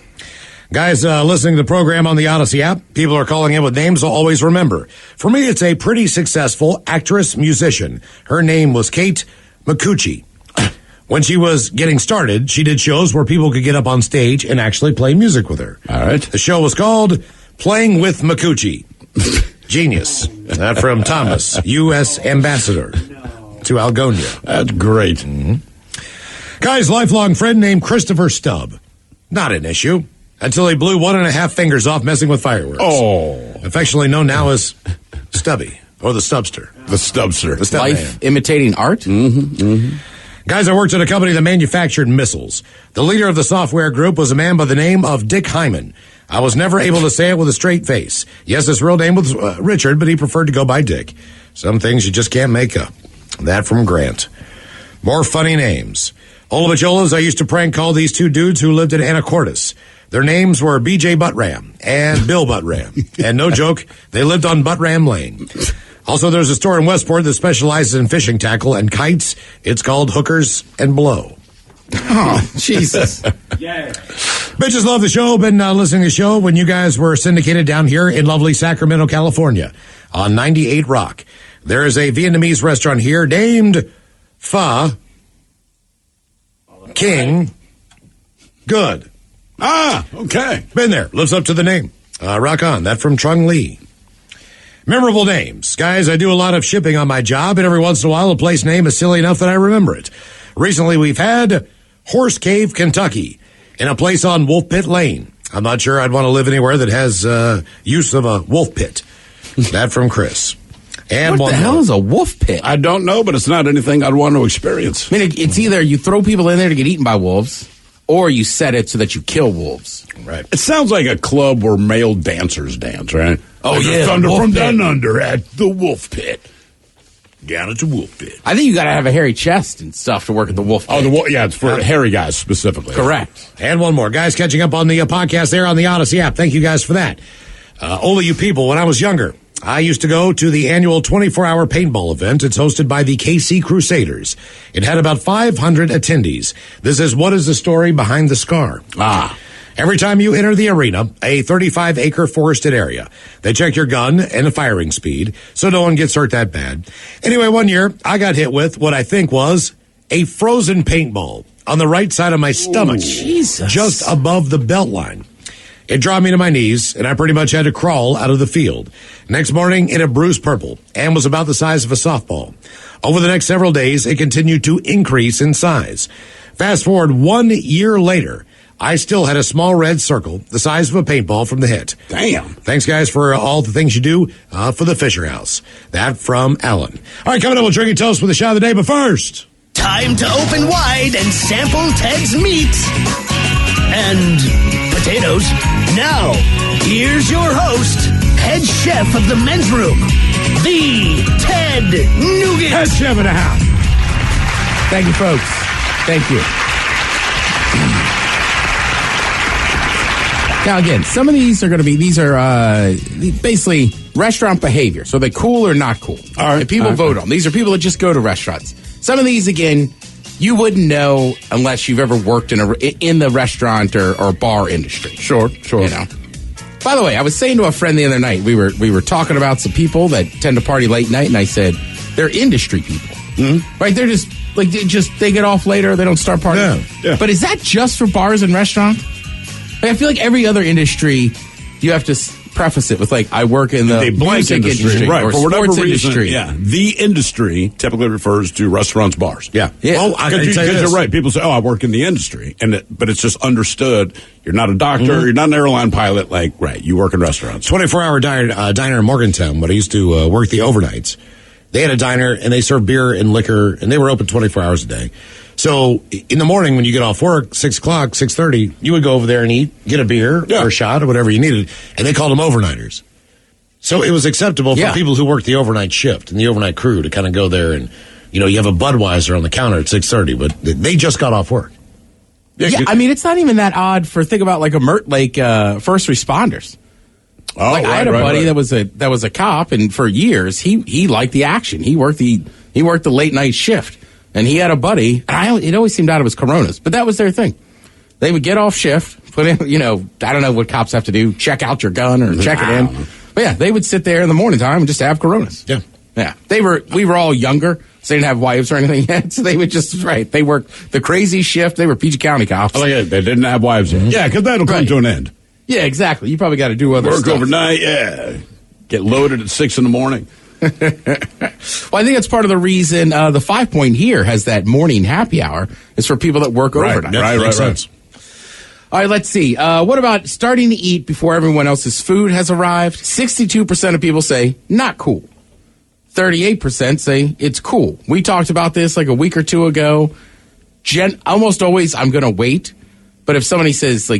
[SPEAKER 8] Guys, listening to the program on the Odyssey app, people are calling in with names I'll always remember. For me, it's a pretty successful actress-musician. Her name was Kate Micucci. When she was getting started, she did shows where people could get up on stage and actually play music with her. All right. The show was called Playing with Micucci. Genius. That from Thomas, U.S. Ambassador to Algonia.
[SPEAKER 15] That's great.
[SPEAKER 8] Mm-hmm. Guy's lifelong friend named Christopher Stubb. Not an issue. Until he blew 1.5 fingers off messing with fireworks. Oh. Affectionately known now as Stubby, or the Stubster.
[SPEAKER 15] The Stubster.
[SPEAKER 8] The Stub
[SPEAKER 14] Life
[SPEAKER 8] man.
[SPEAKER 14] imitating art?
[SPEAKER 8] Guys, I worked at a company that manufactured missiles. The leader of the software group was a man by the name of Dick Hyman. I was never able to say it with a straight face. Yes, his real name was Richard, but he preferred to go by Dick. Some things you just can't make up. That from Grant. More funny names. Ola Bajolas, I used to prank call these two dudes who lived in Anacortes. Their names were BJ Buttram and Bill Buttram. And no joke, they lived on Buttram Lane. Also, there's a store in Westport that specializes in fishing tackle and kites. It's called Hookers and Blow.
[SPEAKER 14] Oh, Jesus.
[SPEAKER 8] Yeah. Bitches love the show. Been listening to the show when you guys were syndicated down here in lovely Sacramento, California on 98 Rock. There is a Vietnamese restaurant here named Pho King Good.
[SPEAKER 15] Ah, okay.
[SPEAKER 8] Been there. Lives up to the name. Rock on. That from Trung Lee. Memorable names. Guys, I do a lot of shipping on my job, and every once in a while a place name is silly enough that I remember it. Recently, we've had Horse Cave, Kentucky, in a place on Wolf Pit Lane. I'm not sure I'd want to live anywhere that has use of a wolf pit. That from Chris. And
[SPEAKER 14] what the hell is a wolf pit?
[SPEAKER 15] I don't know, but it's not anything I'd want to experience.
[SPEAKER 14] I mean, it's either you throw people in there to get eaten by wolves, or you set it so that you kill wolves.
[SPEAKER 8] Right.
[SPEAKER 15] It sounds like a club where male dancers dance, right?
[SPEAKER 14] Oh,
[SPEAKER 15] like
[SPEAKER 14] yeah.
[SPEAKER 15] Thunder
[SPEAKER 14] Wolf
[SPEAKER 15] from
[SPEAKER 14] Pit.
[SPEAKER 15] Down Under at the Wolf Pit. Down at the Wolf Pit.
[SPEAKER 14] I think you got to have a hairy chest and stuff to work at the wolf pit.
[SPEAKER 15] Oh, yeah, it's for hairy guys specifically.
[SPEAKER 14] Correct.
[SPEAKER 8] And one more. Guys, catching up on the podcast there on the Odyssey app. Thank you guys for that. Only you people, when I was younger, I used to go to the annual 24-hour paintball event. It's hosted by the KC Crusaders. It had about 500 attendees. This is What is the Story Behind the Scar. Every time you enter the arena, a 35-acre forested area, they check your gun and the firing speed, so no one gets hurt that bad. Anyway, one year, I got hit with what I think was a frozen paintball on the right side of my stomach, just above the belt line. It dropped me to my knees, and I pretty much had to crawl out of the field. Next morning, it had bruised purple and was about the size of a softball. Over the next several days, it continued to increase in size. Fast forward 1 year later, I still had a small red circle the size of a paintball from the hit.
[SPEAKER 15] Damn.
[SPEAKER 8] Thanks, guys, for all the things you do for the Fisher House. That from Alan. All right, coming up, we'll drink a toast with the shot of the day, but first...
[SPEAKER 24] Time to open wide and sample Ted's meat and potatoes. Now, here's your host, head chef of the men's room, the Ted Nugent.
[SPEAKER 8] Head chef in the house.
[SPEAKER 14] Thank you, folks. Thank you. Now, again, some of these are going to be, these are basically restaurant behavior. So they're cool or not cool.
[SPEAKER 15] All right.
[SPEAKER 14] And people vote on. These are people that just go to restaurants. Some of these, again, you wouldn't know unless you've ever worked in the restaurant or bar industry.
[SPEAKER 15] Sure.
[SPEAKER 14] You know. By the way, I was saying to a friend the other night, we were talking about some people that tend to party late night, and I said, they're industry people. Mm-hmm. Right? They're just, like, they get off later, they don't start partying.
[SPEAKER 15] Yeah.
[SPEAKER 14] But is that just for bars and restaurants? Like, I feel like every other industry, you have to preface it with, like, I work in the music industry
[SPEAKER 15] right?
[SPEAKER 14] or
[SPEAKER 15] For whatever
[SPEAKER 14] sports
[SPEAKER 15] reason,
[SPEAKER 14] industry.
[SPEAKER 15] yeah. The industry typically refers to restaurants, bars.
[SPEAKER 8] Yeah.
[SPEAKER 15] Well, because you're right. People say, "Oh, I work in the industry," but it's just understood. You're not a doctor.
[SPEAKER 8] Mm-hmm.
[SPEAKER 15] You're not an airline pilot. Like, right? You work in restaurants.
[SPEAKER 8] 24-hour diner in Morgantown, when I used to work the overnights. They had a diner, and they served beer and liquor, and they were open 24 hours a day. So in the morning when you get off work, 6 o'clock, 6:30, you would go over there and eat, get a beer or a shot or whatever you needed, and they called them overnighters. So it was acceptable for people who work the overnight shift and the overnight crew to kind of go there and, you have a Budweiser on the counter at 6:30, but they just got off work.
[SPEAKER 14] Yeah, I mean, it's not even that odd think about like first responders.
[SPEAKER 15] Oh,
[SPEAKER 14] I had a buddy that was a cop, and for years he liked the action. He worked the late night shift, and he had a buddy. And it always seemed out of his Coronas, but that was their thing. They would get off shift, put in, I don't know what cops have to do, check out your gun or check it in. But yeah, they would sit there in the morning time and just have Coronas.
[SPEAKER 8] Yeah,
[SPEAKER 14] yeah. We were all younger. So they didn't have wives or anything yet, so they would they worked the crazy shift. They were PG County cops.
[SPEAKER 15] Oh, yeah, they didn't have wives yet. Yeah, because that'll come to an end.
[SPEAKER 14] Yeah, exactly. You probably got to do other
[SPEAKER 15] work
[SPEAKER 14] stuff.
[SPEAKER 15] overnight, yeah. Get loaded at 6 a.m. Well,
[SPEAKER 14] I think that's part of the reason the 5 Point here has that morning happy hour is for people that work overnight.
[SPEAKER 15] Right.
[SPEAKER 14] All right, let's see. What about starting to eat before everyone else's food has arrived? 62% of people say not cool. 38% say it's cool. We talked about this like a week or two ago. Almost always I'm going to wait. But if somebody says,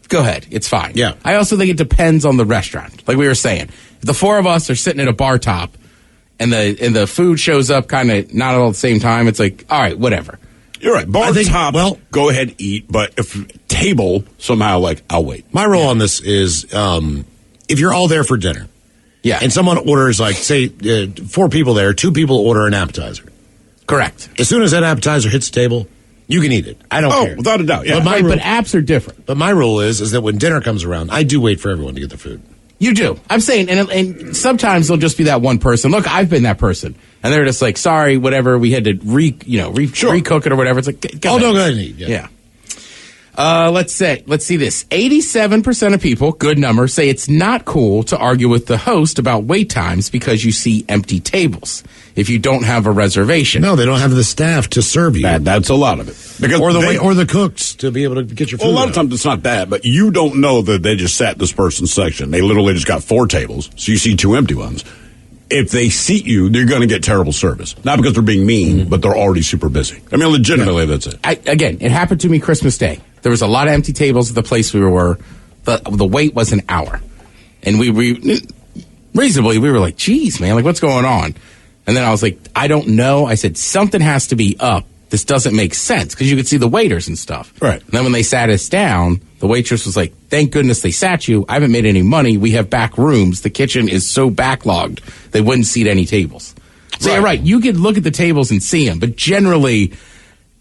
[SPEAKER 14] go ahead, it's fine.
[SPEAKER 8] Yeah.
[SPEAKER 14] I also think it depends on the restaurant. Like we were saying, if the four of us are sitting at a bar top and the food shows up kind of not all at the same time, it's like, all right, whatever.
[SPEAKER 15] You're right. Bar top, go ahead, eat. But if table, somehow, I'll wait.
[SPEAKER 8] My role on this is if you're all there for dinner,
[SPEAKER 14] yeah,
[SPEAKER 8] and someone orders, say, 4 people there, 2 people order an appetizer.
[SPEAKER 14] Correct.
[SPEAKER 8] As soon as that appetizer hits the table, you can eat it. I don't care.
[SPEAKER 15] Without a doubt, yeah.
[SPEAKER 14] But apps are different.
[SPEAKER 8] But my rule is that when dinner comes around, I do wait for everyone to get their food.
[SPEAKER 14] You do. I'm saying, and sometimes there'll just be that one person. Look, I've been that person. And they're just like, sorry, whatever, we had to recook it or whatever. It's like,
[SPEAKER 8] go ahead and eat.
[SPEAKER 14] Yeah. Let's see this. 87% of people, good number, say it's not cool to argue with the host about wait times because you see empty tables if you don't have a reservation.
[SPEAKER 8] No, they don't have the staff to serve you.
[SPEAKER 15] That's a lot of it.
[SPEAKER 8] Or the cooks to be able to get your food.
[SPEAKER 15] Well, a lot of times it's not that, but you don't know that they just sat this person's section. They literally just got 4 tables, so you see 2 empty ones. If they seat you, they're going to get terrible service. Not because they're being mean, but they're already super busy. I mean, legitimately, that's it.
[SPEAKER 14] Again, it happened to me Christmas Day. There was a lot of empty tables at the place we were. The wait was an hour. And we were like, geez, man, what's going on? And then I was like, I don't know. I said, something has to be up. This doesn't make sense because you could see the waiters and stuff.
[SPEAKER 15] Right.
[SPEAKER 14] And then when they sat us down, the waitress was like, thank goodness they sat you. I haven't made any money. We have back rooms. The kitchen is so backlogged, they wouldn't seat any tables. So you're right. You could look at the tables and see them. But generally,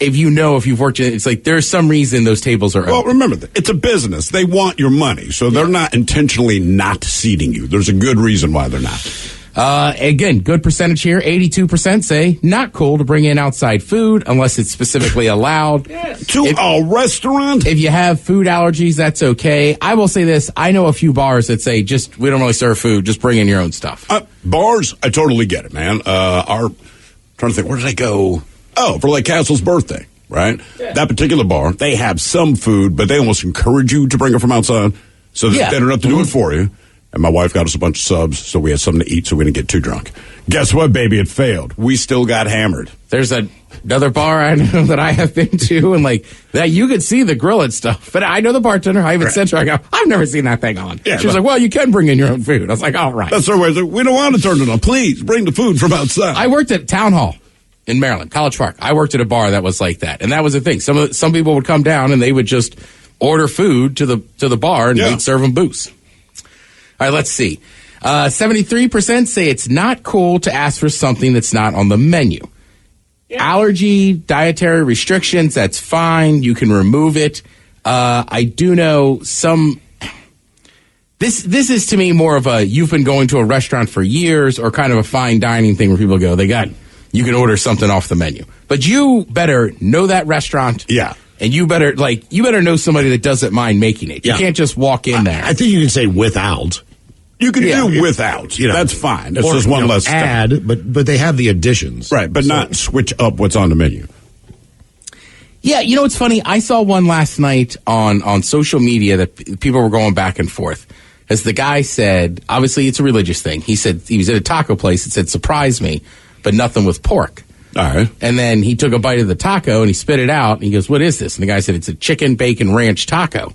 [SPEAKER 14] if you've worked in it, it's like there's some reason those tables are open.
[SPEAKER 15] Well, remember, it's a business. They want your money. So they're not intentionally not seating you. There's a good reason why they're not.
[SPEAKER 14] Again, good percentage here. 82% say not cool to bring in outside food unless it's specifically allowed.
[SPEAKER 15] To a restaurant?
[SPEAKER 14] If you have food allergies, that's okay. I will say this. I know a few bars that say we don't really serve food. Just bring in your own stuff.
[SPEAKER 15] Bars, I totally get it, man. Trying to think, where did I go? Oh, for Castle's birthday, right? Yeah. That particular bar, they have some food, but they almost encourage you to bring it from outside so that they don't have to do it for you. And my wife got us a bunch of subs, so we had something to eat so we didn't get too drunk. Guess what, baby? It failed. We still got hammered.
[SPEAKER 14] There's another bar I know that I have been to, and that you could see the grill and stuff. But I know the bartender. I even said to her, I go, I've never seen that thing on. Yeah, she was like, well, you can bring in your own food. I was like, all right.
[SPEAKER 15] That's our way. We don't want to turn it on. Please bring the food from outside.
[SPEAKER 14] I worked at Town Hall in Maryland, College Park. I worked at a bar that was like that, and that was the thing. Some people would come down and they would just order food to the bar, and we'd serve them booze. All right, let's see. 73% say it's not cool to ask for something that's not on the menu. Yeah. Allergy, dietary restrictions, that's fine. You can remove it. I do know some. This is to me more of a you've been going to a restaurant for years or kind of a fine dining thing where people go, you can order something off the menu. But you better know that restaurant.
[SPEAKER 15] Yeah.
[SPEAKER 14] And you better know somebody that doesn't mind making it. You can't just walk in there.
[SPEAKER 8] I think you can say without.
[SPEAKER 15] You can do without. That's fine. It's just one less
[SPEAKER 8] add,
[SPEAKER 15] step.
[SPEAKER 8] but they have the additions.
[SPEAKER 15] Right, but not switch up what's on the menu.
[SPEAKER 14] Yeah, it's funny. I saw one last night on social media that people were going back and forth. As the guy said, obviously it's a religious thing. He said he was at a taco place. It said, surprise me, but nothing with pork.
[SPEAKER 15] All right.
[SPEAKER 14] And then he took a bite of the taco and he spit it out. And he goes, what is this? And the guy said, it's a chicken bacon ranch taco.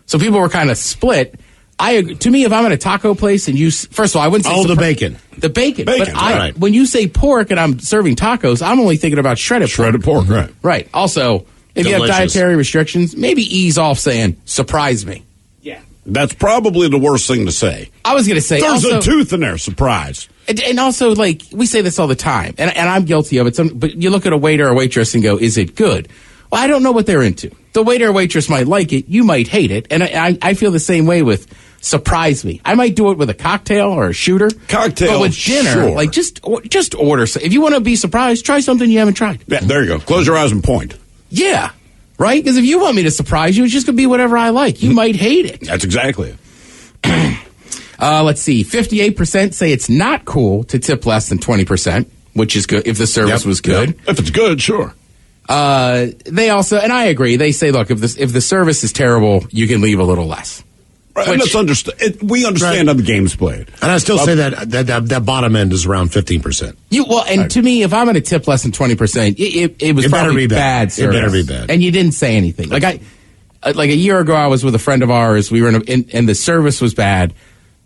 [SPEAKER 14] So people were kind of split. To me, if I'm at a taco place and first of all, I wouldn't say
[SPEAKER 8] the bacon.
[SPEAKER 14] The bacon.
[SPEAKER 15] Bacon,
[SPEAKER 14] But
[SPEAKER 15] right.
[SPEAKER 14] when you say pork and I'm serving tacos, I'm only thinking about shredded
[SPEAKER 15] pork, right.
[SPEAKER 14] Right. Also, if you have dietary restrictions, maybe ease off saying, surprise me.
[SPEAKER 15] That's probably the worst thing to say.
[SPEAKER 14] I was going to say,
[SPEAKER 15] there's
[SPEAKER 14] also,
[SPEAKER 15] a tooth in there, surprise.
[SPEAKER 14] And also, like, we say this all the time, and I'm guilty of it, but you look at a waiter or waitress and go, is it good? Well, I don't know what they're into. The waiter or waitress might like it, you might hate it, and I feel the same way with surprise me. I might do it with a cocktail or a shooter.
[SPEAKER 15] Cocktail,
[SPEAKER 14] but with dinner,
[SPEAKER 15] sure.
[SPEAKER 14] like, just order. If you want to be surprised, try something you haven't tried.
[SPEAKER 15] Yeah, there you go. Close your eyes and point.
[SPEAKER 14] Yeah, right? Because if you want me to surprise you, it's just going to be whatever I like. You might hate it.
[SPEAKER 15] That's exactly it.
[SPEAKER 14] Let's see. 58% say it's not cool to tip less than 20%, which is good if the service was good.
[SPEAKER 15] If it's good, sure.
[SPEAKER 14] They also, and I agree, they say, look, if the service is terrible, you can leave a little less.
[SPEAKER 15] Right, and let's understand. We understand how the game's played.
[SPEAKER 8] And I still say that bottom end is around 15%.
[SPEAKER 14] To me, if I'm going to tip less than 20%, it was probably bad service.
[SPEAKER 8] It better be bad.
[SPEAKER 14] And you didn't say anything. Like a year ago, I was with a friend of ours. We were and the service was bad.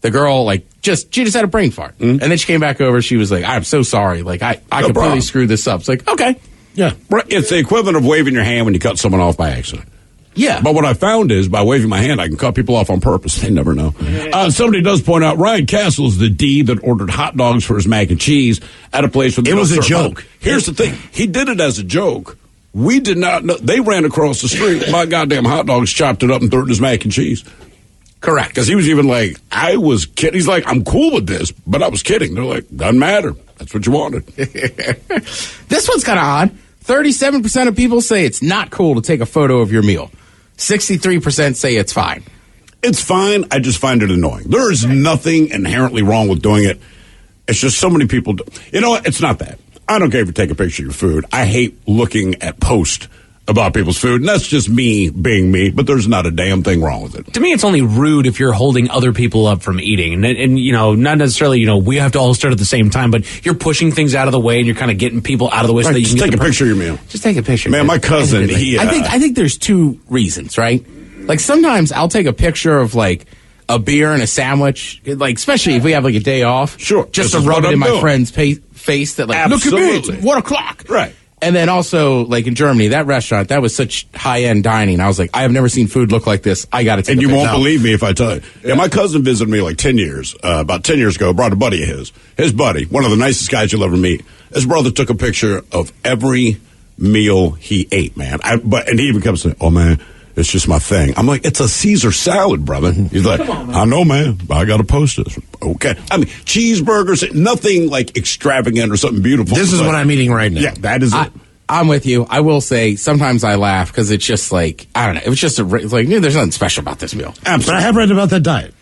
[SPEAKER 14] The girl, she just had a brain fart. And then she came back over. She was like, I'm so sorry. Like, I completely screwed this up. It's like, okay.
[SPEAKER 15] Yeah. Right. It's the equivalent of waving your hand when you cut someone off by accident.
[SPEAKER 14] Yeah.
[SPEAKER 15] But what I found is by waving my hand, I can cut people off on purpose. They never know. Somebody does point out Ryan Castle is the D that ordered hot dogs for his mac and cheese at a place with
[SPEAKER 8] it was a joke.
[SPEAKER 15] Here's the thing. He did it as a joke. We did not know. They ran across the street. My goddamn hot dogs chopped it up and threw it in his mac and cheese.
[SPEAKER 14] Correct.
[SPEAKER 15] Because he was even like, I was kidding. He's like, I'm cool with this, but I was kidding. They're like, doesn't matter. That's what you wanted.
[SPEAKER 14] This one's kind of odd. 37% of people say it's not cool to take a photo of your meal. 63% say it's fine.
[SPEAKER 15] It's fine. I just find it annoying. There is nothing inherently wrong with doing it. It's just so many people do. You know what? It's not that. I don't care if you take a picture of your food. I hate looking at posts about people's food, and that's just me being me, but there's not a damn thing wrong with it.
[SPEAKER 19] To me, it's only rude if you're holding other people up from eating. And not necessarily, we have to all start at the same time, but you're pushing things out of the way and you're kind of getting people out of the way so that you
[SPEAKER 15] just
[SPEAKER 19] can
[SPEAKER 15] take a picture of your meal.
[SPEAKER 14] Just take a picture.
[SPEAKER 15] Man, my cousin,
[SPEAKER 14] I think there's two reasons, right? Like, sometimes I'll take a picture of, like, a beer and a sandwich, like, especially if we have, like, a day off.
[SPEAKER 15] Sure.
[SPEAKER 14] Just to rub it in my friend's face that, like,
[SPEAKER 15] absolutely.
[SPEAKER 14] Look at me, it's 1 o'clock.
[SPEAKER 15] Right.
[SPEAKER 14] And then also, like, in Germany, that restaurant, that was such high-end dining. I was like, I have never seen food look like this. I got to take
[SPEAKER 15] And
[SPEAKER 14] a
[SPEAKER 15] you
[SPEAKER 14] picture.
[SPEAKER 15] won't believe me if I tell you. Yeah, my cousin visited me like 10 years, about 10 years ago, brought a buddy of his. His buddy, one of the nicest guys you'll ever meet. His brother took a picture of every meal he ate, man. And he even comes and said, oh, man, it's just my thing. I'm like, it's a Caesar salad, brother. He's like, I know, man, but I got to post this. Okay. I mean, cheeseburgers, nothing like extravagant or something beautiful.
[SPEAKER 8] This is what I'm eating right now.
[SPEAKER 15] Yeah, that is it.
[SPEAKER 14] I'm with you. I will say sometimes I laugh because it's just like, I don't know. It's just it's like, there's nothing special about this meal.
[SPEAKER 8] Absolutely. But I have read about that diet.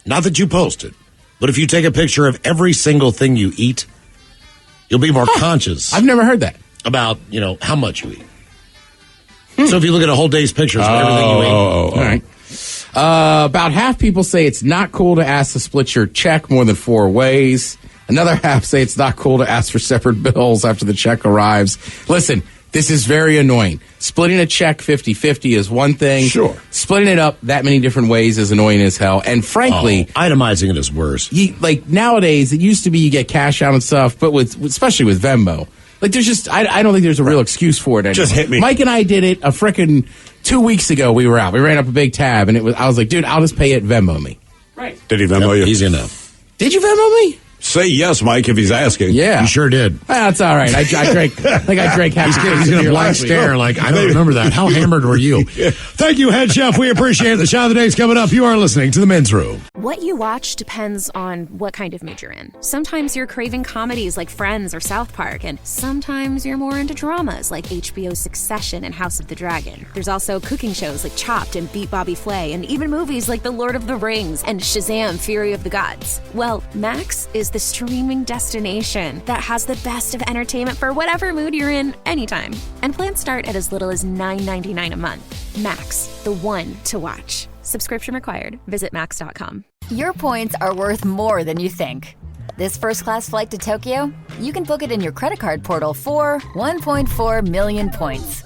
[SPEAKER 8] Not that you post it, but if you take a picture of every single thing you eat, you'll be more conscious.
[SPEAKER 14] I've never heard that.
[SPEAKER 8] About, how much you eat. So if you look at a whole day's pictures of everything you eat.
[SPEAKER 14] All right. About half people say it's not cool to ask to split your check more than 4 ways. Another half say it's not cool to ask for separate bills after the check arrives. Listen, this is very annoying. Splitting a check 50-50 is one thing.
[SPEAKER 8] Sure.
[SPEAKER 14] Splitting it up that many different ways is annoying as hell. And frankly,
[SPEAKER 8] itemizing it is worse.
[SPEAKER 14] Nowadays, it used to be you get cash out and stuff, but especially with Venmo, like there's just I don't think there's a real excuse for it anymore.
[SPEAKER 15] Just hit me.
[SPEAKER 14] Mike and I did it a frickin' 2 weeks ago. We were out. We ran up a big tab, and I was like, dude, I'll just pay it Venmo me.
[SPEAKER 19] Right.
[SPEAKER 15] Did he Venmo you?
[SPEAKER 8] Easy enough.
[SPEAKER 14] Did you Venmo me?
[SPEAKER 15] Say yes, Mike, if he's asking.
[SPEAKER 14] Yeah.
[SPEAKER 8] You sure did.
[SPEAKER 14] That's all right. I drank. I think I drank half.
[SPEAKER 8] He's going to blank stare like, I don't remember that. How hammered were you? Thank you, Head Chef. We appreciate it. The shot of the day is coming up. You are listening to The Men's Room.
[SPEAKER 10] What you watch depends on what kind of mood you're in. Sometimes you're craving comedies like Friends or South Park, and sometimes you're more into dramas like HBO's Succession and House of the Dragon. There's also cooking shows like Chopped and Beat Bobby Flay, and even movies like The Lord of the Rings and Shazam! Fury of the Gods. Well, Max is the streaming destination that has the best of entertainment for whatever mood you're in anytime. And plans start at as little as $9.99 a month. Max, the one to watch. Subscription required. Visit max.com.
[SPEAKER 7] Your points are worth more than you think. This first-class flight to Tokyo, you can book it in your credit card portal for 1.4 million points.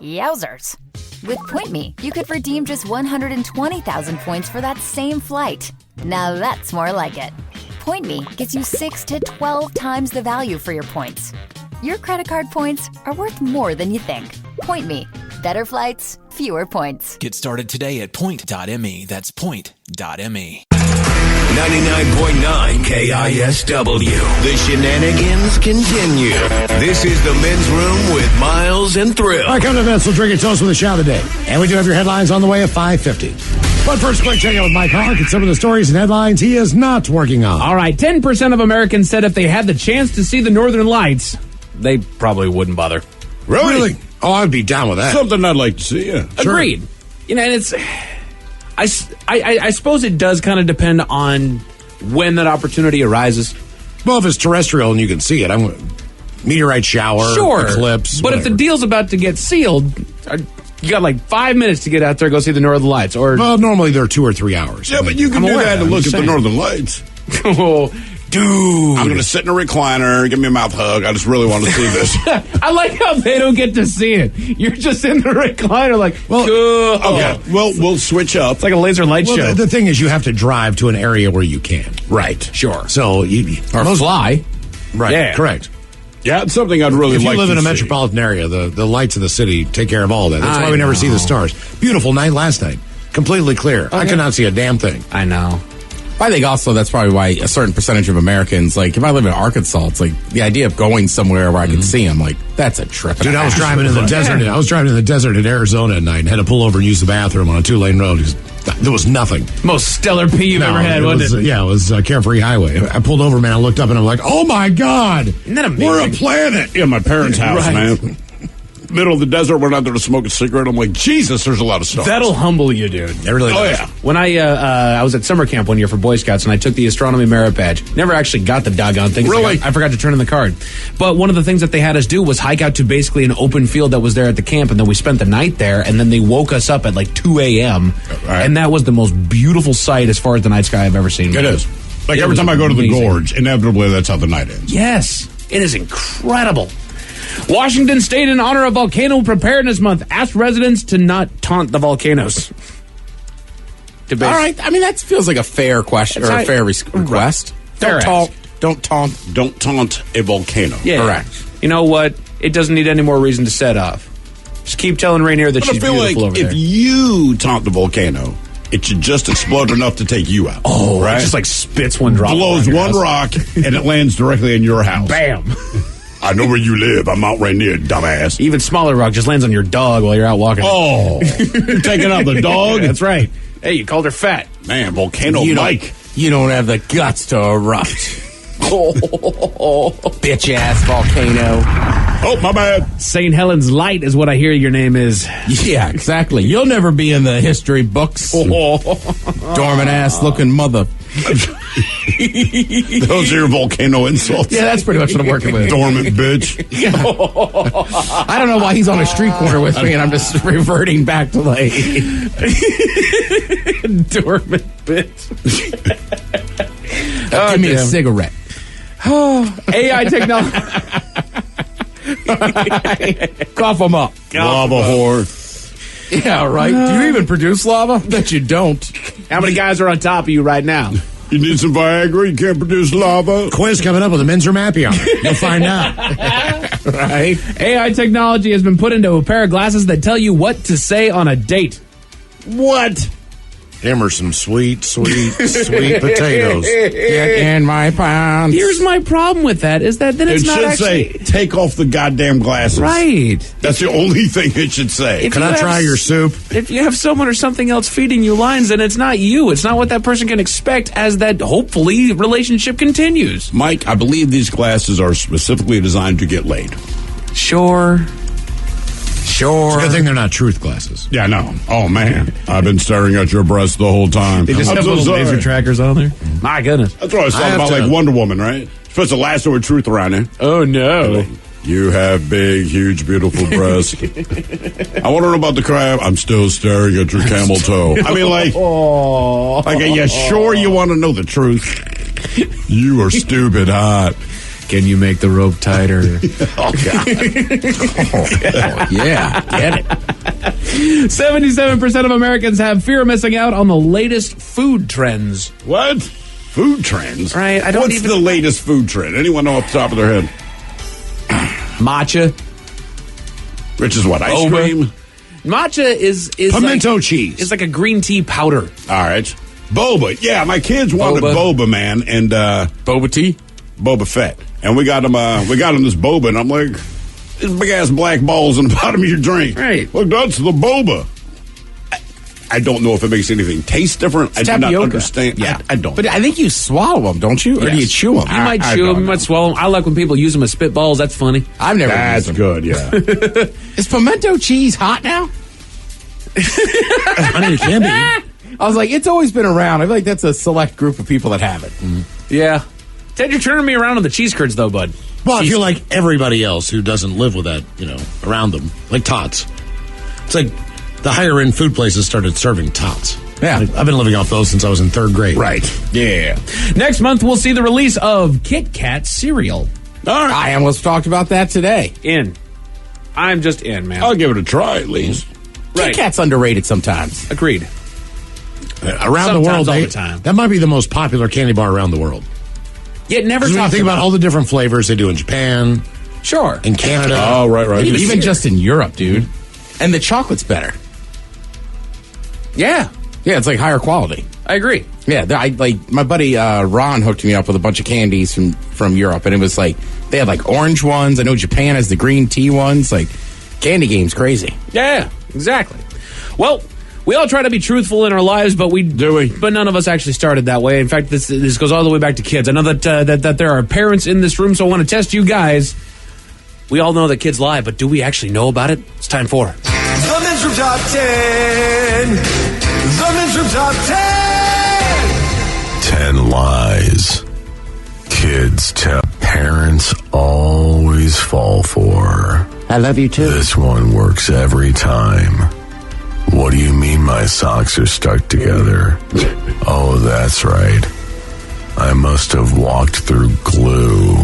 [SPEAKER 7] Yowzers. With Point Me, you could redeem just 120,000 points for that same flight. Now that's more like it. Point Me gets you 6 to 12 times the value for your points. Your credit card points are worth more than you think. Point Me. Better flights, fewer points.
[SPEAKER 9] Get started today at point.me. That's point.me.
[SPEAKER 13] 99.9 KISW. The shenanigans continue. This is the Men's Room with Miles and Thrill.
[SPEAKER 8] All right, come to Vince. We'll drink a toast with a shout of the day. And we do have your headlines on the way at 5:50. But first, quick check out with Mike Hark and some of the stories and headlines he is not working on.
[SPEAKER 19] All right, 10% of Americans said if they had the chance to see the Northern Lights, they probably wouldn't bother.
[SPEAKER 15] Really?
[SPEAKER 8] Oh, I'd be down with that.
[SPEAKER 15] Something I'd like to see, yeah.
[SPEAKER 19] Agreed. You know, and it's... I suppose it does kind of depend on when that opportunity arises.
[SPEAKER 8] Well, if it's terrestrial and you can see it, meteorite shower,
[SPEAKER 19] sure,
[SPEAKER 8] eclipse,
[SPEAKER 19] but
[SPEAKER 8] whatever.
[SPEAKER 19] if the deal's about to get sealed, you got like 5 minutes to get out there and go see the Northern Lights. Or
[SPEAKER 8] well, normally they're 2 or 3 hours.
[SPEAKER 15] Yeah, but you can do that and look at the Northern Lights.
[SPEAKER 19] Oh, dude.
[SPEAKER 15] I'm going to sit in a recliner, give me a mouth hug. I just really want to see this.
[SPEAKER 19] I like how they don't get to see it. You're just in the recliner like, well,
[SPEAKER 15] okay. Well, we'll switch up.
[SPEAKER 19] It's like a laser light show.
[SPEAKER 8] The thing is, you have to drive to an area where you can.
[SPEAKER 15] Right.
[SPEAKER 19] Sure.
[SPEAKER 8] So
[SPEAKER 19] or fly.
[SPEAKER 8] Right.
[SPEAKER 19] Yeah.
[SPEAKER 8] Correct.
[SPEAKER 15] Yeah, it's something I'd really like to see.
[SPEAKER 8] If you live in a metropolitan area, the lights of the city take care of all that. That's why we never see the stars. Beautiful night last night. Completely clear. I could not see a damn thing.
[SPEAKER 19] I know.
[SPEAKER 14] I think also that's probably why a certain percentage of Americans, like if I live in Arkansas, it's like the idea of going somewhere where I can see them, like that's a trip.
[SPEAKER 8] Dude, I was driving in the desert. I was driving in the desert in Arizona at night and had to pull over and use the bathroom on a 2-lane road because there was nothing.
[SPEAKER 19] Most stellar pee you've ever had, wasn't it?
[SPEAKER 8] Yeah, it was Carefree Highway. I pulled over, man. I looked up and I'm like, oh my God.
[SPEAKER 19] Isn't that amazing?
[SPEAKER 15] We're a planet. Yeah, my parents' house, man. Middle of the desert, we're not there to smoke a cigarette. I'm like, Jesus, there's a lot of stars.
[SPEAKER 19] That'll humble you, dude.
[SPEAKER 8] It really does.
[SPEAKER 15] Yeah.
[SPEAKER 19] When I was at summer camp one year for Boy Scouts, and I took the astronomy merit badge. Never actually got the doggone thing.
[SPEAKER 15] Really?
[SPEAKER 19] I forgot to turn in the card. But one of the things that they had us do was hike out to basically an open field that was there at the camp, and then we spent the night there, and then they woke us up at like 2 a.m., and that was the most beautiful sight as far as the night sky I've ever seen.
[SPEAKER 15] It is. Like every time I go to the gorge, inevitably that's how the night ends.
[SPEAKER 19] Yes. It is incredible. Washington State, in honor of Volcano Preparedness Month, asked residents to not taunt the volcanoes.
[SPEAKER 14] All right. I mean, that feels like a fair question or a fair request.
[SPEAKER 19] Fair
[SPEAKER 14] Don't taunt
[SPEAKER 15] a volcano.
[SPEAKER 19] Yeah.
[SPEAKER 14] Correct.
[SPEAKER 19] You know what? It doesn't need any more reason to set off. Just keep telling Rainier that she's beautiful
[SPEAKER 15] like
[SPEAKER 19] over there.
[SPEAKER 15] If you taunt the volcano, it should just explode enough to take you out.
[SPEAKER 19] Oh,
[SPEAKER 15] right?
[SPEAKER 19] It just like spits one drop.
[SPEAKER 15] Blows one rock, and it lands directly in your house.
[SPEAKER 19] Bam.
[SPEAKER 15] I know where you live. I'm out right near, dumbass.
[SPEAKER 19] Even smaller rock just lands on your dog while you're out walking.
[SPEAKER 15] Oh, you're taking out the dog?
[SPEAKER 19] That's right. Hey, you called her fat.
[SPEAKER 15] Man, Volcano Mike.
[SPEAKER 14] You don't have the guts to erupt. Bitch ass volcano.
[SPEAKER 15] Oh, my bad.
[SPEAKER 19] St. Helens Light is what I hear your name is.
[SPEAKER 14] Yeah, exactly. You'll never be in the history books. Dormant ass looking mother.
[SPEAKER 15] Those are your volcano insults.
[SPEAKER 19] Yeah, that's pretty much what I'm working with.
[SPEAKER 15] Dormant bitch.
[SPEAKER 14] I don't know why he's on a street corner with me and I'm just reverting back to like
[SPEAKER 19] dormant bitch.
[SPEAKER 14] Give me a cigarette.
[SPEAKER 19] AI technology.
[SPEAKER 14] Cough them up.
[SPEAKER 15] Lava whore.
[SPEAKER 14] Yeah, right. Do you even produce lava? Bet you don't.
[SPEAKER 19] How many guys are on top of you right now?
[SPEAKER 15] You need some Viagra? You can't produce lava?
[SPEAKER 8] Quiz coming up with a men's room happy hour. You'll find out.
[SPEAKER 19] Right? AI technology has been put into a pair of glasses that tell you what to say on a date.
[SPEAKER 15] What?
[SPEAKER 8] Him or some sweet potatoes.
[SPEAKER 14] Get in my pants.
[SPEAKER 19] Here's my problem with that is that then it's not actually...
[SPEAKER 15] It should say, take off the goddamn glasses.
[SPEAKER 19] Right.
[SPEAKER 15] That's the only thing it should say.
[SPEAKER 8] Can I try your soup?
[SPEAKER 19] If you have someone or something else feeding you lines, then it's not you. It's not what that person can expect as that, hopefully, relationship continues.
[SPEAKER 15] Mike, I believe these glasses are specifically designed to get laid.
[SPEAKER 19] Sure.
[SPEAKER 8] It's a good thing they're not truth glasses.
[SPEAKER 15] Yeah, no. Oh, man. I've been staring at your breast the whole time.
[SPEAKER 19] They just have little laser trackers on there. My goodness.
[SPEAKER 15] That's what I was talking about, like Wonder Woman, right? Supposed to lasso with truth around it.
[SPEAKER 19] Oh, no.
[SPEAKER 15] You have big, huge, beautiful breasts. I want to know about the crab. I'm still staring at your camel toe. I mean, like, are you sure you want to know the truth? You are stupid hot.
[SPEAKER 19] Can you make the rope tighter?
[SPEAKER 15] Oh, God.
[SPEAKER 14] Yeah, get it.
[SPEAKER 19] 77% of Americans have fear of missing out on the latest food trends.
[SPEAKER 15] What? Food trends?
[SPEAKER 19] Right.
[SPEAKER 15] What's the latest food trend? Anyone know off the top of their head?
[SPEAKER 19] Matcha.
[SPEAKER 15] Which is what? Ice cream?
[SPEAKER 19] Matcha is
[SPEAKER 15] pimento cheese.
[SPEAKER 19] It's like a green tea powder.
[SPEAKER 15] All right. Boba. Yeah, my kids wanted boba, man, and
[SPEAKER 14] boba tea,
[SPEAKER 15] Boba Fett, and we got them this boba, and I'm like, these big ass black balls in the bottom of your drink.
[SPEAKER 19] Right.
[SPEAKER 15] Look, that's the boba. I don't know if it makes anything taste different.
[SPEAKER 14] It's
[SPEAKER 15] I do not
[SPEAKER 14] tapioca.
[SPEAKER 15] understand.
[SPEAKER 14] Yeah,
[SPEAKER 15] I don't.
[SPEAKER 14] But I think you swallow them, don't you? Or do you chew them?
[SPEAKER 19] You might chew them. You might swallow them. I like when people use them as spitballs. That's funny.
[SPEAKER 14] I've never
[SPEAKER 15] That's
[SPEAKER 14] used them.
[SPEAKER 15] good, yeah.
[SPEAKER 14] Is pimento cheese hot now?
[SPEAKER 8] I mean, it can be.
[SPEAKER 14] I was like, it's always been around. I feel like that's a select group of people that have it.
[SPEAKER 19] Yeah. Ted, you're turning me around on the cheese curds, though, bud.
[SPEAKER 8] Well, I feel like everybody else who doesn't live with that, around them, like tots. It's like the higher end food places started serving tots.
[SPEAKER 14] Yeah.
[SPEAKER 8] I've been living off those since I was in 3rd grade.
[SPEAKER 14] Right.
[SPEAKER 19] Yeah. Next month, we'll see the release of Kit Kat cereal.
[SPEAKER 14] All right. I almost talked about that today.
[SPEAKER 19] I'm just in, man.
[SPEAKER 15] I'll give it a try at least.
[SPEAKER 14] Kit Kat's underrated sometimes.
[SPEAKER 19] Agreed.
[SPEAKER 8] Around the world,
[SPEAKER 19] all the time.
[SPEAKER 8] That might be the most popular candy bar around the world.
[SPEAKER 19] Yet never
[SPEAKER 8] When you
[SPEAKER 19] talked
[SPEAKER 8] think about all the different flavors they do in Japan,
[SPEAKER 19] Sure.
[SPEAKER 8] in Canada.
[SPEAKER 15] Oh, right.
[SPEAKER 14] Even just in Europe, dude. And the chocolate's better.
[SPEAKER 19] Yeah.
[SPEAKER 14] Yeah, it's like higher quality.
[SPEAKER 19] I agree.
[SPEAKER 14] Yeah, like my buddy Ron hooked me up with a bunch of candies from Europe, and it was like they had like orange ones. I know Japan has the green tea ones. Like candy game's crazy.
[SPEAKER 19] Yeah, exactly. Well, we all try to be truthful in our lives, but but none of us actually started that way. In fact, this goes all the way back to kids. I know that there are parents in this room, so I want to test you guys. We all know that kids lie, but do we actually know about it? It's time for
[SPEAKER 13] The Men's Room Top 10. The Men's Room Top 10.
[SPEAKER 11] 10 lies kids tell parents always fall for.
[SPEAKER 16] I love you too.
[SPEAKER 11] This one works every time. What do you mean my socks are stuck together? Oh, that's right. I must have walked through glue.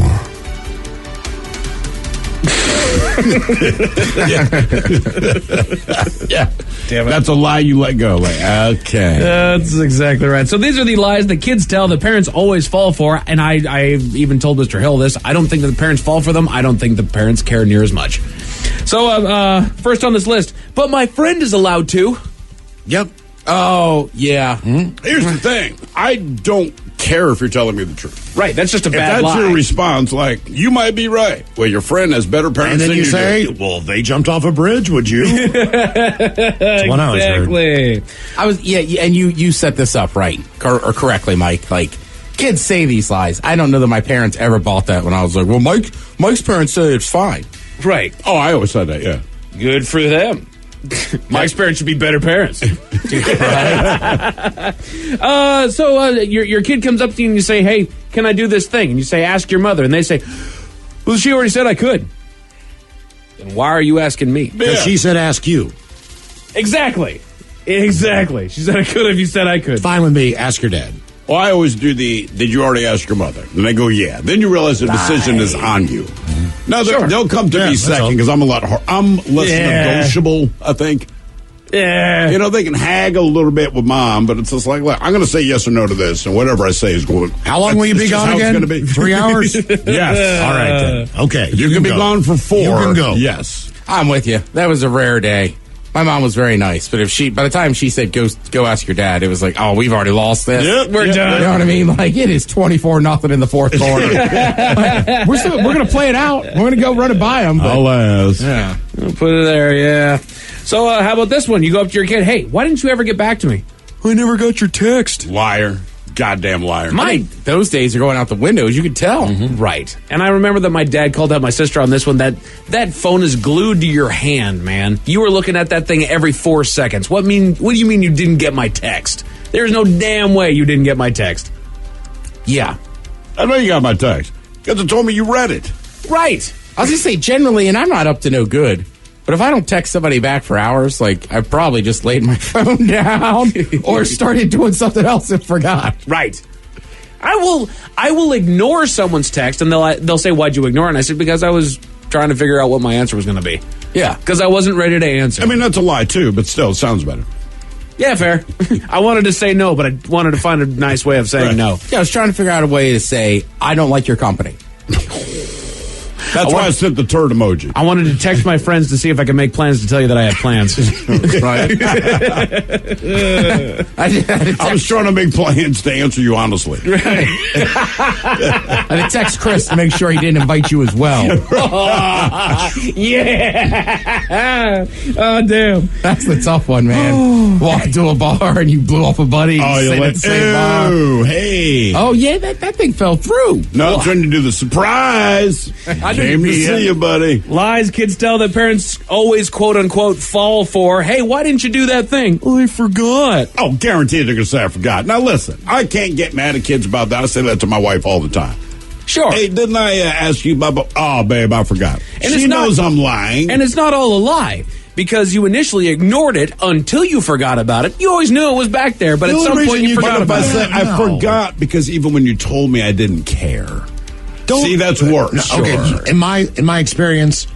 [SPEAKER 15] Yeah. Damn it. That's a lie you let go. Like, okay.
[SPEAKER 19] That's exactly right. So these are the lies that kids tell that parents always fall for, and I even told Mr. Hill this. I don't think that the parents fall for them. I don't think the parents care near as much. So, first on this list, but my friend is allowed to.
[SPEAKER 8] Yep.
[SPEAKER 14] Oh, yeah.
[SPEAKER 15] Here's the thing. I don't care if you're telling me the truth.
[SPEAKER 19] Right, that's just a bad
[SPEAKER 15] If that's
[SPEAKER 19] lie.
[SPEAKER 15] your response, like, you might be right. Well, your friend has better parents
[SPEAKER 8] And then
[SPEAKER 15] than
[SPEAKER 8] you say,
[SPEAKER 15] do.
[SPEAKER 8] well, they jumped off a bridge, would you? That's what I always heard.
[SPEAKER 19] Exactly.
[SPEAKER 14] And you set this up right or correctly, Mike. Like kids say these lies. I don't know that my parents ever bought that when I was like, well, Mike's parents say it's fine.
[SPEAKER 19] Right.
[SPEAKER 15] Oh, I always said that, yeah.
[SPEAKER 19] Good for them. Mike's parents should be better parents. So your kid comes up to you and you say, hey, can I do this thing? And you say, ask your mother. And they say, well, she already said I could. Then why are you asking me?
[SPEAKER 8] Because she said ask you.
[SPEAKER 19] Exactly. She said I could if you said I could.
[SPEAKER 8] Fine with me. Ask your dad.
[SPEAKER 15] Well, I always do did you already ask your mother? And they go, yeah. Then you realize the decision is on you. Now, they'll come to me second because I'm less negotiable, I think.
[SPEAKER 19] Yeah.
[SPEAKER 15] You know, they can haggle a little bit with mom, but it's just like, look, I'm going to say yes or no to this, and whatever I say is going.
[SPEAKER 8] How long will you be gone again?
[SPEAKER 15] It's going to be
[SPEAKER 8] 3 hours?
[SPEAKER 15] Yes.
[SPEAKER 8] All right, then. Okay.
[SPEAKER 15] You can be gone for 4.
[SPEAKER 8] You can go.
[SPEAKER 15] Yes.
[SPEAKER 14] I'm with you. That was a rare day. My mom was very nice, but by the time she said go ask your dad, it was like, oh, we've already lost this.
[SPEAKER 15] Yep,
[SPEAKER 19] we're done.
[SPEAKER 14] You know what I mean? Like it is 24-0 in the fourth quarter. Like, we're gonna play it out. We're gonna go run it by them.
[SPEAKER 15] Alas.
[SPEAKER 14] Yeah,
[SPEAKER 19] I'll put it there. Yeah. So how about this one? You go up to your kid. Hey, why didn't you ever get back to me?
[SPEAKER 15] I never got your text. Liar. Goddamn liar.
[SPEAKER 14] Those days are going out the window, as you can tell.
[SPEAKER 19] Mm-hmm. Right. And I remember that my dad called out my sister on this one, that phone is glued to your hand, man. You were looking at that thing every 4 seconds. What do you mean you didn't get my text? There's no damn way you didn't get my text.
[SPEAKER 14] Yeah.
[SPEAKER 15] I know you got my text. Because it told me you read it.
[SPEAKER 14] Right. I was just say generally, and I'm not up to no good, but if I don't text somebody back for hours, like I probably just laid my phone down or started doing something else and forgot.
[SPEAKER 19] Right. I will ignore someone's text and they'll say, why'd you ignore it? And I said, because I was trying to figure out what my answer was going to be.
[SPEAKER 14] Yeah.
[SPEAKER 19] Because I wasn't ready to answer.
[SPEAKER 15] I mean, that's a lie, too, but still, it sounds better.
[SPEAKER 19] Yeah, fair. I wanted to say no, but I wanted to find a nice way of saying no.
[SPEAKER 14] Yeah, I was trying to figure out a way to say, I don't like your company.
[SPEAKER 15] That's why I sent the turd emoji.
[SPEAKER 19] I wanted to text my friends to see if I could make plans to tell you that I had plans.
[SPEAKER 14] Right.
[SPEAKER 15] I was trying to make plans to answer you honestly.
[SPEAKER 19] Right.
[SPEAKER 14] I had to text Chris to make sure he didn't invite you as well.
[SPEAKER 19] Yeah. Oh, damn.
[SPEAKER 14] That's the tough one, man. Walk into a bar and you blew off a buddy.
[SPEAKER 15] Oh, you let,
[SPEAKER 14] bar.
[SPEAKER 15] Hey.
[SPEAKER 14] Oh, yeah, that thing fell through.
[SPEAKER 15] No, I'm trying to do the surprise. I came to see you, buddy.
[SPEAKER 19] Lies kids tell that parents always, quote unquote, fall for. Hey, why didn't you do that thing? Oh, I forgot.
[SPEAKER 15] Oh, guaranteed they're going to say I forgot. Now, listen, I can't get mad at kids about that. I say that to my wife all the time.
[SPEAKER 19] Sure.
[SPEAKER 15] Hey, didn't I ask you about... Oh, babe, I forgot.
[SPEAKER 19] And
[SPEAKER 15] she knows I'm lying.
[SPEAKER 19] And it's not all a lie. Because you initially ignored it until you forgot about it. You always knew it was back there, but at some point you forgot about it.
[SPEAKER 15] I forgot because even when you told me I didn't care. See, that's worse.
[SPEAKER 8] No, okay, in my experience,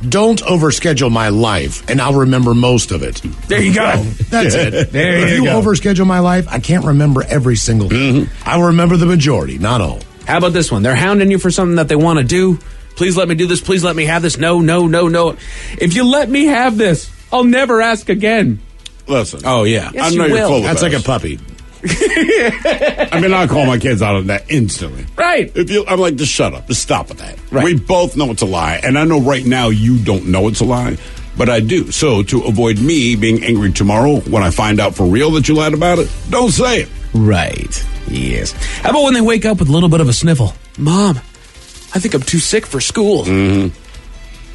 [SPEAKER 8] don't overschedule my life, and I'll remember most of it.
[SPEAKER 19] There you go.
[SPEAKER 8] That's it.
[SPEAKER 19] There
[SPEAKER 8] if you overschedule my life, I can't remember every single thing. I will remember the majority, not all.
[SPEAKER 19] How about this one? They're hounding you for something that they want to do. Please let me do this. Please let me have this. No, no, no, no. If you let me have this, I'll never ask again.
[SPEAKER 15] Listen.
[SPEAKER 14] Oh, yeah.
[SPEAKER 19] Yes,
[SPEAKER 15] I know
[SPEAKER 19] you
[SPEAKER 15] you're
[SPEAKER 19] will.
[SPEAKER 15] full of
[SPEAKER 8] That's
[SPEAKER 15] us.
[SPEAKER 8] like a puppy.
[SPEAKER 15] I mean, I call my kids out on that instantly.
[SPEAKER 19] Right.
[SPEAKER 15] I'm like, just shut up. Just stop with that.
[SPEAKER 19] Right.
[SPEAKER 15] We both know it's a lie. And I know right now you don't know it's a lie, but I do. So to avoid me being angry tomorrow when I find out for real that you lied about it, don't say it.
[SPEAKER 19] Right. Yes. How about when they wake up with a little bit of a sniffle? Mom, I think I'm too sick for school.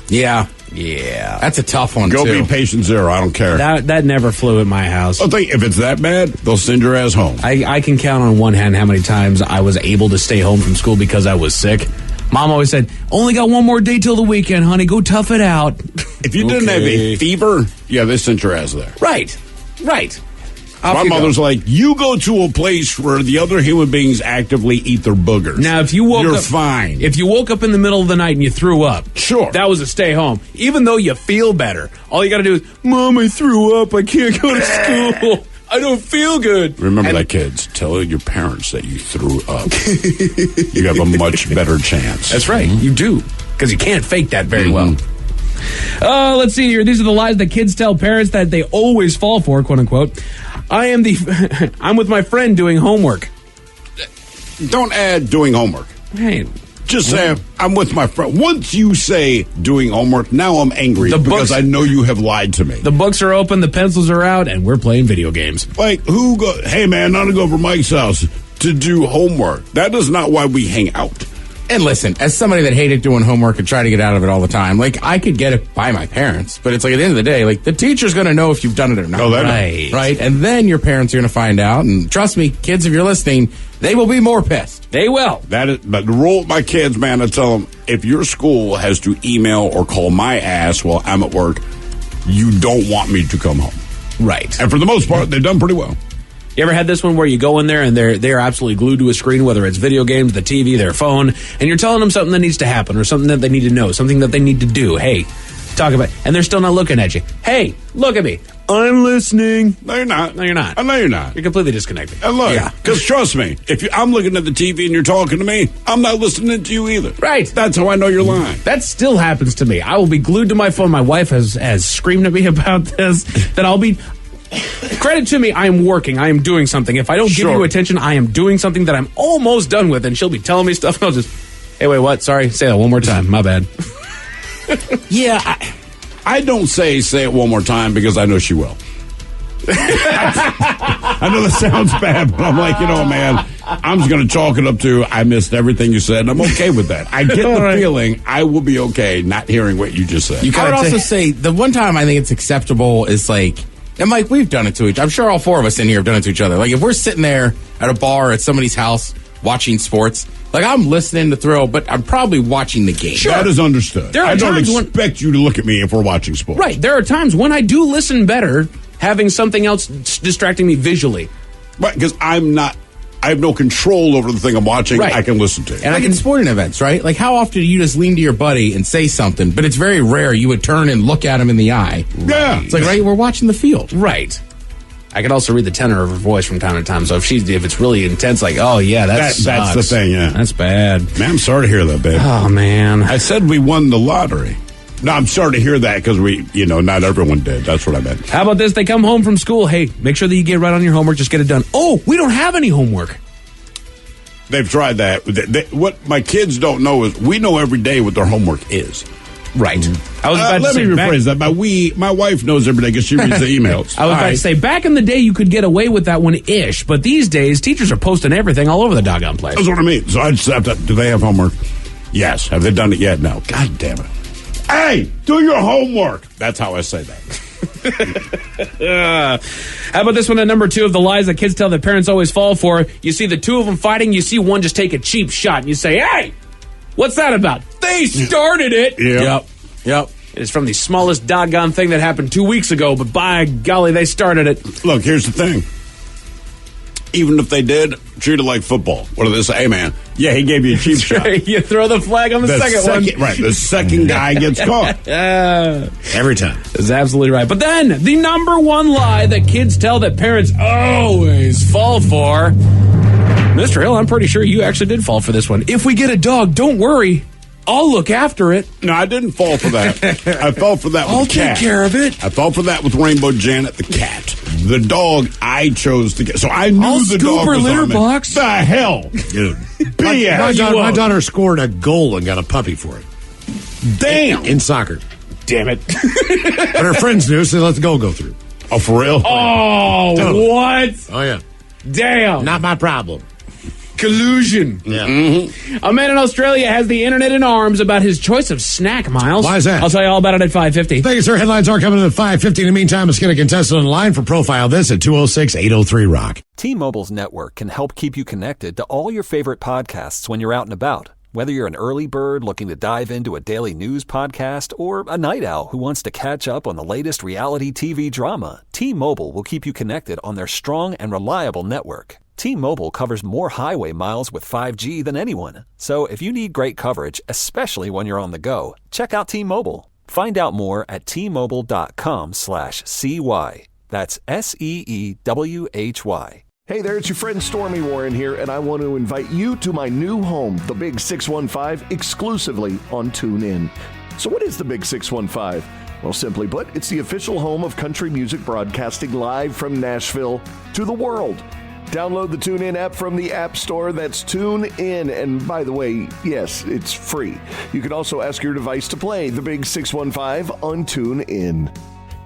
[SPEAKER 14] Yeah.
[SPEAKER 19] Yeah.
[SPEAKER 14] That's a tough one,
[SPEAKER 15] Go
[SPEAKER 14] too.
[SPEAKER 15] be patient zero. I don't care.
[SPEAKER 19] That never flew at my house.
[SPEAKER 15] I think if it's that bad, they'll send your ass home.
[SPEAKER 19] I can count on one hand how many times I was able to stay home from school because I was sick. Mom always said, only got one more day till the weekend, honey. Go tough it out.
[SPEAKER 15] If you didn't have a fever, yeah, they sent your ass there.
[SPEAKER 19] Right. Right.
[SPEAKER 15] My mother's like, you go to a place where the other human beings actively eat their boogers.
[SPEAKER 19] Now, if you woke
[SPEAKER 15] You're
[SPEAKER 19] up,
[SPEAKER 15] fine.
[SPEAKER 19] If you woke up in the middle of the night and you threw up,
[SPEAKER 15] sure,
[SPEAKER 19] that was a stay home. Even though you feel better, all you got to do is, Mom, I threw up. I can't go to school. I don't feel good.
[SPEAKER 15] Remember that, kids. Tell your parents that you threw up. You have a much better chance.
[SPEAKER 19] That's right. You do. Because you can't fake that very well. Let's see here. These are the lies that kids tell parents that they always fall for, quote unquote. I'm with my friend doing homework.
[SPEAKER 15] Don't add doing homework.
[SPEAKER 19] Hey.
[SPEAKER 15] Just say, I'm with my friend. Once you say doing homework, now I'm angry because I know you have lied to me.
[SPEAKER 19] The books are open, the pencils are out, and we're playing video games.
[SPEAKER 15] Like, hey man, I'm going to go over to Mike's house to do homework. That is not why we hang out.
[SPEAKER 14] And listen, as somebody that hated doing homework and tried to get out of it all the time, like, I could get it by my parents, but it's like at the end of the day, like, the teacher's going to know if you've done it or not.
[SPEAKER 15] Oh,
[SPEAKER 14] Right? And then your parents are going to find out, and trust me, kids, if you're listening, they will be more pissed.
[SPEAKER 19] They will.
[SPEAKER 15] But the rule with my kids, man, I tell them, if your school has to email or call my ass while I'm at work, you don't want me to come home.
[SPEAKER 19] Right.
[SPEAKER 15] And for the most part, they've done pretty well.
[SPEAKER 19] You ever had this one where you go in there and they're absolutely glued to a screen, whether it's video games, the TV, their phone, and you're telling them something that needs to happen or something that they need to know, something that they need to do. Hey, talk about it. And they're still not looking at you. Hey, look at me. I'm listening.
[SPEAKER 15] No, you're not.
[SPEAKER 19] No, you're not.
[SPEAKER 15] I know you're not.
[SPEAKER 19] You're completely disconnected.
[SPEAKER 15] And look, because trust me, if I'm looking at the TV and you're talking to me, I'm not listening to you either.
[SPEAKER 19] Right.
[SPEAKER 15] That's how I know you're lying.
[SPEAKER 19] That still happens to me. I will be glued to my phone. My wife has screamed at me about this, that I'll be... Credit to me, I am working. I am doing something. If I don't give you attention, I am doing something that I'm almost done with, and she'll be telling me stuff, and I'll just, hey, wait, what? Sorry, say that one more time. My bad.
[SPEAKER 15] Yeah, I don't say it one more time because I know she will. I know that sounds bad, but I'm like, man, I'm just going to chalk it up to I missed everything you said, and I'm okay with that. I get the feeling I will be okay not hearing what you just said.
[SPEAKER 14] I would also say the one time I think it's acceptable is like, and Mike, we've done it to each other. I'm sure all four of us in here have done it to each other. Like if we're sitting there at a bar at somebody's house watching sports, like I'm listening to Thrill, but I'm probably watching the game.
[SPEAKER 15] Sure. That is understood. I don't expect you to look at me if we're watching sports.
[SPEAKER 19] Right. There are times when I do listen better having something else distracting me visually.
[SPEAKER 15] Right, because I'm not I have no control over the thing I'm watching.
[SPEAKER 14] Right.
[SPEAKER 15] I can listen to it.
[SPEAKER 14] And like in sporting events, right? Like how often do you just lean to your buddy and say something, but it's very rare you would turn and look at him in the eye.
[SPEAKER 15] Yeah.
[SPEAKER 14] It's like, right, we're watching the field.
[SPEAKER 19] Right. I can also read the tenor of her voice from time to time. So if it's really intense, like, oh yeah, that's
[SPEAKER 15] the thing. Yeah,
[SPEAKER 19] that's bad.
[SPEAKER 15] Man, I'm sorry to hear that, babe.
[SPEAKER 19] Oh man,
[SPEAKER 15] I said we won the lottery. No, I'm sorry to hear that because not everyone did. That's what I meant.
[SPEAKER 19] How about this? They come home from school. Hey, make sure that you get right on your homework. Just get it done. Oh, we don't have any homework.
[SPEAKER 15] They've tried that. What my kids don't know is we know every day what their homework is.
[SPEAKER 19] Right. I was about to
[SPEAKER 15] let
[SPEAKER 19] say,
[SPEAKER 15] me rephrase that. My wife knows every day because she reads the emails.
[SPEAKER 19] I was about to say, back in the day, you could get away with that one-ish, but these days, teachers are posting everything all over the doggone place.
[SPEAKER 15] That's what I mean. So I just have to. Do they have homework? Yes. Have they done it yet? No. God damn it. Hey, do your homework. That's how I say that.
[SPEAKER 19] How about this one at number 2 of the lies that kids tell their parents always fall for? You see the two of them fighting, you see one just take a cheap shot, and you say, hey, what's that about? They started it.
[SPEAKER 14] Yep.
[SPEAKER 19] It's from the smallest doggone thing that happened 2 weeks ago, but by golly, they started it.
[SPEAKER 15] Look, here's the thing. Even if they did, treat it like football. What do they say? Hey, man, yeah, he gave you a cheap shot.
[SPEAKER 19] You throw the flag on the second one.
[SPEAKER 15] Right, the second guy gets caught. Every time.
[SPEAKER 19] That's absolutely right. But then, the number one lie that kids tell that parents always fall for. Mr. Hill, I'm pretty sure you actually did fall for this one. If we get a dog, don't worry. I'll look after it.
[SPEAKER 15] No, I didn't fall for that. I fell for that with the cat.
[SPEAKER 19] I'll take care of it.
[SPEAKER 15] I fell for that with Rainbow Janet, the cat. The dog I chose to get. So I knew the dog was
[SPEAKER 19] litter
[SPEAKER 15] on me.
[SPEAKER 19] box.
[SPEAKER 15] The hell? Dude.
[SPEAKER 8] My daughter scored a goal and got a puppy for it.
[SPEAKER 15] Damn.
[SPEAKER 8] In soccer.
[SPEAKER 19] Damn it.
[SPEAKER 8] But her friends knew, so let the goal go through.
[SPEAKER 15] Oh, for real?
[SPEAKER 19] Oh,
[SPEAKER 8] Totally.
[SPEAKER 19] what?
[SPEAKER 8] Oh, yeah.
[SPEAKER 19] Damn.
[SPEAKER 8] Not my problem.
[SPEAKER 19] Collusion.
[SPEAKER 8] Yeah.
[SPEAKER 15] Mm-hmm.
[SPEAKER 19] A man in Australia has the internet in arms about his choice of snack, Miles.
[SPEAKER 8] Why is that?
[SPEAKER 19] I'll tell you all about it at 5:50.
[SPEAKER 8] Thank you, sir. Headlines are coming in at 5:50. In the meantime, let's get a contestant on the line for Profile This at 206-803-ROCK.
[SPEAKER 5] T-Mobile's network can help keep you connected to all your favorite podcasts when you're out and about. Whether you're an early bird looking to dive into a daily news podcast or a night owl who wants to catch up on the latest reality TV drama, T-Mobile will keep you connected on their strong and reliable network. T-Mobile covers more highway miles with 5G than anyone. So if you need great coverage, especially when you're on the go, check out T-Mobile. Find out more at T-Mobile.com/CY. That's SEEWHY.
[SPEAKER 12] Hey there, it's your friend Stormy Warren here, and I want to invite you to my new home, the Big 615, exclusively on TuneIn. So what is the Big 615? Well, simply put, it's the official home of country music broadcasting live from Nashville to the world. Download the TuneIn app from the App Store. That's TuneIn. And by the way, yes, it's free. You can also ask your device to play the Big 615 on TuneIn.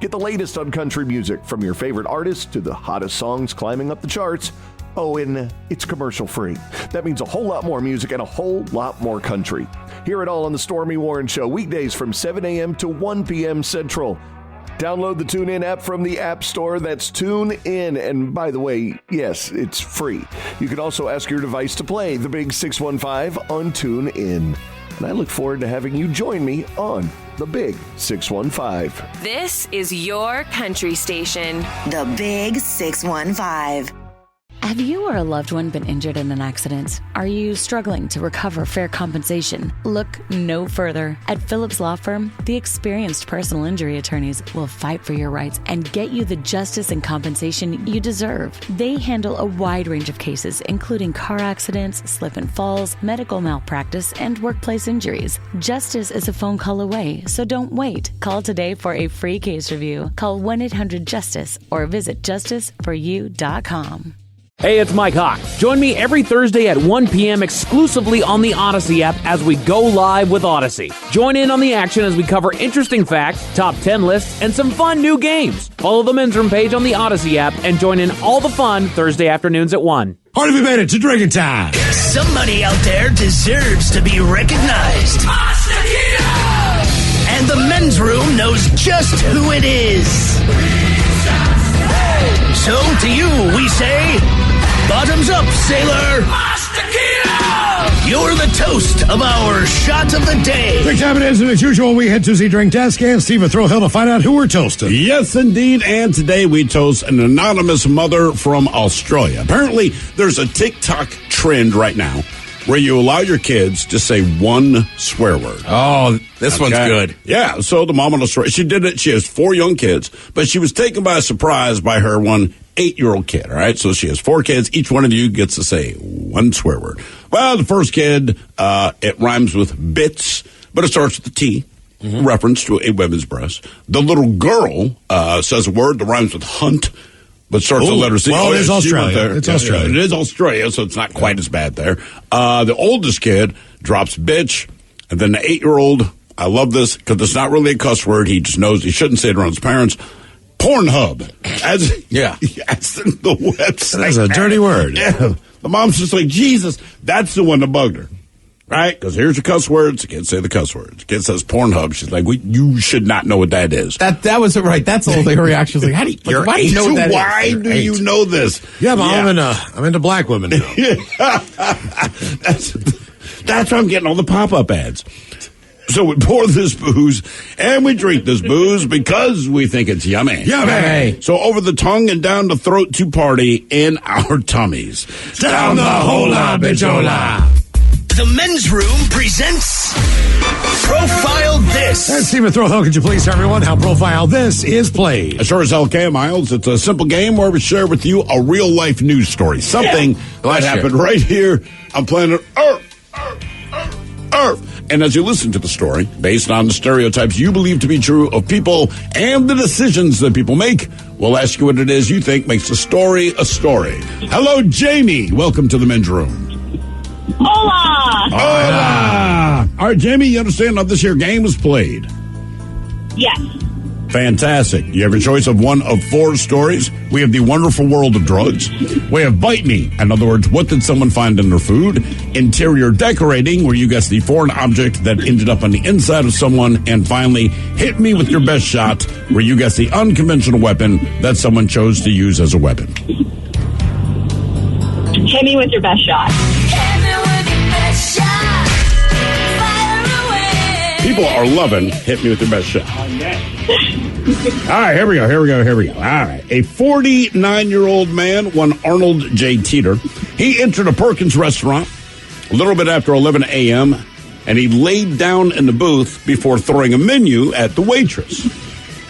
[SPEAKER 12] Get the latest on country music from your favorite artists to the hottest songs climbing up the charts. Oh, and it's commercial free. That means a whole lot more music and a whole lot more country. Hear it all on the Stormy Warren Show, weekdays from 7 a.m. to 1 p.m. Central. Download the TuneIn app from the App Store. That's TuneIn. And by the way, yes, it's free. You can also ask your device to play the Big 615 on TuneIn. And I look forward to having you join me on the Big 615.
[SPEAKER 16] This is your country station.
[SPEAKER 17] The Big 615.
[SPEAKER 3] Have you or a loved one been injured in an accident? Are you struggling to recover fair compensation? Look no further. At Phillips Law Firm, the experienced personal injury attorneys will fight for your rights and get you the justice and compensation you deserve. They handle a wide range of cases, including car accidents, slip and falls, medical malpractice, and workplace injuries. Justice is a phone call away, so don't wait. Call today for a free case review. Call 1-800-JUSTICE or visit justiceforyou.com.
[SPEAKER 20] Hey, it's Mike Hawk. Join me every Thursday at 1 p.m. exclusively on the Odyssey app as we go live with Odyssey. Join in on the action as we cover interesting facts, top 10 lists, and some fun new games. Follow the Men's Room page on the Odyssey app and join in all the fun Thursday afternoons at 1.
[SPEAKER 8] All right, we made it to drinking time.
[SPEAKER 24] Somebody out there deserves to be recognized. And the Men's Room knows just who it is. So to you, we say, bottoms up, sailor. you're the toast of our shot of the day.
[SPEAKER 8] Big time it is, and as usual, we head to the drink desk and Steve Thrill Hill to find out who we're toasting.
[SPEAKER 15] Yes, indeed. And today we toast an anonymous mother from Australia. Apparently, there's a TikTok trend right now where you allow your kids to say one swear word.
[SPEAKER 14] Oh, this one's good.
[SPEAKER 15] Yeah, so the mom in Australia, she did it. She has 4 young kids, but she was taken by surprise by her 8-year-old kid, all right? So she has 4 kids. Each one of you gets to say one swear word. Well, the first kid, it rhymes with bits, but it starts with a T, reference to a women's breast. The little girl says a word that rhymes with hunt, but starts with the letter C.
[SPEAKER 8] Well, it is Australia. It's Australia.
[SPEAKER 15] It is Australia, so it's not quite as bad there. The oldest kid drops bitch, and then the 8-year-old, I love this because it's not really a cuss word. He just knows he shouldn't say it around his parents. Pornhub. As in the website.
[SPEAKER 8] That's a dirty word.
[SPEAKER 15] Yeah. The mom's just like, Jesus, that's the one that bugged her. Right? Because here's the cuss words. You can't say the cuss words. Kid says Pornhub. She's like, you should not know what that is.
[SPEAKER 14] That was right. That's all her reaction was like, how do you, why do you know what that is?
[SPEAKER 15] Why do you know this?
[SPEAKER 8] Yeah, but I'm into black women now.
[SPEAKER 15] That's why I'm getting all the pop-up ads. So we pour this booze and we drink this booze because we think it's yummy.
[SPEAKER 8] Yummy.
[SPEAKER 15] So over the tongue and down the throat to party in our tummies.
[SPEAKER 24] Down the hola bijola. The Men's Room presents Profile This.
[SPEAKER 8] And Stephen Thrill Hill, could you please tell everyone how Profile This is played?
[SPEAKER 15] As sure as hell can, Miles. It's a simple game where we share with you a real-life news story. Something that happened right here on planet Earth. And as you listen to the story, based on the stereotypes you believe to be true of people and the decisions that people make, we'll ask you what it is you think makes a story a story. Hello, Jamie. Welcome to the Men's Room.
[SPEAKER 1] Hola.
[SPEAKER 15] Hola. All right, Jamie, you understand how this here game is played?
[SPEAKER 1] Yes.
[SPEAKER 15] Fantastic. You have a choice of one of 4 stories. We have the wonderful world of drugs. We have bite me. In other words, what did someone find in their food? Interior decorating, where you guess the foreign object that ended up on the inside of someone. And finally, hit me with your best shot, where you guess the unconventional weapon that someone chose to use as a weapon.
[SPEAKER 1] Hit me with your best shot. Hit me with your best shot. Fire away.
[SPEAKER 15] People are loving hit me with your best shot. All right, here we go. All right. A 49-year-old man, one Arnold J. Teeter, he entered a Perkins restaurant a little bit after 11 a.m., and he laid down in the booth before throwing a menu at the waitress.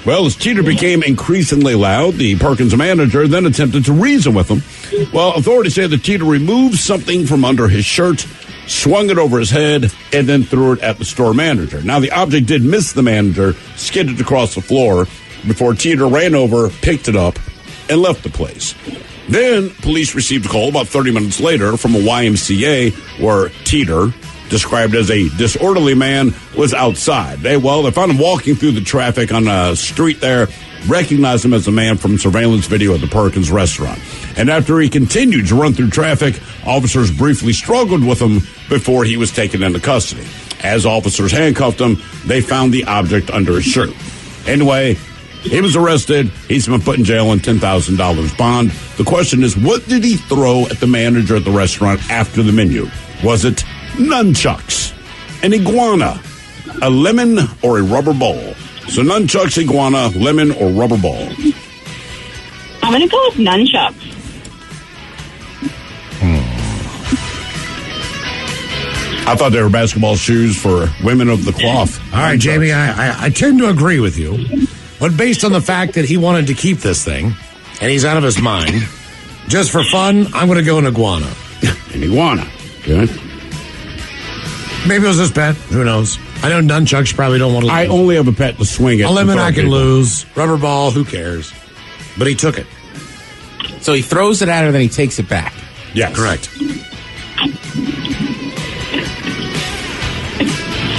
[SPEAKER 15] Well, as Teeter became increasingly loud, the Perkins manager then attempted to reason with him. Well, authorities say that Teeter removed something from under his shirt, swung it over his head, and then threw it at the store manager. Now, the object did miss the manager, skidded across the floor before Teeter ran over, picked it up, and left the place. Then, police received a call about 30 minutes later from a YMCA where Teeter, described as a disorderly man, was outside. They found him walking through the traffic on a street there, recognized him as a man from surveillance video at the Perkins restaurant. And after he continued to run through traffic, officers briefly struggled with him before he was taken into custody. As officers handcuffed him, they found the object under his shirt. Anyway, he was arrested. He's been put in jail on $10,000 bond. The question is, what did he throw at the manager at the restaurant after the menu? Was it nunchucks, an iguana, a lemon, or a rubber ball? So nunchucks, iguana, lemon, or rubber ball?
[SPEAKER 1] I'm going to go with nunchucks.
[SPEAKER 15] I thought they were basketball shoes for women of the cloth.
[SPEAKER 8] All right, Jamie, I tend to agree with you. But based on the fact that he wanted to keep this thing, and he's out of his mind, just for fun, I'm going to go an iguana.
[SPEAKER 15] An iguana. Good.
[SPEAKER 8] Maybe it was his pet. Who knows? I know nunchucks probably don't want to lose.
[SPEAKER 15] I only have a pet to swing it.
[SPEAKER 8] A lemon I can lose. Rubber ball, who cares? But he took it.
[SPEAKER 14] So he throws it at her, then he takes it back.
[SPEAKER 15] Yes.
[SPEAKER 8] Correct.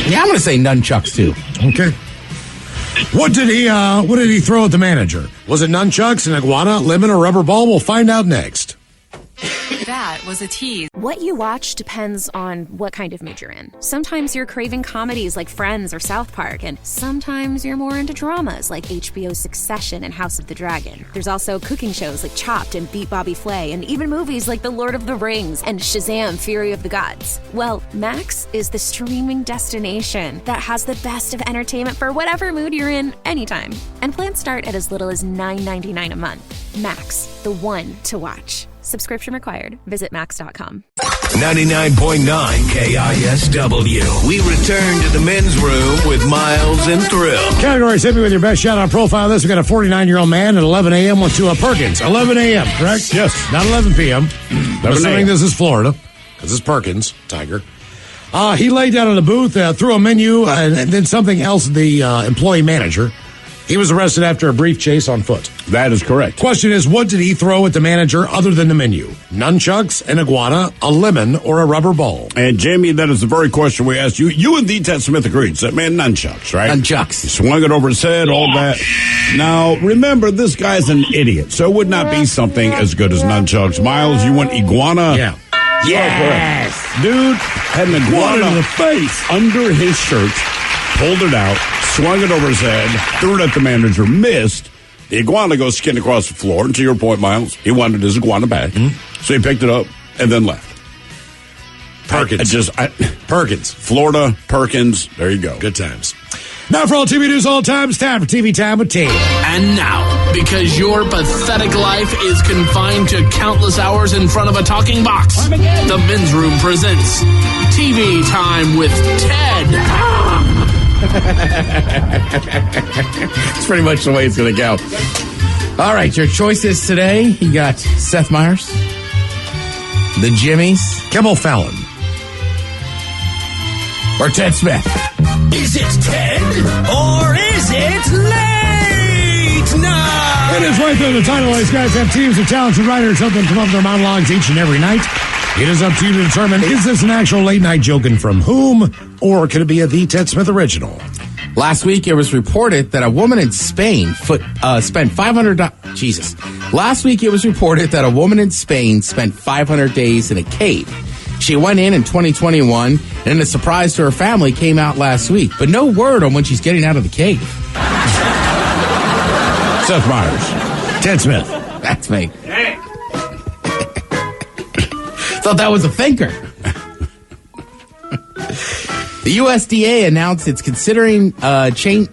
[SPEAKER 14] Yeah, I'm going to say nunchucks, too.
[SPEAKER 8] Okay. What did he throw at the manager? Was it nunchucks, an iguana, lemon, or rubber ball? We'll find out next.
[SPEAKER 4] That
[SPEAKER 16] was a tease.
[SPEAKER 10] What you watch depends on what kind of mood you're in. Sometimes you're craving comedies like Friends or South Park, and sometimes you're more into dramas like HBO's Succession and House of the Dragon. There's also cooking shows like Chopped and Beat Bobby Flay, and even movies like The Lord of the Rings and Shazam! Fury of the Gods. Well, Max is the streaming destination that has the best of entertainment for whatever mood you're in anytime. And plans start at as little as $9.99 a month. Max, the one to watch. Subscription required. Visit max.com.
[SPEAKER 13] 99.9 KISW. We return to the men's room with Miles and Thrill.
[SPEAKER 8] Categories, hit me with your best shot on profile. This, we got a 49-year-old man at 11 a.m. went to a Perkins. 11 a.m., correct?
[SPEAKER 15] Yes.
[SPEAKER 8] Not 11 p.m. I'm assuming this is Florida, because it's Perkins, Tiger. He laid down in a booth, threw a menu, and then something else, the employee manager. He was arrested after a brief chase on foot.
[SPEAKER 15] That is correct.
[SPEAKER 8] Question is, what did he throw at the manager other than the menu? Nunchucks, an iguana, a lemon, or a rubber ball?
[SPEAKER 15] And Jamie, that is the very question we asked you. You and the Ted Smith agreed. Said, man, nunchucks, right?
[SPEAKER 14] Nunchucks.
[SPEAKER 15] He swung it over his head, all that. Now, remember, this guy's an idiot, so it would not be something as good as nunchucks. Miles, you went iguana?
[SPEAKER 8] Yeah.
[SPEAKER 15] Yes. Dude had an iguana
[SPEAKER 8] in the face
[SPEAKER 15] under his shirt, pulled it out, swung it over his head, threw it at the manager, missed. The iguana goes skin across the floor. And to your point, Miles, he wanted his iguana back. Mm-hmm. So he picked it up and then left.
[SPEAKER 8] Perkins.
[SPEAKER 15] Perkins. Florida, Perkins. There you go.
[SPEAKER 8] Good times. Now for all TV news all time, it's time for TV Time with Ted.
[SPEAKER 2] And now, because your pathetic life is confined to countless hours in front of a talking box, the Men's Room presents TV Time with Ted.
[SPEAKER 14] It's pretty much the way it's going to go. All right, your choices today. You got Seth Meyers, the Jimmies,
[SPEAKER 8] Kimmel Fallon,
[SPEAKER 14] or Ted Smith.
[SPEAKER 24] Is it Ted or is it late night?
[SPEAKER 8] It is right there. The title. These guys have teams of talented writers help them come up with their monologues each and every night. It is up to you to determine, is this an actual late night joke and from whom, or could it be a The Ted Smith original?
[SPEAKER 14] Last week, it was reported that a woman in Spain spent $500. Jesus. Last week, it was reported that a woman in Spain spent 500 days in a cave. She went in 2021, and a surprise to her family came out last week. But no word on when she's getting out of the cave.
[SPEAKER 15] Seth Meyers.
[SPEAKER 8] Ted Smith.
[SPEAKER 14] That's me. Thought that was a thinker. The USDA announced it's considering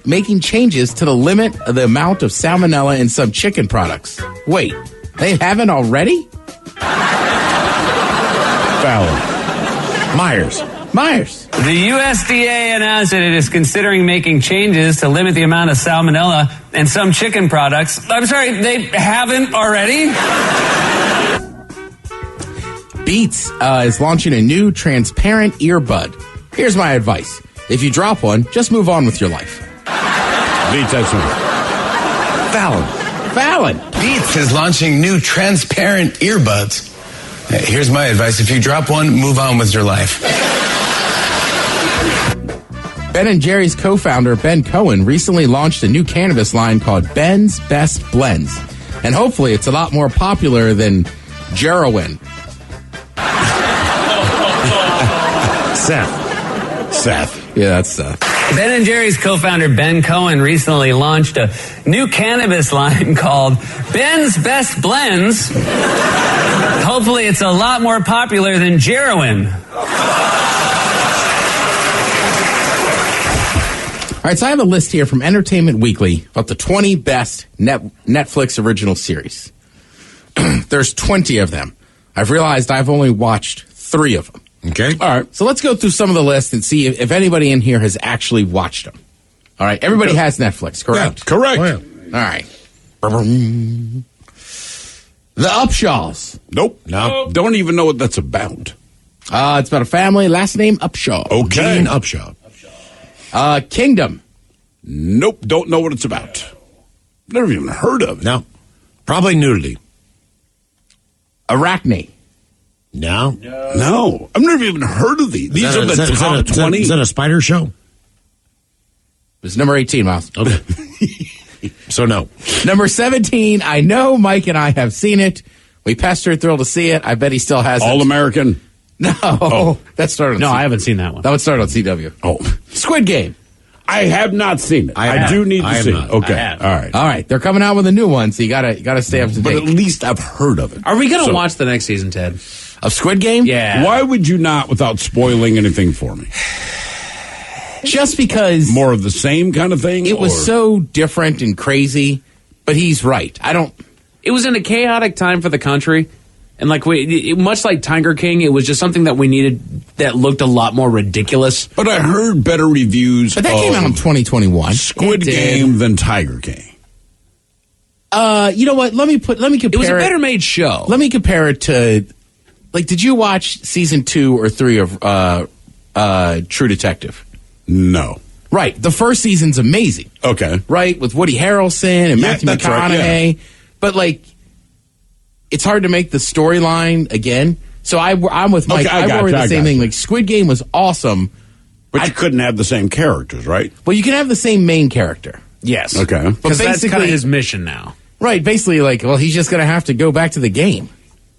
[SPEAKER 14] making changes to the limit of the amount of salmonella in some chicken products. Wait, they haven't already?
[SPEAKER 15] Fallon.
[SPEAKER 8] Myers.
[SPEAKER 4] The USDA announced that it is considering making changes to limit the amount of salmonella in some chicken products. I'm sorry, they haven't already?
[SPEAKER 14] Beats is launching a new transparent earbud. Here's my advice. If you drop one, just move on with your life.
[SPEAKER 15] Beats, that's one.
[SPEAKER 14] Fallon.
[SPEAKER 18] Beats is launching new transparent earbuds. Here's my advice. If you drop one, move on with your life.
[SPEAKER 14] Ben & Jerry's co-founder, Ben Cohen, recently launched a new cannabis line called Ben's Best Blends. And hopefully it's a lot more popular than Jerowin.
[SPEAKER 8] Seth.
[SPEAKER 14] Yeah, that's Seth.
[SPEAKER 4] Ben & Jerry's co-founder Ben Cohen recently launched a new cannabis line called Ben's Best Blends. Hopefully it's a lot more popular than Jerowin.
[SPEAKER 14] All right, so I have a list here from Entertainment Weekly about the 20 best Netflix original series. There's 20 of them. I've realized I've only watched 3 of them.
[SPEAKER 8] Okay.
[SPEAKER 14] All right, so let's go through some of the list and see if anybody in here has actually watched them. All right, everybody has Netflix, correct?
[SPEAKER 15] Yeah, correct.
[SPEAKER 14] Oh, yeah. All right. The Upshaws.
[SPEAKER 15] Nope. No. Don't even know what that's about.
[SPEAKER 14] It's about a family, last name Upshaw.
[SPEAKER 15] Okay.
[SPEAKER 8] Gene Upshaw.
[SPEAKER 14] Kingdom.
[SPEAKER 15] Nope. Don't know what it's about. Never even heard of it.
[SPEAKER 8] No. Probably nudity.
[SPEAKER 14] Arachne.
[SPEAKER 8] No.
[SPEAKER 15] No. I've never even heard of these. These are the top 20.
[SPEAKER 8] Is that a spider show?
[SPEAKER 14] It's number 18, Miles.
[SPEAKER 8] Okay. So no.
[SPEAKER 14] Number 17, I know Mike and I have seen it. We pestered Thrill to see it. I bet he still has
[SPEAKER 15] All
[SPEAKER 14] it.
[SPEAKER 15] American?
[SPEAKER 14] No. That started on
[SPEAKER 19] No, I haven't seen that one.
[SPEAKER 14] That would start on CW.
[SPEAKER 15] Oh.
[SPEAKER 14] Squid Game.
[SPEAKER 15] I have not seen it. I do need to see it. Okay. All right.
[SPEAKER 14] They're coming out with a new one, so you gotta stay up to date.
[SPEAKER 15] But at least I've heard of it.
[SPEAKER 19] Are we going to
[SPEAKER 15] So-
[SPEAKER 19] watch the next season, Ted?
[SPEAKER 14] Of Squid Game?
[SPEAKER 19] Yeah.
[SPEAKER 15] Why would you not without spoiling anything for me?
[SPEAKER 14] Just because
[SPEAKER 15] More of the same kind of thing?
[SPEAKER 14] it was
[SPEAKER 15] or-
[SPEAKER 14] so different and crazy, but he's right.
[SPEAKER 19] It was in a chaotic time for the country. And much like Tiger King, it was just something that we needed that looked a lot more ridiculous.
[SPEAKER 15] But I heard better reviews
[SPEAKER 14] But that came out in 2021.
[SPEAKER 15] Squid Game than Tiger King.
[SPEAKER 14] You know what? Let me compare
[SPEAKER 19] It was a better made show.
[SPEAKER 14] Let me compare it to, did you watch season 2 or 3 of True Detective?
[SPEAKER 15] No.
[SPEAKER 14] Right. The first season's amazing.
[SPEAKER 15] Okay.
[SPEAKER 14] Right? With Woody Harrelson and Matthew
[SPEAKER 15] that's
[SPEAKER 14] McConaughey.
[SPEAKER 15] right, yeah.
[SPEAKER 14] But, it's hard to make the storyline again. So I'm with Mike.
[SPEAKER 15] Okay,
[SPEAKER 14] I worry the same thing.
[SPEAKER 15] you.
[SPEAKER 14] Like, Squid Game was awesome.
[SPEAKER 15] But you couldn't have the same characters, right?
[SPEAKER 14] Well, you can have the same main character.
[SPEAKER 19] Yes.
[SPEAKER 15] Okay.
[SPEAKER 14] But
[SPEAKER 19] Because that's kind
[SPEAKER 14] basically,
[SPEAKER 19] of his mission now.
[SPEAKER 14] right, basically, he's just going to have to go back to the game.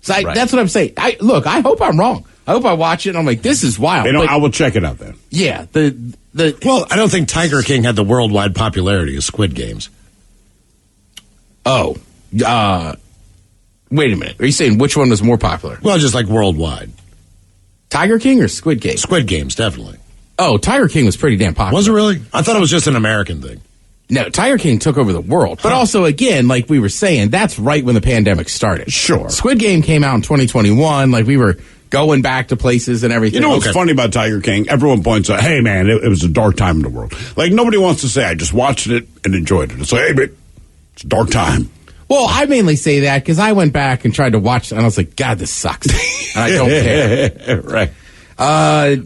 [SPEAKER 14] So
[SPEAKER 19] Right.
[SPEAKER 14] that's what I'm saying. I hope I'm wrong. I hope I watch it and I'm like, this is wild. But,
[SPEAKER 15] I will check it out then.
[SPEAKER 14] yeah,
[SPEAKER 8] Well, I don't think Tiger King had the worldwide popularity of Squid Games.
[SPEAKER 14] Wait a minute. Are you saying which one was more popular?
[SPEAKER 8] Well, just like worldwide.
[SPEAKER 14] Tiger King or Squid Game?
[SPEAKER 8] Squid Games, definitely.
[SPEAKER 14] Oh, Tiger King was pretty damn popular.
[SPEAKER 8] Was it really? I thought it was just an American thing.
[SPEAKER 14] No, Tiger King took over the world. But also, again, like we were saying, that's right when the pandemic started.
[SPEAKER 15] Sure.
[SPEAKER 14] Squid Game came out in 2021. Like, we were going back to places and everything.
[SPEAKER 15] You know what's funny about Tiger King? Everyone points out, hey, man, it was a dark time in the world. Like, nobody wants to say, I just watched it and enjoyed it. It's like, hey, but it's a dark time.
[SPEAKER 14] Well, I mainly say that because I went back and tried to watch it, and I was like, God, this sucks. And I don't care.
[SPEAKER 15] Right.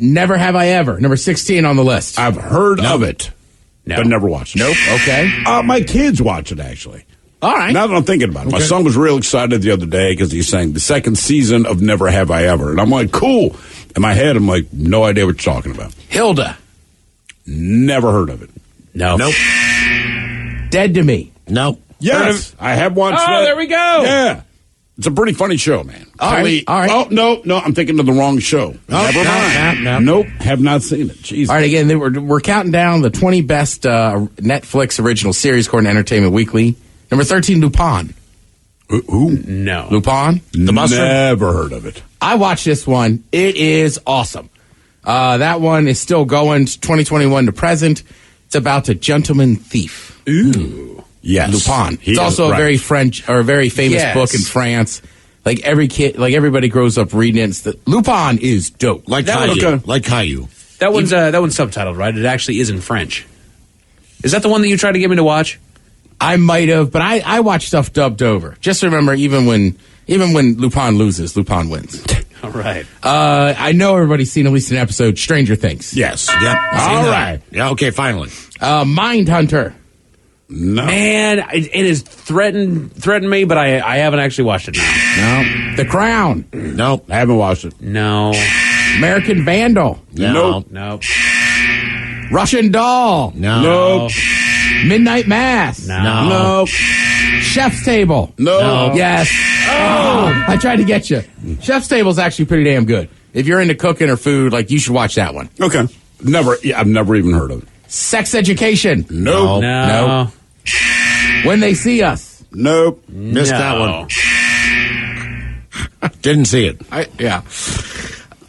[SPEAKER 14] Never Have I Ever, number 16 on the list.
[SPEAKER 15] I've heard of it, but never watched it.
[SPEAKER 14] Nope. Okay.
[SPEAKER 15] My kids watch it, actually.
[SPEAKER 14] All right.
[SPEAKER 15] Now that I'm thinking about it, my
[SPEAKER 14] Okay.
[SPEAKER 15] son was real excited the other day because he's saying the second season of Never Have I Ever. And I'm like, cool. In my head, I'm like, no idea what you're talking about.
[SPEAKER 14] Hilda.
[SPEAKER 15] Never heard of it.
[SPEAKER 19] No.
[SPEAKER 8] Nope.
[SPEAKER 14] Dead to Me.
[SPEAKER 8] Nope.
[SPEAKER 15] Yes, I have watched
[SPEAKER 19] Oh,
[SPEAKER 15] that.
[SPEAKER 19] there we go.
[SPEAKER 15] Yeah. It's a pretty funny show, man.
[SPEAKER 14] All right.
[SPEAKER 15] Oh, no, I'm thinking of the wrong show. Never mind.
[SPEAKER 8] no.
[SPEAKER 15] Nope, have not seen it. Jeez.
[SPEAKER 14] All right, again, we're counting down the 20 best Netflix original series according to Entertainment Weekly. Number 13, Lupin.
[SPEAKER 15] Who?
[SPEAKER 19] No.
[SPEAKER 14] Lupin?
[SPEAKER 8] The Mustard?
[SPEAKER 15] Never heard of it.
[SPEAKER 14] I watched this one. It is awesome. That one is still going 2021 to present. It's about a gentleman thief.
[SPEAKER 15] Ooh. Yes.
[SPEAKER 14] Lupin.
[SPEAKER 15] He
[SPEAKER 14] It's
[SPEAKER 15] is
[SPEAKER 14] also a
[SPEAKER 15] right.
[SPEAKER 14] very French or a very famous
[SPEAKER 19] Yes.
[SPEAKER 14] book in France. Like everybody grows up reading it. Lupin is dope.
[SPEAKER 8] Like
[SPEAKER 19] That
[SPEAKER 8] Caillou.
[SPEAKER 15] was-
[SPEAKER 8] Like Caillou.
[SPEAKER 19] That one's subtitled, right? It actually is in French. Is that the one that you tried to get me to watch?
[SPEAKER 14] I might have, but I watch stuff dubbed over. Just remember, even when Lupin loses, Lupin wins.
[SPEAKER 19] All right.
[SPEAKER 14] I know everybody's seen at least an episode, Stranger Things.
[SPEAKER 15] Yes.
[SPEAKER 8] Yep.
[SPEAKER 15] All right.
[SPEAKER 8] Yeah, okay, finally.
[SPEAKER 14] Mindhunter.
[SPEAKER 15] No.
[SPEAKER 19] Man, it has threatened me, but I haven't actually watched it now.
[SPEAKER 14] No. The Crown.
[SPEAKER 8] Nope.
[SPEAKER 15] I haven't watched it.
[SPEAKER 19] No.
[SPEAKER 14] American Vandal.
[SPEAKER 8] No.
[SPEAKER 19] Nope.
[SPEAKER 14] Russian Doll.
[SPEAKER 8] No.
[SPEAKER 15] Nope.
[SPEAKER 14] Midnight Mass.
[SPEAKER 19] No.
[SPEAKER 15] Nope.
[SPEAKER 14] Chef's Table.
[SPEAKER 15] No.
[SPEAKER 14] Yes. Oh, I tried to get you. Chef's Table is actually pretty damn good. If you're into cooking or food, you should watch that one.
[SPEAKER 15] Okay. I've never even heard of it.
[SPEAKER 14] Sex Education.
[SPEAKER 15] Nope.
[SPEAKER 19] No.
[SPEAKER 14] When They See Us.
[SPEAKER 15] Nope.
[SPEAKER 8] Missed that one. Didn't see it.
[SPEAKER 14] Yeah.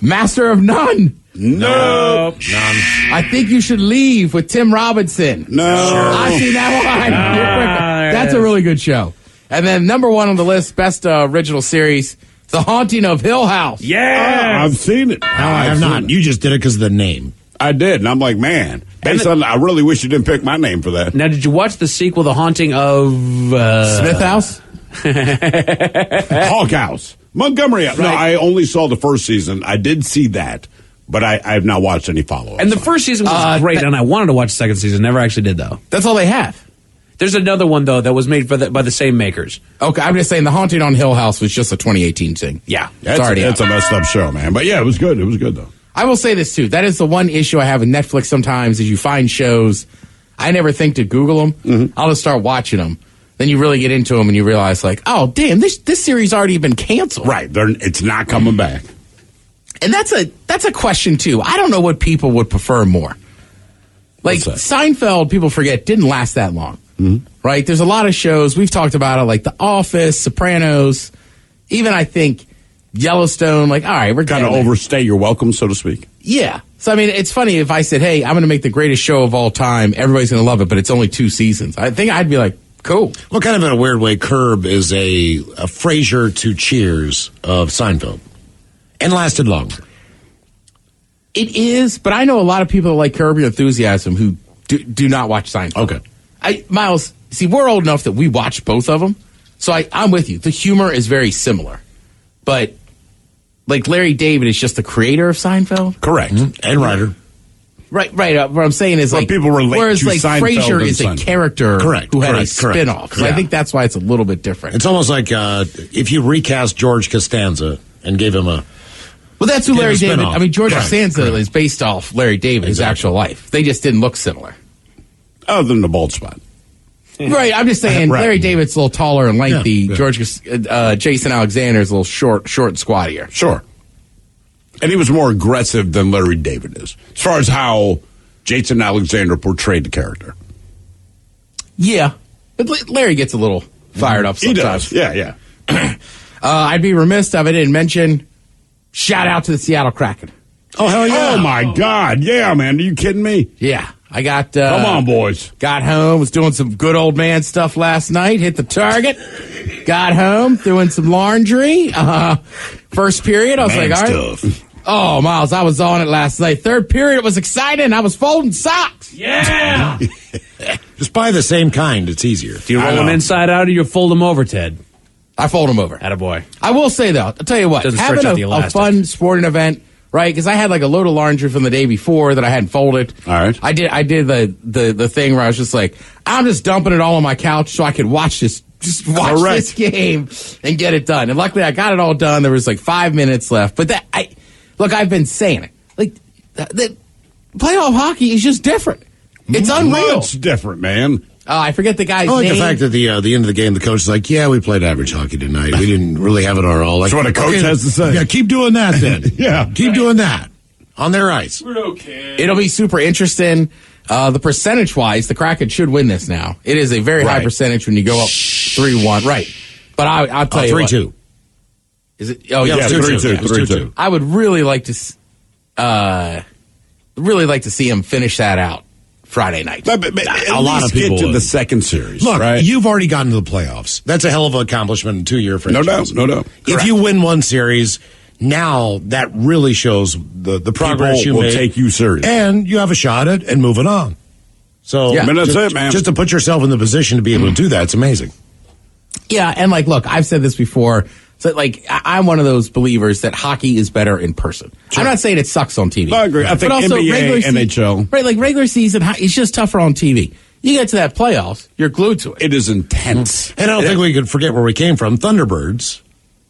[SPEAKER 14] Master of None.
[SPEAKER 15] Nope.
[SPEAKER 8] None.
[SPEAKER 14] I Think You Should Leave with Tim Robinson.
[SPEAKER 15] No.
[SPEAKER 14] I've seen that one. That's a really good show. And then number 1 on the list, best original series, The Haunting of Hill House.
[SPEAKER 19] Yeah.
[SPEAKER 15] I've seen it.
[SPEAKER 8] No, I have not. You just did it because of the name.
[SPEAKER 15] I did, and I'm like, man, I really wish you didn't pick my name for that.
[SPEAKER 19] Now, did you watch the sequel, The Haunting of
[SPEAKER 14] Smith House?
[SPEAKER 15] Hawk House. Montgomery. No, I only saw the first season. I did see that, but I have not watched any follow-up.
[SPEAKER 19] And the first season was great, and I wanted to watch the second season. Never actually did, though.
[SPEAKER 14] That's all they have.
[SPEAKER 19] There's another one, though, that was made by the same makers.
[SPEAKER 14] Okay, I'm just saying The Haunting on Hill House was just a 2018 thing.
[SPEAKER 19] Yeah.
[SPEAKER 15] It's a messed up show, man. But yeah, it was good. It was good, though.
[SPEAKER 14] I will say this, too. That is the one issue I have with Netflix sometimes is you find shows, I never think to Google them. I'll just start watching them. Then you really get into them and you realize, like, oh, damn, this series already been canceled.
[SPEAKER 15] Right. It's not coming back.
[SPEAKER 14] And that's a question, too. I don't know what people would prefer more. Like, Seinfeld, people forget, didn't last that long.
[SPEAKER 15] Mm-hmm.
[SPEAKER 14] Right? There's a lot of shows, we've talked about it, like The Office, Sopranos, even, I think, Yellowstone. Like, all right, we're
[SPEAKER 15] kind of overstay your welcome, so to speak.
[SPEAKER 14] Yeah. So, I mean, it's funny if I said, hey, I'm going to make the greatest show of all time, everybody's going to love it, but it's only 2 seasons. I think I'd be like, cool.
[SPEAKER 8] Well, kind of in a weird way, Curb is a Frasier to Cheers of Seinfeld. And lasted longer.
[SPEAKER 14] It is, but I know a lot of people that like Curb Your Enthusiasm who do not watch Seinfeld.
[SPEAKER 8] Okay.
[SPEAKER 14] Miles, see, we're old enough that we watch both of them, so I'm with you. The humor is very similar. But, like, Larry David is just the creator of Seinfeld?
[SPEAKER 15] Correct.
[SPEAKER 8] Mm-hmm. And writer.
[SPEAKER 14] Right. What I'm saying is, like,
[SPEAKER 15] people relate
[SPEAKER 14] whereas,
[SPEAKER 15] to
[SPEAKER 14] like,
[SPEAKER 15] Seinfeld
[SPEAKER 14] Frasier is a character who had a spinoff. So I think that's why it's a little bit different.
[SPEAKER 8] It's almost like if you recast George Costanza and gave him a...
[SPEAKER 14] Well, that's who Larry David... I mean, George Costanza is based off Larry David's actual life. They just didn't look similar.
[SPEAKER 15] Other than the bald spot.
[SPEAKER 14] Right, I'm just saying,
[SPEAKER 15] Right.
[SPEAKER 14] Larry David's a little taller and lengthy.
[SPEAKER 15] Yeah.
[SPEAKER 14] Jason Alexander's a little short and squattier.
[SPEAKER 15] Sure. And he was more aggressive than Larry David is, as far as how Jason Alexander portrayed the character.
[SPEAKER 14] Yeah, but Larry gets a little fired up sometimes.
[SPEAKER 15] He does. Yeah.
[SPEAKER 14] I'd be remiss if I didn't mention, shout out to the Seattle Kraken.
[SPEAKER 15] Oh, hell yeah. Oh, my God. Yeah, man. Are you kidding me?
[SPEAKER 14] Yeah. I got...
[SPEAKER 15] Come on, boys.
[SPEAKER 14] Got home, was doing some good old man stuff last night, hit the target, got home, doing some laundry. First period, I was like, all right. Oh, Miles, I was on it last night. Third period, it was exciting. I was folding socks.
[SPEAKER 20] Yeah.
[SPEAKER 8] Just buy the same kind. It's easier.
[SPEAKER 20] Do you roll them inside out or you fold them over, Ted?
[SPEAKER 14] I fold them over.
[SPEAKER 20] Attaboy.
[SPEAKER 14] I will say, though, I'll tell you what,
[SPEAKER 20] Doesn't
[SPEAKER 14] having
[SPEAKER 20] stretch out the
[SPEAKER 14] a
[SPEAKER 20] elastic.
[SPEAKER 14] fun sporting event, right? Because I had like a load of laundry from the day before that I hadn't folded.
[SPEAKER 15] All right.
[SPEAKER 14] I did the thing where I was just like, I'm just dumping it all on my couch so I could watch this game and get it done. And luckily I got it all done. There was like 5 minutes left. But look, I've been saying it. Like, the playoff hockey is just different. It's unreal.
[SPEAKER 15] It's different, man.
[SPEAKER 14] I forget the guy's
[SPEAKER 8] I like
[SPEAKER 14] name.
[SPEAKER 8] the fact that the end of the game, the coach is like, yeah, we played average hockey tonight. We didn't really have it our all. Like,
[SPEAKER 15] That's what a coach has to say.
[SPEAKER 8] Yeah, keep doing that then.
[SPEAKER 15] Yeah.
[SPEAKER 8] Keep doing that. On their ice.
[SPEAKER 20] We're okay.
[SPEAKER 14] It'll be super interesting. The percentage-wise, the Kraken should win this now. It is a very high percentage when you go up 3-1. Right. But I'll tell you
[SPEAKER 8] 3-2.
[SPEAKER 14] what. Is it? Oh,
[SPEAKER 8] Yeah,
[SPEAKER 14] yeah.
[SPEAKER 8] 3-2.
[SPEAKER 14] I would really like to see him finish that out Friday night.
[SPEAKER 15] But
[SPEAKER 8] A lot of people
[SPEAKER 15] get to
[SPEAKER 8] would.
[SPEAKER 15] the second series.
[SPEAKER 8] Look,
[SPEAKER 15] right?
[SPEAKER 8] you've already gotten to the playoffs. That's a hell of an accomplishment in 2-year franchise.
[SPEAKER 15] No doubt.
[SPEAKER 8] If you win one series, now that really shows the progress you
[SPEAKER 15] will
[SPEAKER 8] made.
[SPEAKER 15] take you serious.
[SPEAKER 8] And you have a shot at and moving on. So
[SPEAKER 15] Yeah. I mean, that's it, man.
[SPEAKER 8] Just to put yourself in the position to be able to do that, it's amazing.
[SPEAKER 14] Yeah, and like, look, I've said this before. So, like, I'm one of those believers that hockey is better in person. I'm not saying it sucks on TV.
[SPEAKER 15] I agree. I think NBA, NHL.
[SPEAKER 14] Right, like regular season, it's just tougher on TV. You get to that playoffs, you're glued to it.
[SPEAKER 15] It is intense.
[SPEAKER 8] And I don't think we could forget where we came from. Thunderbirds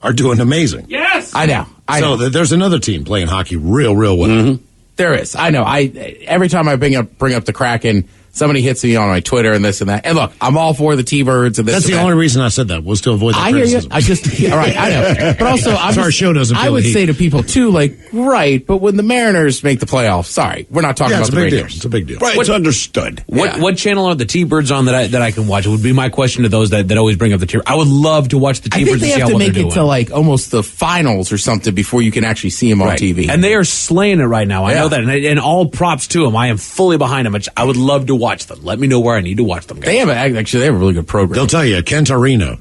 [SPEAKER 8] are doing amazing.
[SPEAKER 20] Yes.
[SPEAKER 14] I know.
[SPEAKER 8] So there's another team playing hockey real well.
[SPEAKER 15] Mm-hmm.
[SPEAKER 14] There is. I know. Every time I bring up the Kraken, somebody hits me on my Twitter and this and that. And look, I'm all for the T-Birds and this.
[SPEAKER 8] That's
[SPEAKER 14] and
[SPEAKER 8] the
[SPEAKER 14] that.
[SPEAKER 8] only reason I said that was to avoid the
[SPEAKER 14] I hear you.
[SPEAKER 8] criticism.
[SPEAKER 14] I just all right. I know, but also
[SPEAKER 8] our show doesn't.
[SPEAKER 14] I would say to people too, like, right, but when the Mariners make the playoffs, sorry, we're not talking about the Rangers.
[SPEAKER 8] It's a big deal.
[SPEAKER 15] Right, it's understood.
[SPEAKER 19] What channel are the T-Birds on that I can watch? It would be my question to those that always bring up the T-Birds. I would love to watch the
[SPEAKER 14] I
[SPEAKER 19] T-Birds
[SPEAKER 14] think they
[SPEAKER 19] and see
[SPEAKER 14] have
[SPEAKER 19] how
[SPEAKER 14] to
[SPEAKER 19] well they're
[SPEAKER 14] make it
[SPEAKER 19] doing.
[SPEAKER 14] to like almost the finals or something before you can actually see them on TV.
[SPEAKER 19] And they are slaying it right now. I know that. And all props to them. I am fully behind them. I would love to watch them. Let me know where I need to watch them, guys.
[SPEAKER 14] They have a really good program.
[SPEAKER 8] They'll tell you, Kentorino.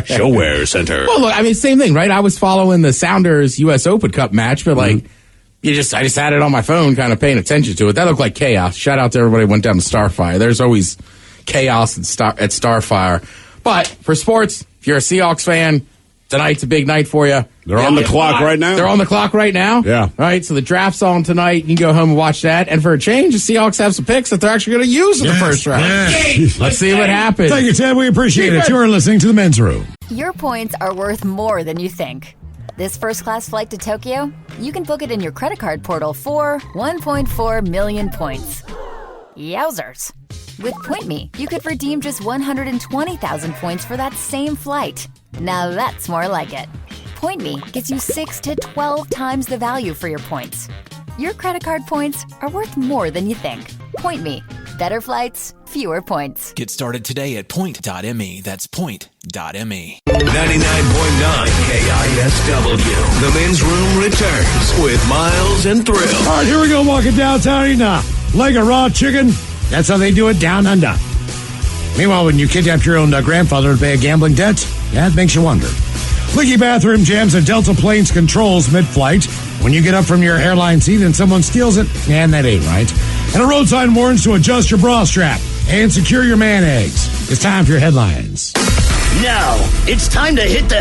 [SPEAKER 19] Showwear Center.
[SPEAKER 14] Well, look, I mean, same thing, right? I was following the Sounders U.S. Open Cup match, but like, I just had it on my phone, kind of paying attention to it. That looked like chaos. Shout out to everybody who went down to Starfire. There's always chaos at Starfire. But for sports, if you're a Seahawks fan, tonight's a big night for you.
[SPEAKER 15] They're on the clock right now.
[SPEAKER 14] They're on the clock right now.
[SPEAKER 15] Yeah.
[SPEAKER 14] Right. So the draft's on tonight. You can go home and watch that. And for a change, the Seahawks have some picks that they're actually going to use in the first round.
[SPEAKER 8] Yes.
[SPEAKER 14] Let's see what happens.
[SPEAKER 8] Thank you, Ted. We appreciate it. You're listening to the Men's Room.
[SPEAKER 7] Your points are worth more than you think. This first-class flight to Tokyo, you can book it in your credit card portal for 1.4 million points. Yowzers. With Point Me, you could redeem just 120,000 points for that same flight. Now that's more like it. Point Me gets you 6 to 12 times the value for your points. Your credit card points are worth more than you think. Point Me. Better flights, fewer points.
[SPEAKER 9] Get started today at point.me. That's point.me.
[SPEAKER 13] 99.9 KISW. The men's room returns with Miles and Thrill.
[SPEAKER 8] All right, here we go, walking downtown eating a leg of raw chicken. That's how they do it down under. Meanwhile, when you kidnap your own grandfather to pay a gambling debt, that makes you wonder. Leaky bathroom jams and Delta Planes controls mid-flight. When you get up from your airline seat and someone steals it, and that ain't right. And a road sign warns to adjust your bra strap and secure your man eggs. It's time for your headlines.
[SPEAKER 24] Now, it's time to hit the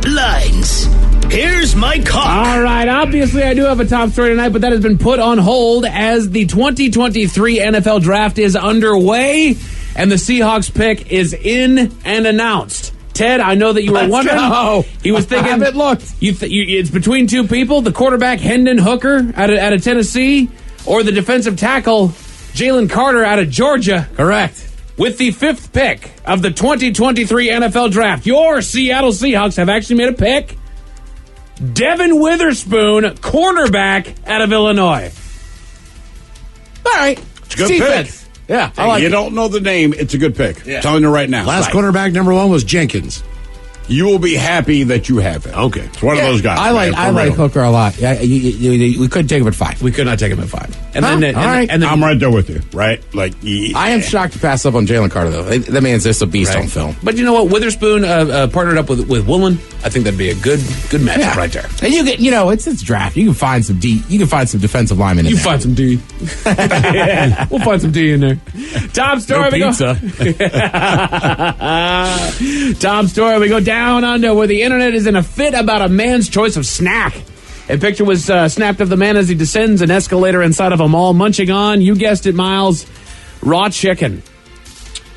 [SPEAKER 24] headlines. Here's my cock.
[SPEAKER 19] All right, obviously I do have a top story tonight, but that has been put on hold as the 2023 NFL Draft is underway, and the Seahawks pick is in and announced. Ted, I know that you were wondering.
[SPEAKER 14] Go.
[SPEAKER 19] He was thinking.
[SPEAKER 14] I haven't looked.
[SPEAKER 19] It's between two people: the quarterback Hendon Hooker out of Tennessee, or the defensive tackle Jalen Carter out of Georgia.
[SPEAKER 14] Correct.
[SPEAKER 19] With the 5th pick of the 2023 NFL Draft, your Seattle Seahawks have actually made a pick. Devin Witherspoon, cornerback out of Illinois.
[SPEAKER 14] All right.
[SPEAKER 15] It's a good
[SPEAKER 14] Defense.
[SPEAKER 15] pick.
[SPEAKER 14] Yeah, I like
[SPEAKER 15] you
[SPEAKER 14] it.
[SPEAKER 15] don't know the name. It's a good pick.
[SPEAKER 14] Yeah.
[SPEAKER 15] Telling you right now.
[SPEAKER 8] Last quarterback number 1 was Jenkins.
[SPEAKER 15] You will be happy that you have it.
[SPEAKER 8] Okay.
[SPEAKER 15] It's one of those guys.
[SPEAKER 14] I like Hooker a lot. Yeah, we couldn't take him at 5.
[SPEAKER 19] We could not take him at 5. And
[SPEAKER 14] Huh?
[SPEAKER 19] then,
[SPEAKER 14] All right.
[SPEAKER 19] and then
[SPEAKER 15] I'm right there with you, right? Like,
[SPEAKER 14] I am shocked to pass up on Jalen Carter, though. That man's just a beast on film.
[SPEAKER 19] But you know what? Witherspoon partnered up with Woolen. I think that'd be a good matchup right there.
[SPEAKER 14] And you get, it's draft. You can find some D. You can find some defensive linemen.
[SPEAKER 19] You find some D. Yeah, we'll find some D in there. Top story. Top story. We go down under where the internet is in a fit about a man's choice of snack. A picture was snapped of the man as he descends an escalator inside of a mall, munching on, you guessed it, Miles, raw chicken.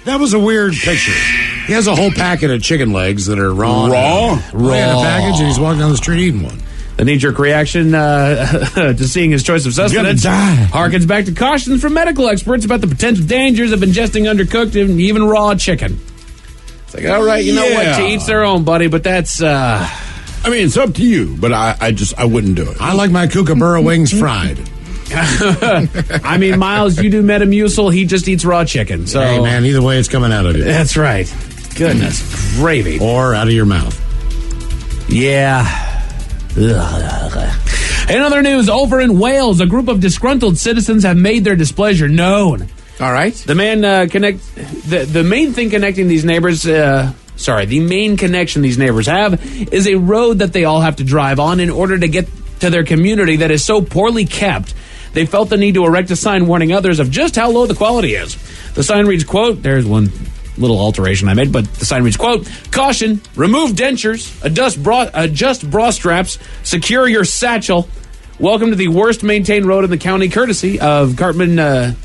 [SPEAKER 8] That was a weird picture. He has a whole packet of chicken legs that are raw.
[SPEAKER 15] Raw?
[SPEAKER 8] In a package, and he's walking down the street eating one.
[SPEAKER 19] The knee-jerk reaction to seeing his choice of sustenance harkens back to cautions from medical experts about the potential dangers of ingesting undercooked and even raw chicken. It's like, all right, you know what? To each their own, buddy, but that's...
[SPEAKER 15] I mean, it's up to you, but I wouldn't do it.
[SPEAKER 8] I like my kookaburra wings fried.
[SPEAKER 19] I mean, Miles, you do Metamucil. He just eats raw chicken. So,
[SPEAKER 8] hey, man, either way, it's coming out of you.
[SPEAKER 19] That's right. Goodness gravy.
[SPEAKER 8] Or out of your mouth.
[SPEAKER 19] Yeah. In other news, over in Wales, a group of disgruntled citizens have made their displeasure known.
[SPEAKER 14] All right.
[SPEAKER 19] The main thing connecting these neighbors... the main connection these neighbors have is a road that they all have to drive on in order to get to their community that is so poorly kept. They felt the need to erect a sign warning others of just how low the quality is. The sign reads, quote, there's one little alteration I made, but the sign reads, quote, caution, remove dentures, adjust bra straps, secure your satchel. Welcome to the worst maintained road in the county, courtesy of Carmarthenshire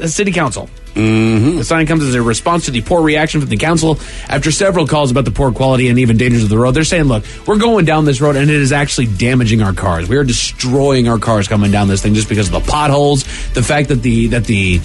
[SPEAKER 19] City Council.
[SPEAKER 15] Mm-hmm.
[SPEAKER 19] The sign comes as a response to the poor reaction from the council after several calls about the poor quality and even dangers of the road. They're saying, look, we're going down this road and it is actually damaging our cars. We are destroying our cars coming down this thing just because of the potholes, the fact that the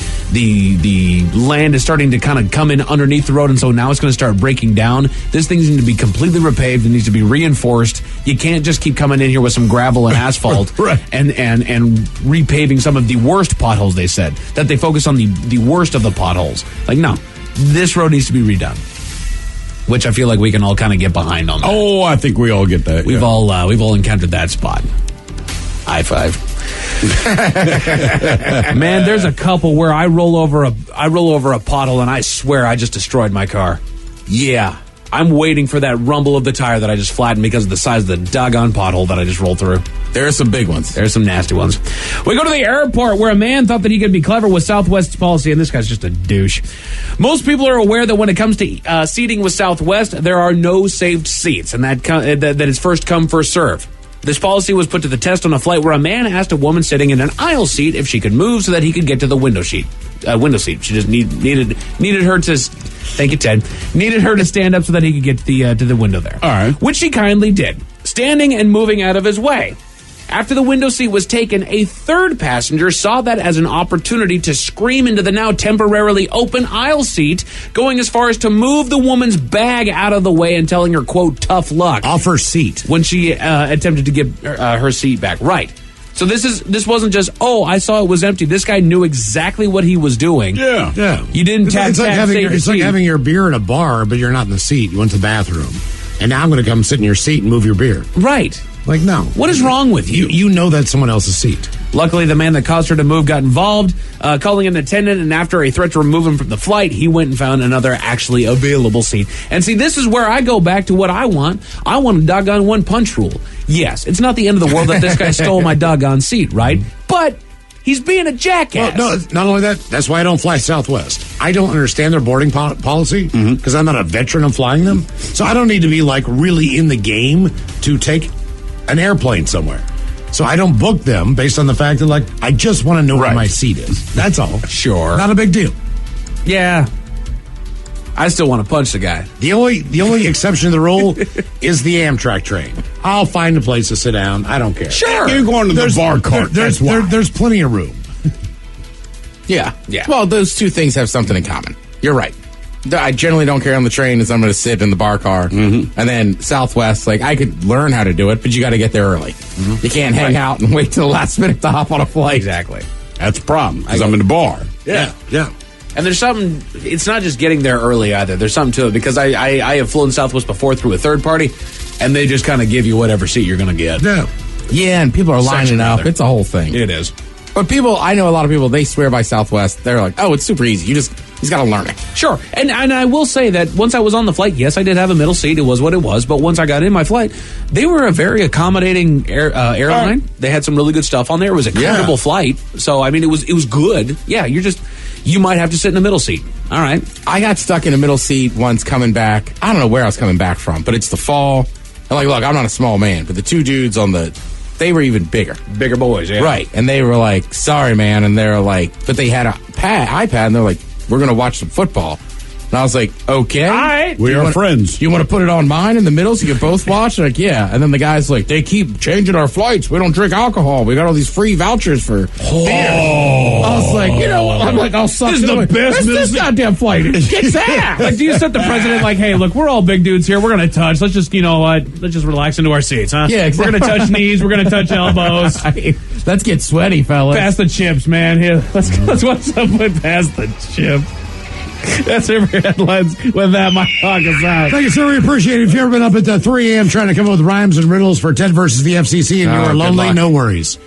[SPEAKER 19] land is starting to kind of come in underneath the road, and so now it's going to start breaking down. This thing needs to be completely repaved. It needs to be reinforced. You can't just keep coming in here with some gravel and asphalt
[SPEAKER 15] right.
[SPEAKER 19] and repaving some of the worst potholes, they said. That they focus on the worst of the potholes. Like, no, this road needs to be redone, which I feel like we can all kind of get behind on that.
[SPEAKER 15] Oh, I think we all get that.
[SPEAKER 19] We've all encountered that spot. High five. Man, there's a couple where I roll over a pothole and I swear I just destroyed my car. Yeah, I'm waiting for that rumble of the tire that I just flattened because of the size of the doggone pothole that I just rolled through.
[SPEAKER 14] There are some big ones.
[SPEAKER 19] There's some nasty ones. We go to the airport where a man thought that he could be clever with Southwest's policy, and this guy's just a douche. Most people are aware that when it comes to seating with Southwest, there are no saved seats, and that is first come, first serve. This policy was put to the test on a flight where a man asked a woman sitting in an aisle seat if she could move so that he could get to the window seat. She just needed her to. Thank you, Ted. Needed her to stand up so that he could get to the window there.
[SPEAKER 15] All right.
[SPEAKER 19] Which she kindly did, standing and moving out of his way. After the window seat was taken, a third passenger saw that as an opportunity to scream into the now temporarily open aisle seat, going as far as to move the woman's bag out of the way and telling her, quote, tough luck.
[SPEAKER 8] Off her seat.
[SPEAKER 19] When she attempted to get her seat back. Right. So this wasn't just, I saw it was empty. This guy knew exactly what he was doing.
[SPEAKER 8] Yeah.
[SPEAKER 19] You didn't
[SPEAKER 8] It's like having your beer in a bar, but you're not in the seat. You went to the bathroom. And now I'm going to come sit in your seat and move your beer.
[SPEAKER 19] Right.
[SPEAKER 8] Like, no.
[SPEAKER 19] What is wrong with you?
[SPEAKER 8] You know that's someone else's seat.
[SPEAKER 19] Luckily, the man that caused her to move got involved, calling an attendant, and after a threat to remove him from the flight, he went and found another actually available seat. And see, this is where I go back to what I want. I want a doggone one-punch rule. Yes, it's not the end of the world that this guy stole my doggone seat, right? But he's being a jackass.
[SPEAKER 8] Well, no, not only that, that's why I don't fly Southwest. I don't understand their boarding policy because I'm not a veteran of flying them. So I don't need to be like really in the game to take an airplane somewhere. So I don't book them based on the fact that, like, I just want to know where my seat is. That's all.
[SPEAKER 19] Sure.
[SPEAKER 8] Not a big deal.
[SPEAKER 19] Yeah. I still want to punch the guy.
[SPEAKER 8] The only exception to the rule is the Amtrak train. I'll find a place to sit down. I don't care.
[SPEAKER 19] Sure.
[SPEAKER 15] You're going to the bar cart.
[SPEAKER 8] There's plenty of room.
[SPEAKER 14] Yeah. Well, those two things have something in common. You're right. I generally don't care on the train as I'm going to sit in the bar car. Mm-hmm. And then Southwest, like, I could learn how to do it, but you got to get there early. Mm-hmm. You can't hang out and wait till the last minute to hop on a flight.
[SPEAKER 19] Exactly.
[SPEAKER 15] That's the problem, because I'm in the bar.
[SPEAKER 8] Yeah.
[SPEAKER 19] And there's something, it's not just getting there early either. There's something to it, because I have flown Southwest before through a third party, and they just kind of give you whatever seat you're going to get.
[SPEAKER 14] Yeah, and people are lining up. It's a whole thing.
[SPEAKER 19] It is.
[SPEAKER 14] But I know a lot of people, they swear by Southwest. They're like, it's super easy. He's got to learn it.
[SPEAKER 19] Sure. And I will say that once I was on the flight, yes, I did have a middle seat. It was what it was. But once I got in my flight, they were a very accommodating airline. They had some really good stuff on there. It was a comfortable flight. So, I mean, it was good. Yeah, you might have to sit in the middle seat. All right.
[SPEAKER 14] I got stuck in a middle seat once coming back. I don't know where I was coming back from, but it's the fall. And like, look, I'm not a small man, but the two dudes they were even bigger.
[SPEAKER 19] Bigger boys, yeah.
[SPEAKER 14] Right. And they were like, sorry, man. And they're like, but they had a iPad, and they're like, we're going to watch some football. And I was like, okay.
[SPEAKER 19] All right.
[SPEAKER 15] We are friends.
[SPEAKER 14] You want to put it on mine in the middle so you can both watch? Like, yeah. And then the guy's like, they keep changing our flights. We don't drink alcohol. We got all these free vouchers for beer. I was like, you know what? I'm like, I'll suck.
[SPEAKER 15] This is the best.
[SPEAKER 14] This goddamn flight. Kicks ass.
[SPEAKER 19] Like, do you set the president like, hey, look, we're all big dudes here. We're going to touch. Let's just, let's just relax into our seats, huh?
[SPEAKER 14] Yeah, exactly.
[SPEAKER 19] We're going to touch knees. We're going to touch elbows.
[SPEAKER 14] Let's get sweaty, fellas.
[SPEAKER 19] Pass the chips, man. Here, let's watch someone pass the chip. That's every headlines. With that, my talk is out.
[SPEAKER 8] Thank you, sir. We appreciate it. If you've ever been up at 3 a.m. trying to come up with rhymes and riddles for Ted versus the FCC and you are lonely, no worries.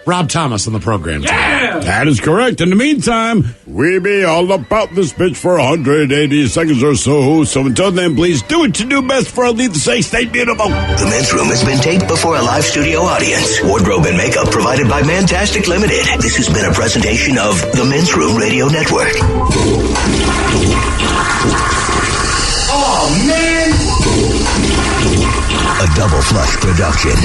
[SPEAKER 8] Rob Thomas on the program.
[SPEAKER 15] Yeah! That is correct. In the meantime, we be all about this bitch for 180 seconds or so. So until then, please do what you do best for our lead's sake. Stay beautiful.
[SPEAKER 13] The men's room has been taped before a live studio audience. Wardrobe and makeup provided by Mantastic Limited. This has been a presentation of the Men's Room Radio Network.
[SPEAKER 1] Oh, man!
[SPEAKER 13] A Double Flush production.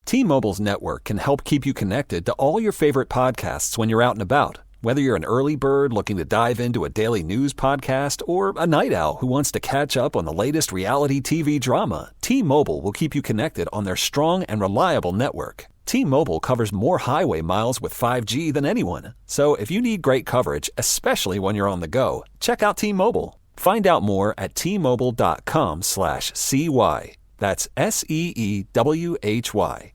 [SPEAKER 5] T-Mobile's network can help keep you connected to all your favorite podcasts when you're out and about. Whether you're an early bird looking to dive into a daily news podcast or a night owl who wants to catch up on the latest reality TV drama, T-Mobile will keep you connected on their strong and reliable network. T-Mobile covers more highway miles with 5G than anyone. So if you need great coverage, especially when you're on the go, check out T-Mobile. Find out more at T-Mobile.com/CY. That's SEEWHY.